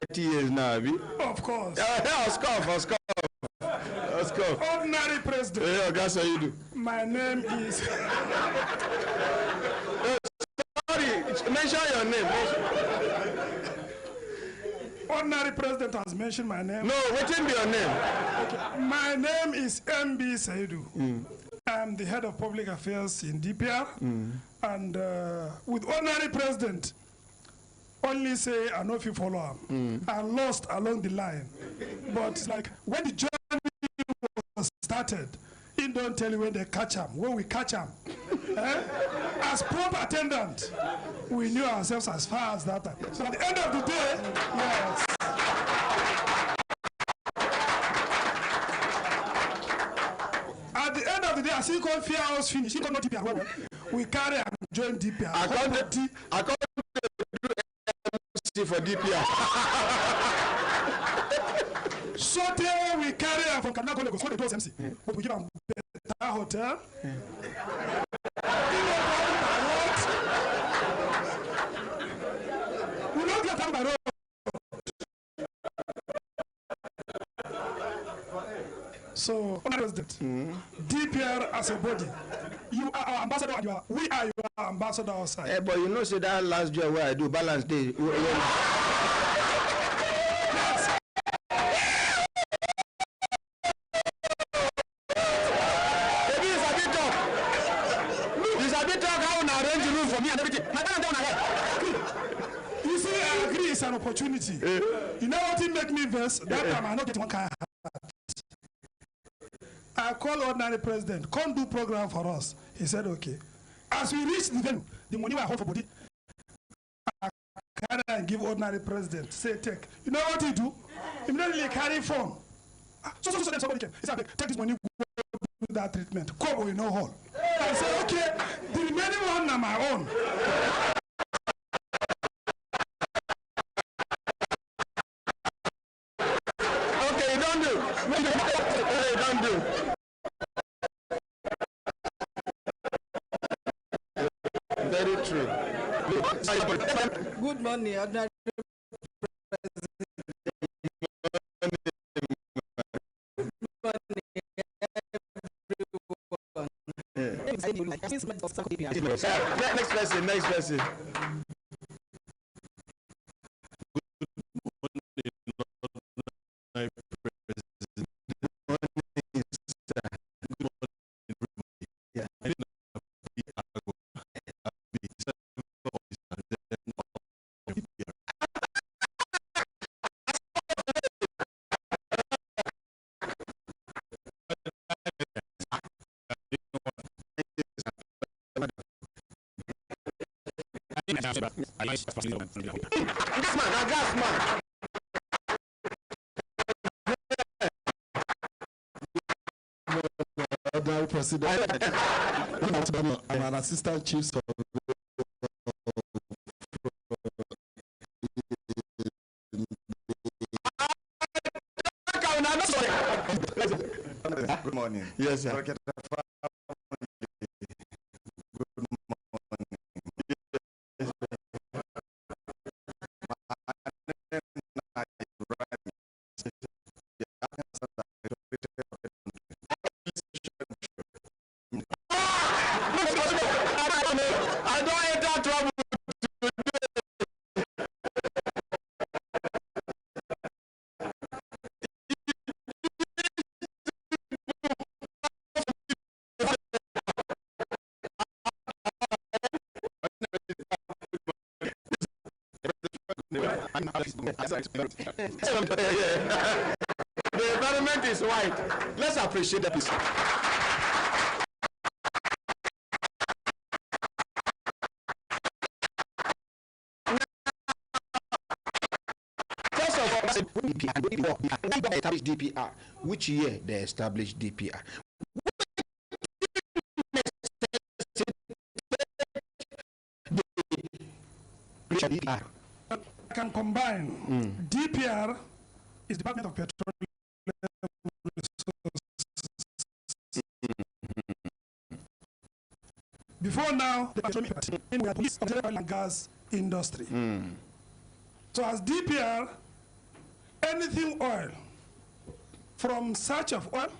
30 years now, Abi. Of course. Of course. Ordinary president. Yeah, that's how you do. My name is. Sorry, mention your name. Ordinary president has mentioned my name. No, what be your name? Okay. My name is MB Saidu. I'm the head of public affairs in DPR. And with ordinary president, only say I know if you follow him. I lost along the line. But like when the journey was started, he don't tell you when they catch him. When we catch him, as prompt attendant, we knew ourselves as far as that time. So at the end of the day, yes. At the end of the day, as he called fear house finish, he could not DPR. Well, we carry and join DPR. I can't do MC for DPR. So there we carry her from Kanako Lagos. What they do is MC. But we give them better hotel. We don't get them by road. So, President, DPR as a body, you are our ambassador and we are your ambassador outside. Hey, but you know, say that last job where I do balance day. You see, I agree it's an opportunity. You know what it make me verse? That time I not get one kind of heart. I call ordinary president, come do program for us. He said, okay. As we reach the venue, the money I hold for body, I carry and give ordinary president, say take. You know what he do? Immediately carry phone. So then somebody came. He said, take this money, go do that treatment. Come, we know all. I said, okay, the remaining one are my own. Okay, you don't do. Hey, don't do. Very true. Good morning, ordinary Next person. Gas man. Ordinary president. I'm an assistant chief surveyor. Good morning. Yes, sir. Good I don't enter trouble. The environment is white. Let's appreciate the peace. First of all, when they established DPR, which year they established DPR? I can combine. DPR is Department of Petroleum Resources. Before now, the petroleum we are police of the oil and gas industry. So as DPR, anything oil, from search of oil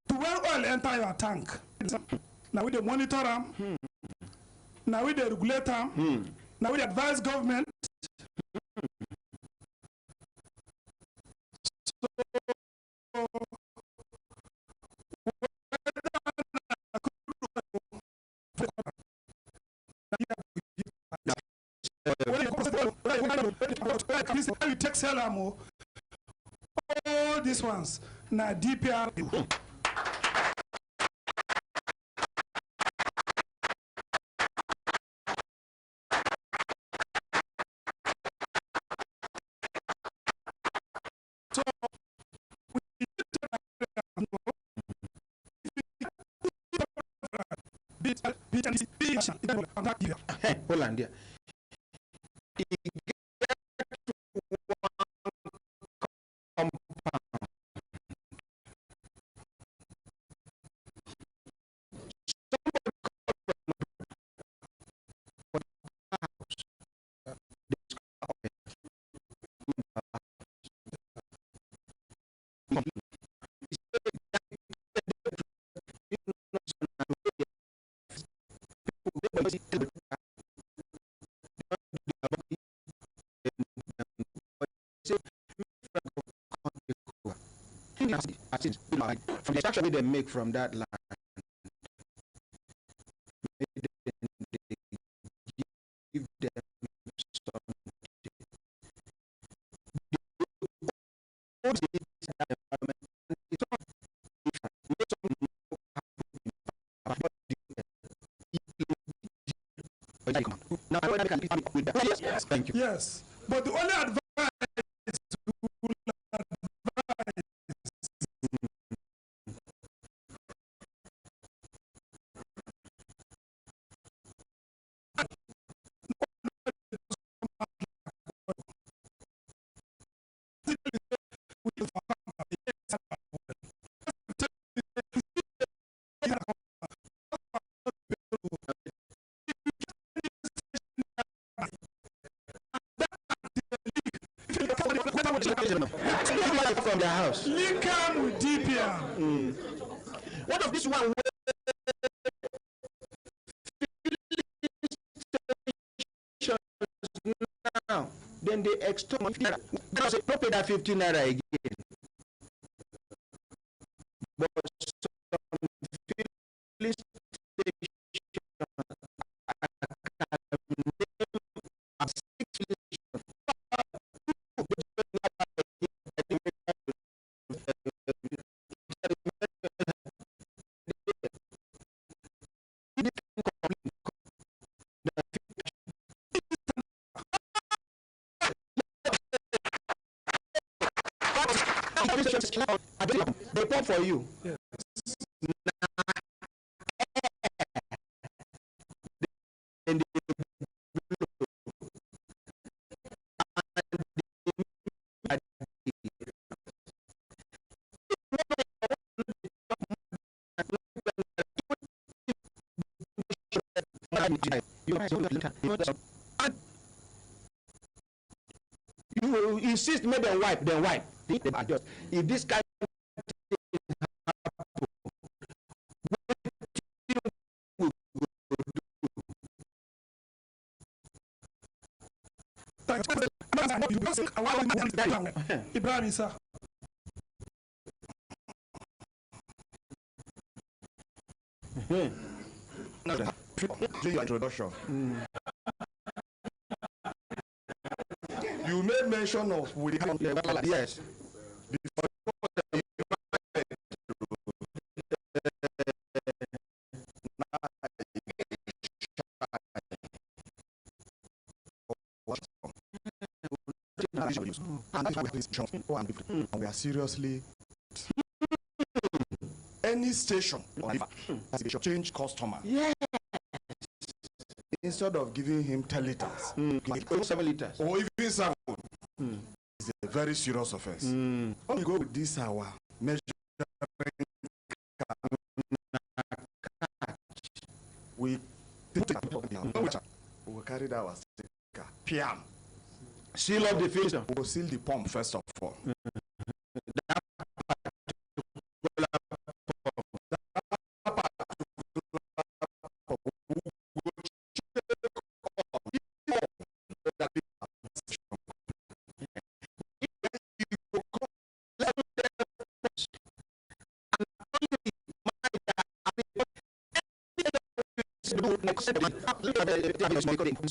to when oil enter your tank. Now we dey monitor them. Now we dey regulate them. Now we dey advise government. When you take Selamo, all these ones, now DPR. So, hold on there. From the extraction they make from that land, give them Yes, thank you. Yes, but the only advice from their house. Link them with DPR. What of this one? Now, then they extort 50 naira. Because they don't pay that 15 naira again. But some filling stations are 6 filling stations. They come for you. Yes. You insist, make them wipe, then wipe. They adjust. If this kind of Ibrahim, sir. During your introduction, you made mention of yes. And we are seriously any station change customer. Yeah. instead of giving him 10 liters, 7 liters, or even 7, it's a very serious offense. When we go with this our measuring we will carry that our sticker, PM. Seal up the filter. We will seal the pump first of all.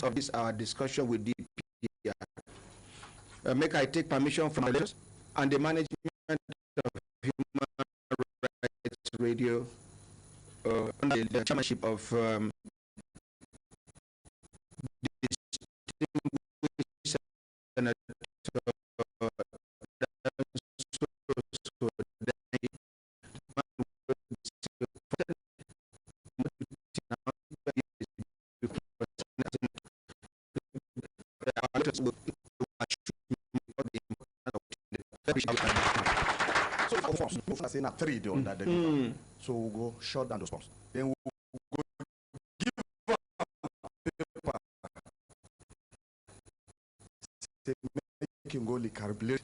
Of this our discussion with DPR, make I take permission from the leaders and the management of Human Rights Radio under the chairmanship of distinguished Senator So saying at 3 on that day. So we'll go short down those pumps. Then we'll go give paper. Say make him go calculate.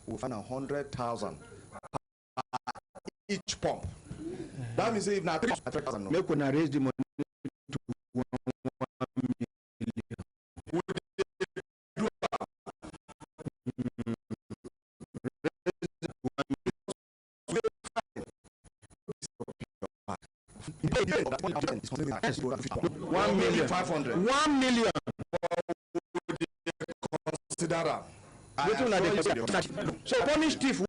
We'll find 100,000 each pump. That means if now 3,000. Make una raise the money to 1 million. $1 million 500. 1 million. Consider that. So punish thief.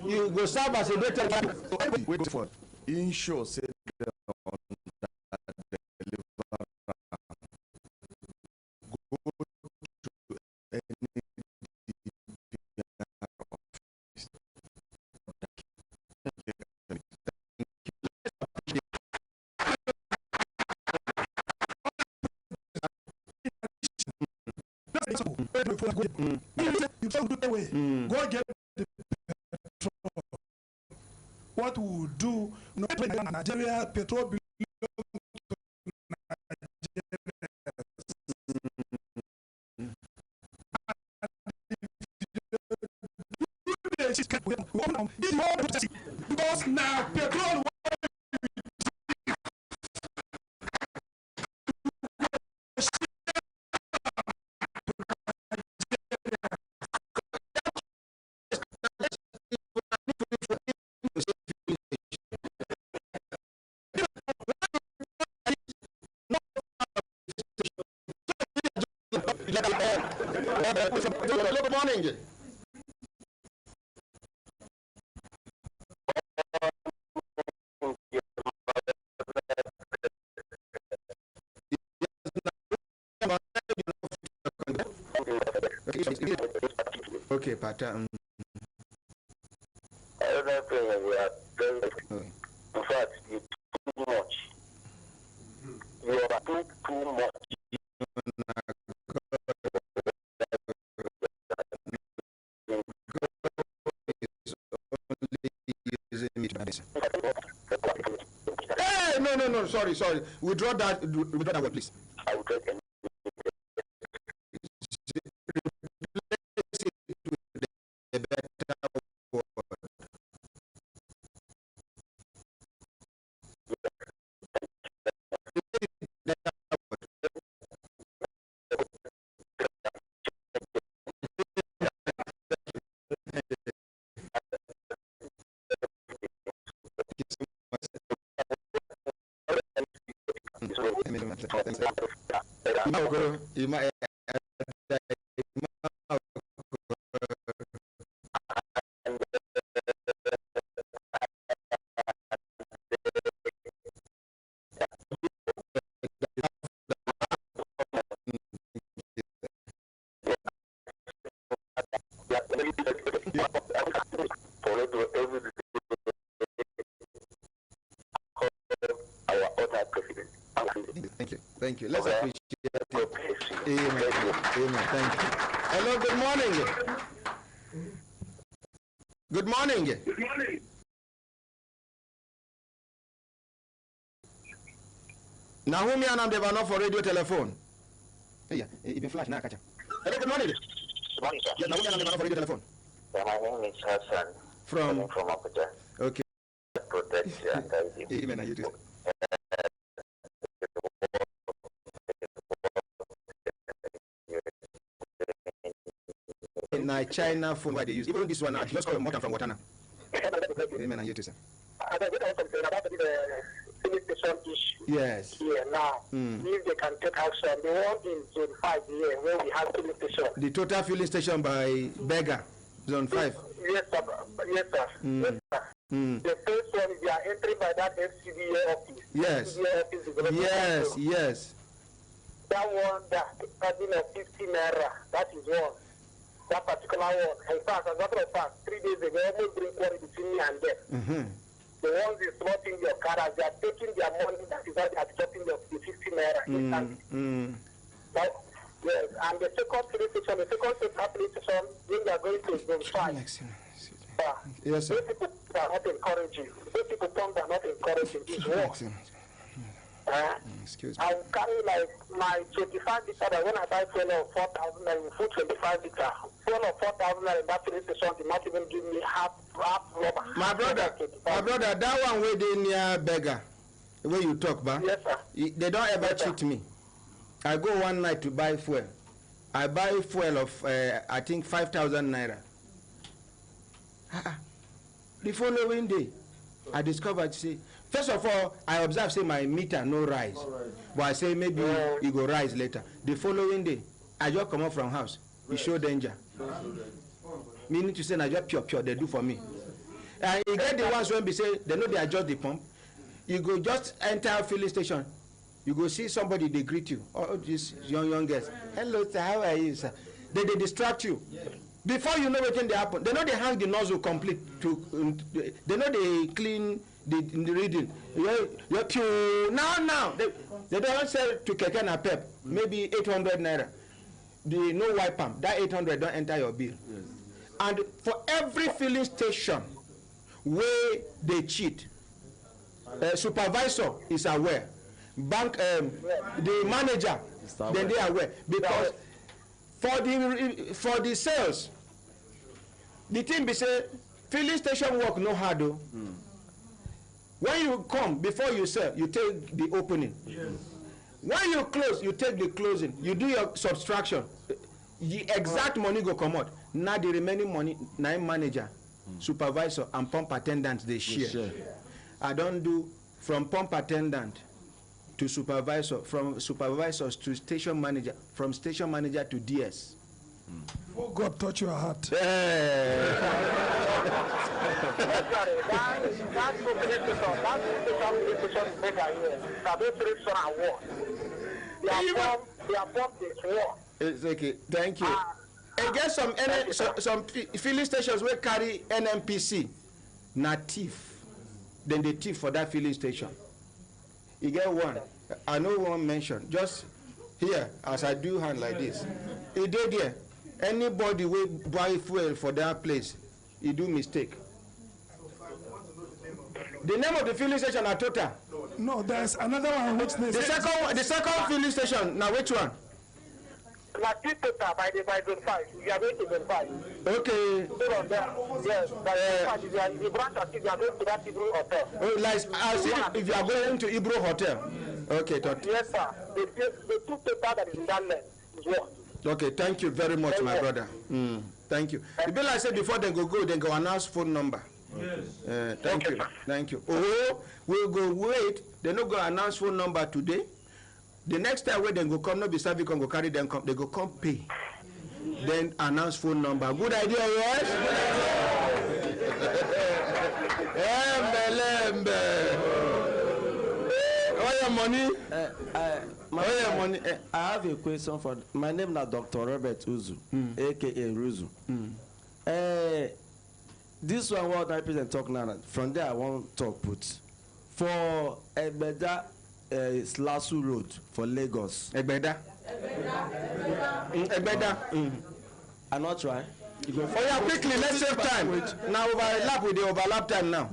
You go serve as a better. Wait for insure say go get the petrol. What we will do, no Nigeria petrol belongs to Nigeria. Because now petrol. Good morning. Okay, pattern. In fact, you too much. You are too much. Hey, no, sorry. Withdraw that word, please. I will take any. Thank you. Let's appreciate it. Amen. Amen. Thank you. Hello, good morning. Good morning. Good morning. Naomi and they were not for radio telephone. Hey, it been flash now, catch. Hello, good morning. Good morning, sir. Yes, Naomi and they were not for radio telephone. Yeah, my name is Hassan. From Abuja. Okay. Protect you and guide you. Amen. You too. In China phone, why they use even this one, I just call Morton from Watana. Amen. You too, sir. I don't know something about the police station issue. Yes. Here now, if they can take action, they want in zone 5 here where we have police station. The total filling station by Beggar, zone 5. Yes, sir. Yes, sir. Yes, sir. The first one is they are entering by that FCDA office. Yes. FCDA office Yes. Yes. That one, that having a 50 naira, that is one. That particular one. In fact, as a matter of fact, 3 days ago, I almost bring quarrel between me and them. The ones is slotting your car as they are taking their money, that is why they are dropping the 50 naira. Yes, and the second police station, the second police station, when they are going to zone 5. Yes, sir. Those people are not encouraging. Those people are not encouraging. It's work. Excuse me. I will carry like my 25 liter that when I buy fuel of 4,000 and full 25 liter. Fuel of 4,000 and that police station did not even give me half rubber. My brother, that one where they near Beggar, where you talk about, yes, sir. They don't ever cheat me. I go one night to buy fuel. I buy fuel of, I think, 5,000 naira. The following day, I discovered, say, first of all, I observe, say, my meter no rise. But I say, maybe it go rise later. The following day, I just come up from house. It show danger. Meaning to say, I just pure, they do for me. And you get the ones when they say, they know they adjust the pump. You go just enter a filling station. You go see somebody, they greet you. Oh, this young girls. Hello, sir, how are you, sir? They distract you. Before you know what can happen, they know they hang the nozzle complete. They know they clean the reading. You're pure. Now. They don't sell to Keke na Pep. Maybe 800 naira. The no wipe pump. That 800 don't enter your bill. Yes. And for every filling station where they cheat, supervisor is aware. Bank, the manager, then they are aware. Because for the sales, the thing be say, filling station work no hard though. When you come, before you sell, you take the opening. Yes. When you close, you take the closing. You do your subtraction. The exact money go come out. Now the remaining money, nine manager, supervisor, and pump attendant, they share. I don't do from pump attendant to supervisor, from supervisors to station manager, from station manager to DS. Oh, God touch your heart. It's okay. Thank you. I guess some filling stations will carry NMPC, not thief. Then they thief for that filling station. You get one. I know one mention. Just here, as I do hand like this. It did there. Anybody will buy fuel for that place, you do mistake. The name of the filling station are Total. No, there's another one which they the second filling station. Now which one? Total by zone 5. You are going to zone 5. Okay. Yes, the branch of you are going to that Hebrew hotel. Oh, like I see if you are going to Hebrew hotel. Okay, yes, sir. The two Total that is in that land is what? Okay, thank you very much, my brother. Thank you. The bill I said before, then go announce phone number. Yes. Thank you. Oh, we'll go wait. They no go announce phone number today. The next time when they go come, no be service go carry them come. They go come pay. Then announce phone number. Good idea, yes? All your money. Money. I have a question for my name is Dr. Robert Uzu, aka Ruzu. This one what I present talk now. From there I want to talk put for Ebeda Slasu Road for Lagos. Egbeda. Egbeda. I not try. Oh yeah, quickly, let's save time. Now overlap with the overlap time now.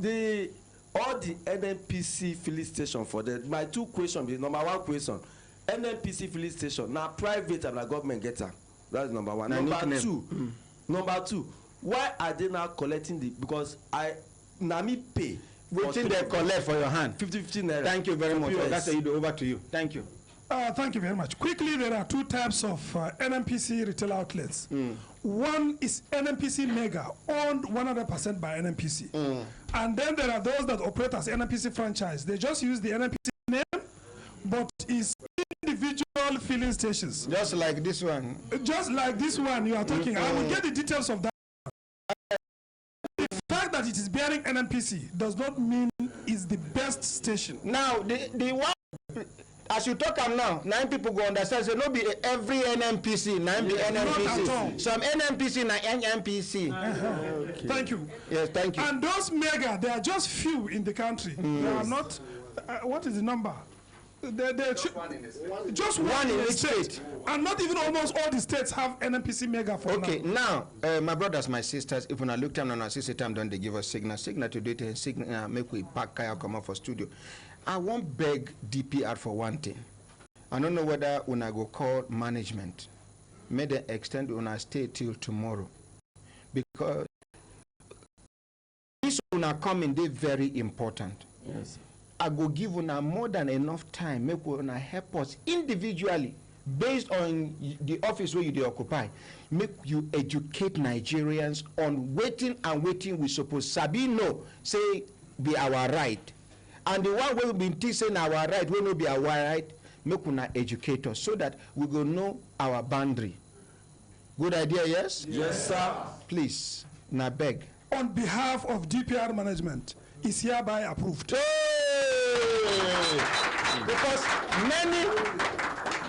All the NNPC filling station for that. My two questions. Number one question, NNPC filling station now private and the government get am. That's number one. Number two, why are they now collecting the, because me pay. Wetin they collect for your hand? 50 naira. Thank you very much. That's over to you. Thank you. Thank you very much. Quickly, there are two types of NNPC retail outlets. One is NNPC Mega, owned 100% by NNPC. And then there are those that operate as NNPC franchise. They just use the NNPC name, but it's individual filling stations. Just like this one. Just like this one you are talking. I will get the details of that. The fact that it is bearing NNPC does not mean it's the best station. Now, the one, as you talk now, 9 people go understand. So no be every NNPC, 9 be NNPC. Some NNPC na NNPC. Okay. Thank you. Yes, thank you. And those mega, there are just few in the country. They are not. What is the number? Just one in each state. And not even almost all the states have NNPC mega for now. My brothers, my sisters, if when I look time on our sister time, don't they give us signal to do it and signal make we pack kaya come out for studio. I won't beg DPR for one thing. I don't know whether when I go call management, may they extend when I stay till tomorrow. Because this when I come in, they very important. Yes. I go give una more than enough time, make una help us individually, based on the office where you occupy, make you educate Nigerians on waiting we suppose sabi no say be our right. And the one we been saying our right will not be our right, make una educate us so that we go know our boundary. Good idea, yes? Yes, sir. Please, na beg. On behalf of DPR management, is hereby approved. Because many,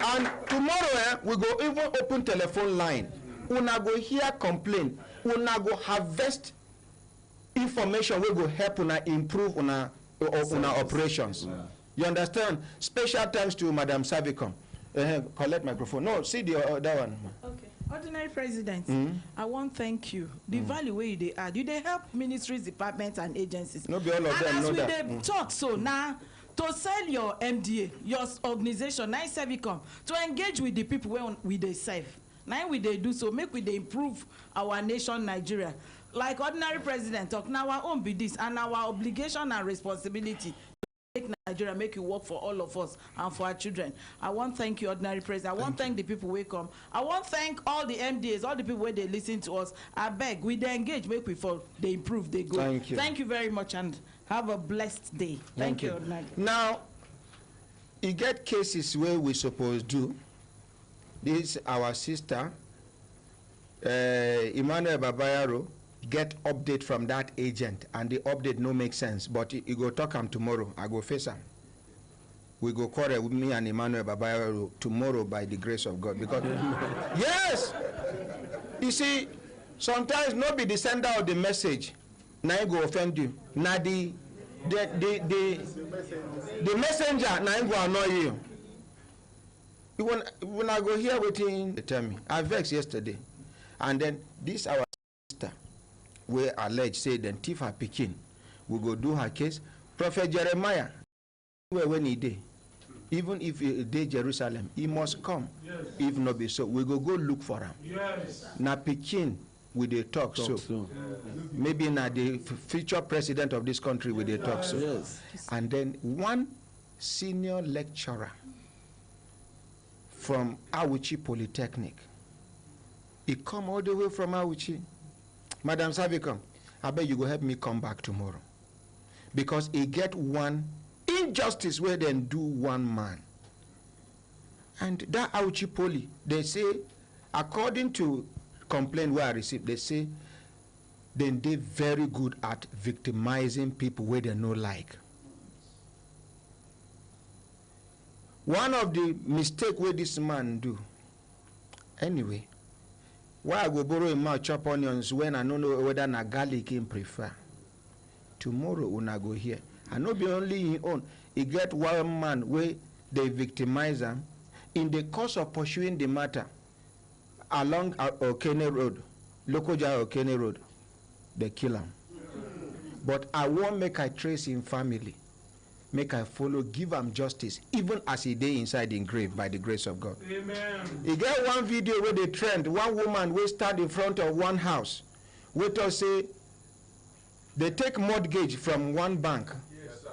and tomorrow we go even open telephone line. Una go hear complaint. Una go harvest information. We go help una improve una operations. Yeah. You understand? Special thanks to Madam Savicom. Collect microphone. No, see the other one. Okay. Ordinary President, I want to thank you. The value where they add, you they help ministries, departments, and agencies. No, be all of them and know as that. we talk, so now to sell your MDA, your organization, now Savicom, to engage with the people where we they serve. Now we they do so, make we they improve our nation, Nigeria. Like Ordinary President talk, now our own be this, and our obligation and responsibility. Make Nigeria, make it work for all of us and for our children. I want to thank you, Ordinary President. I want to thank the people who come. I want to thank all the MDAs, all the people where they listen to us. I beg, we they engage, make we fall, they improve, they go. Thank you. Thank you very much and have a blessed day. Thank you, Ordinary. Now, you get cases where we suppose do. This our sister, Emmanuel Babayaro, get update from that agent, and the update no make sense, but you go talk him tomorrow. I go face him. We go quarrel with me and Emmanuel Babayaro tomorrow by the grace of God, because yes, you see, sometimes not be the sender of the message now go offend you, now the messenger now go annoy you. When I go here waiting, they tell me I vexed yesterday, and then this our sister we allege say then thief her pikin, we go do her case. Prophet Jeremiah, when he day, even if he day Jerusalem, he must come. Yes. If not be so, we go look for him. Yes. Na pikin we dey talk so. Yes. Maybe na the future president of this country we dey talk so. Yes. And then one senior lecturer from Awuchi Polytechnic, he come all the way from Awuchi. Madam Savicom, I bet you go help me come back tomorrow. Because he get one injustice where they do one man. And that Auchi Poly, they say, according to complaint where I received, they say, then they very good at victimizing people where they no like. One of the mistake where this man do, anyway, why I go borrow him out chop onions when I don't know whether na garlic him prefer. Tomorrow when I go here, I know be only his own. he get one man where they victimize him. In the course of pursuing the matter along Okene Road, Lokoja Okene Road, they kill him. But I won't make I trace him family, make I follow, give him justice, even as he day inside in grave by the grace of God. Amen. He get one video where they trend, one woman will stand in front of one house, wait to say they take mortgage from one bank. Yes, sir.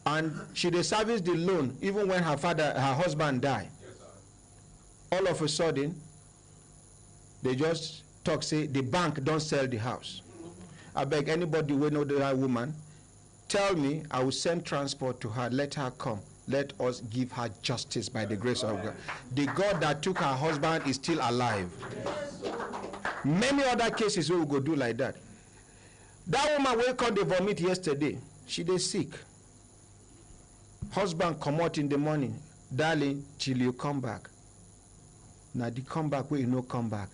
And she dey service the loan even when her husband die. Yes, sir. All of a sudden, they just talk say the bank don't sell the house. I beg anybody who know that woman, tell me, I will send transport to her, let her come. Let us give her justice by the grace of God. The God that took her husband is still alive. Many other cases we will go do like that. That woman wake up the vomit yesterday. She dey sick. Husband come out in the morning. Darling, till you come back. Now the come back where you no come back.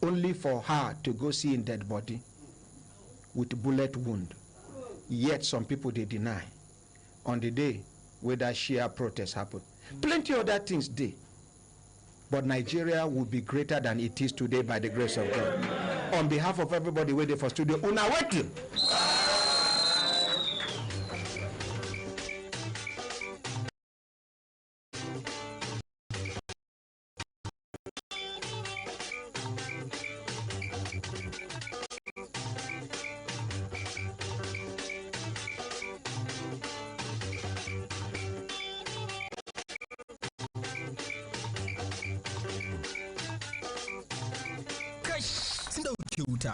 Only for her to go see in dead body with bullet wound. Yet some people they deny. On the day where that sheer protest happened. Plenty of other things dey. But Nigeria will be greater than it is today by the grace of God. On behalf of everybody waiting for studio, una waiting.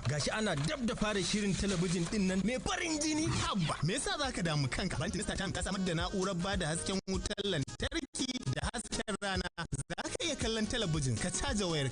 Gashi ana dab da fara shirin talabijin din nan mai farin jini habba. Me yasa zaka damu kanka? Bantinista Time ta samar da na'urar bada hasken wutar lantarki da hasken rana. Zaka iya kallon talabijin ka caja wayar